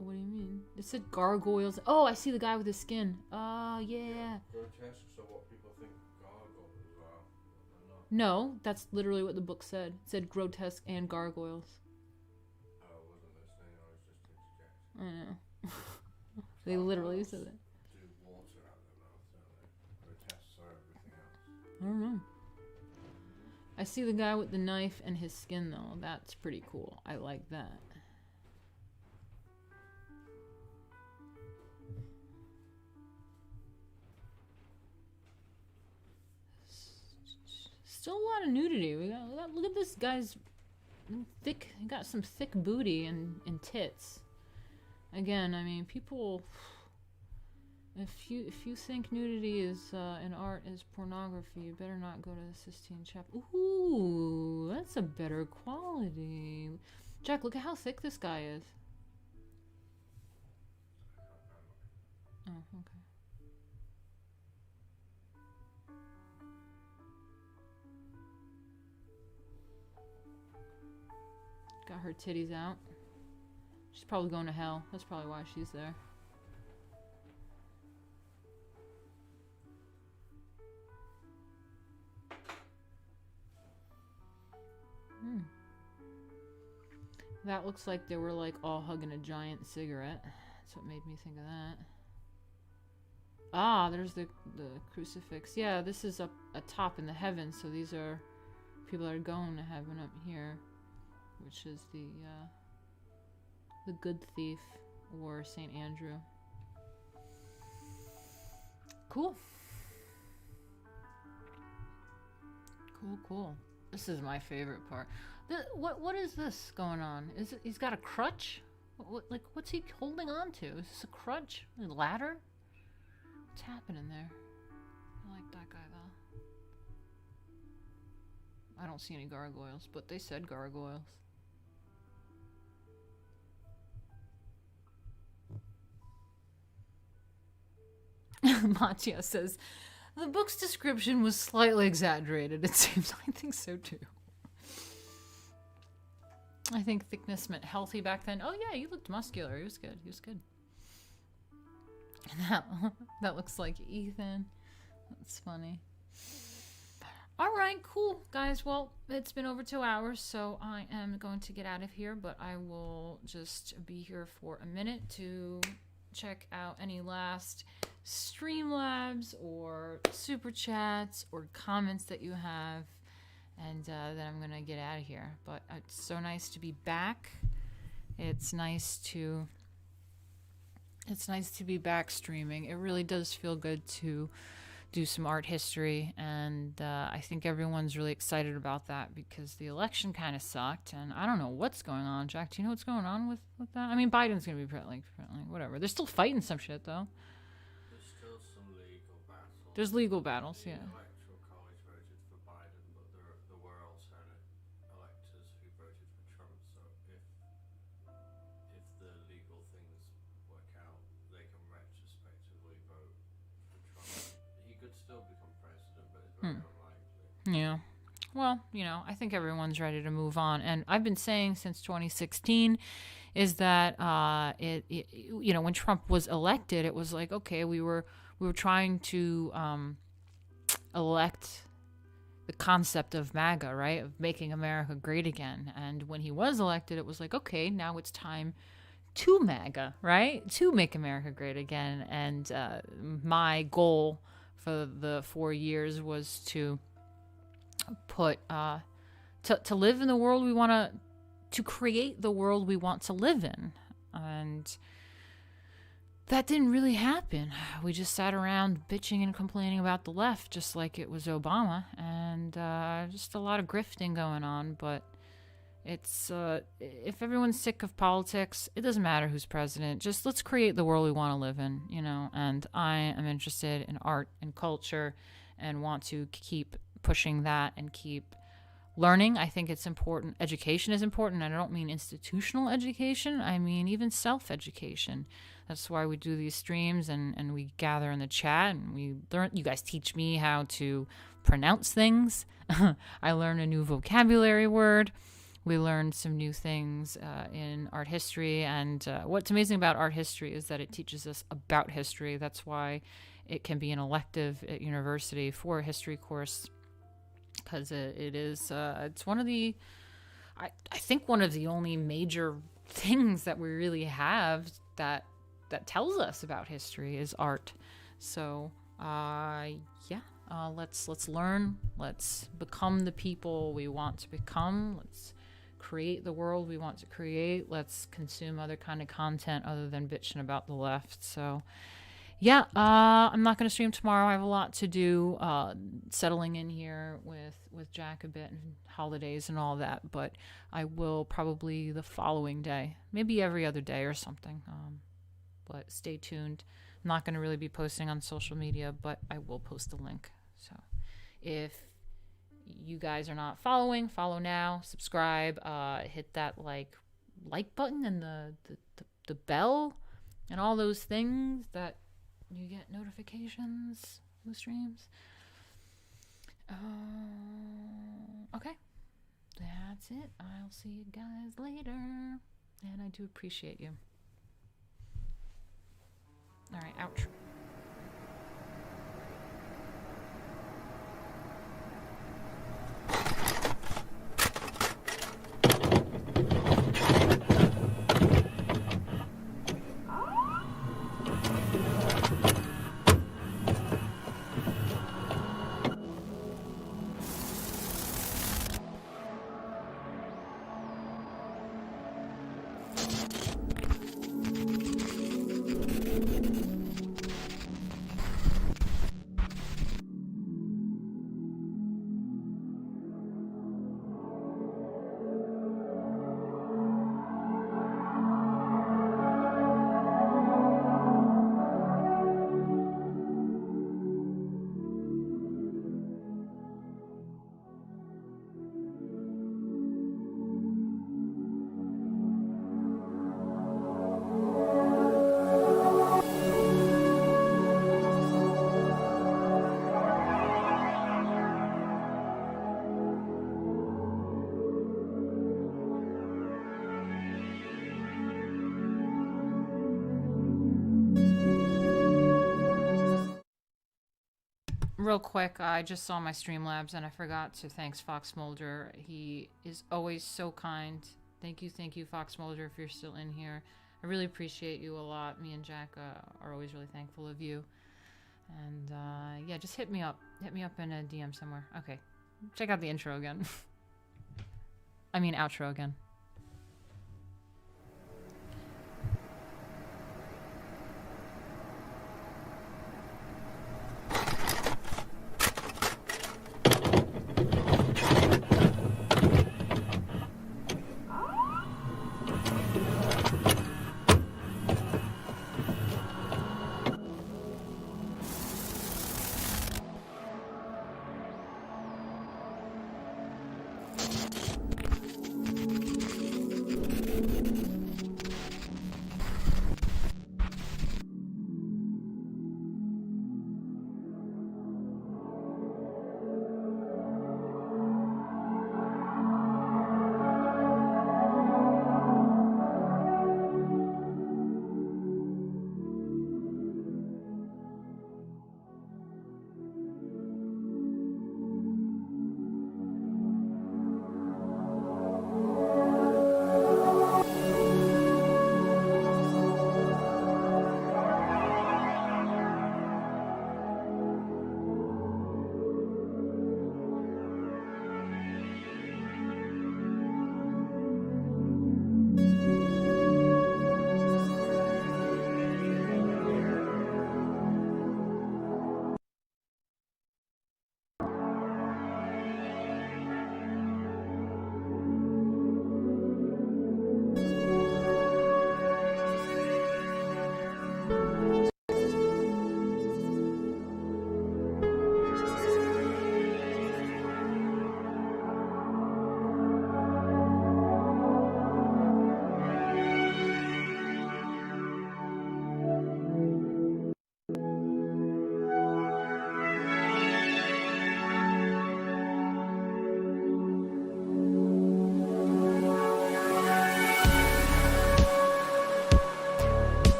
right? What do you mean? It said gargoyles. Oh, I see the guy with the skin. Yeah. Grotesque, so what people think gargoyles are, they're not. No, that's literally what the book said. It said grotesque and gargoyles. I wasn't listening, I was just interjecting. I know. They literally said that. Do water out their mouth, don't they? Grotesques are everything else. I don't know. I see the guy with the knife and his skin, though. That's pretty cool. I like that. Still a lot of nudity. We got look at this guy's thick. He got some thick booty and tits. Again, I mean, people. If you think nudity is in art is pornography, you better not go to the Sistine Chapel. Ooh, that's a better quality. Jack, look at how thick this guy is. Oh, okay. Got her titties out. She's probably going to hell. That's probably why she's there. That looks like they were like all hugging a giant cigarette. That's what made me think of that. Ah, there's the crucifix. Yeah, this is up atop in the heavens, so these are people that are going to heaven up here, which is the good thief, or Saint Andrew. Cool. Cool. This is my favorite part. What is this going on? Is it, he's got a crutch? What's he holding on to? Is this a crutch? A ladder? What's happening there? I like that guy though. I don't see any gargoyles, but they said gargoyles. Mattia says, the book's description was slightly exaggerated, it seems. I think so too. I think thickness meant healthy back then. Oh yeah, he looked muscular. He was good. That looks like Ethan. That's funny. All right, cool, guys. Well, it's been over 2 hours, so I am going to get out of here, but I will just be here for a minute to check out any last Streamlabs or super chats or comments that you have, and then I'm gonna get out of here. But it's so nice to be back. It's nice to be back streaming. It really does feel good to do some art history, and I think everyone's really excited about that because the election kind of sucked, and I don't know what's going on. Jack, do you know what's going on with that? I mean, Biden's gonna be friendly, whatever. They're still fighting some shit though. There's still some legal battles. There's legal battles, yeah. The Electoral College voted for Biden, but there were all Senate electors who voted for Trump. So if the legal things work out, they can retrospectively vote for Trump. He could still become president, but it's very unlikely. Yeah. Well, I think everyone's ready to move on. And I've been saying since 2016 is that when Trump was elected, it was like, okay, we were trying to elect the concept of MAGA, right? Of making America great again. And when he was elected, it was like, okay, now it's time to MAGA, right? To make America great again. And my goal for the 4 years was to put to live in the world we want to create the world we want to live in, and that didn't really happen. We just sat around bitching and complaining about the left, just like it was Obama, and just a lot of grifting going on. But it's if everyone's sick of politics, it doesn't matter who's president. Just let's create the world we want to live in, and I am interested in art and culture and want to keep pushing that and keep learning. I think it's important. Education is important. And I don't mean institutional education. I mean even self-education. That's why we do these streams and we gather in the chat and we learn. You guys teach me how to pronounce things. I learn a new vocabulary word. We learn some new things in art history. And what's amazing about art history is that it teaches us about history. That's why it can be an elective at university for a history course. Because it's one of the, I think one of the only major things that we really have that tells us about history is art. So let's learn, let's become the people we want to become, let's create the world we want to create, let's consume other kind of content other than bitching about the left. So yeah, I'm not going to stream tomorrow. I have a lot to do, settling in here with Jack a bit and holidays and all that. But I will probably the following day, maybe every other day or something. But stay tuned. I'm not going to really be posting on social media, but I will post a link. So if you guys are not following, follow now, subscribe, hit that like button and the bell and all those things that you get notifications of the streams. Okay. That's it. I'll see you guys later. And I do appreciate you. Alright, ouch. Real quick, I just saw my Streamlabs and I forgot to thank Fox Mulder. He is always so kind. Thank you, Fox Mulder, if you're still in here. I really appreciate you a lot. Me and Jack are always really thankful of you. And yeah, just hit me up. Hit me up in a DM somewhere. Okay, check out the intro again. I mean, outro again.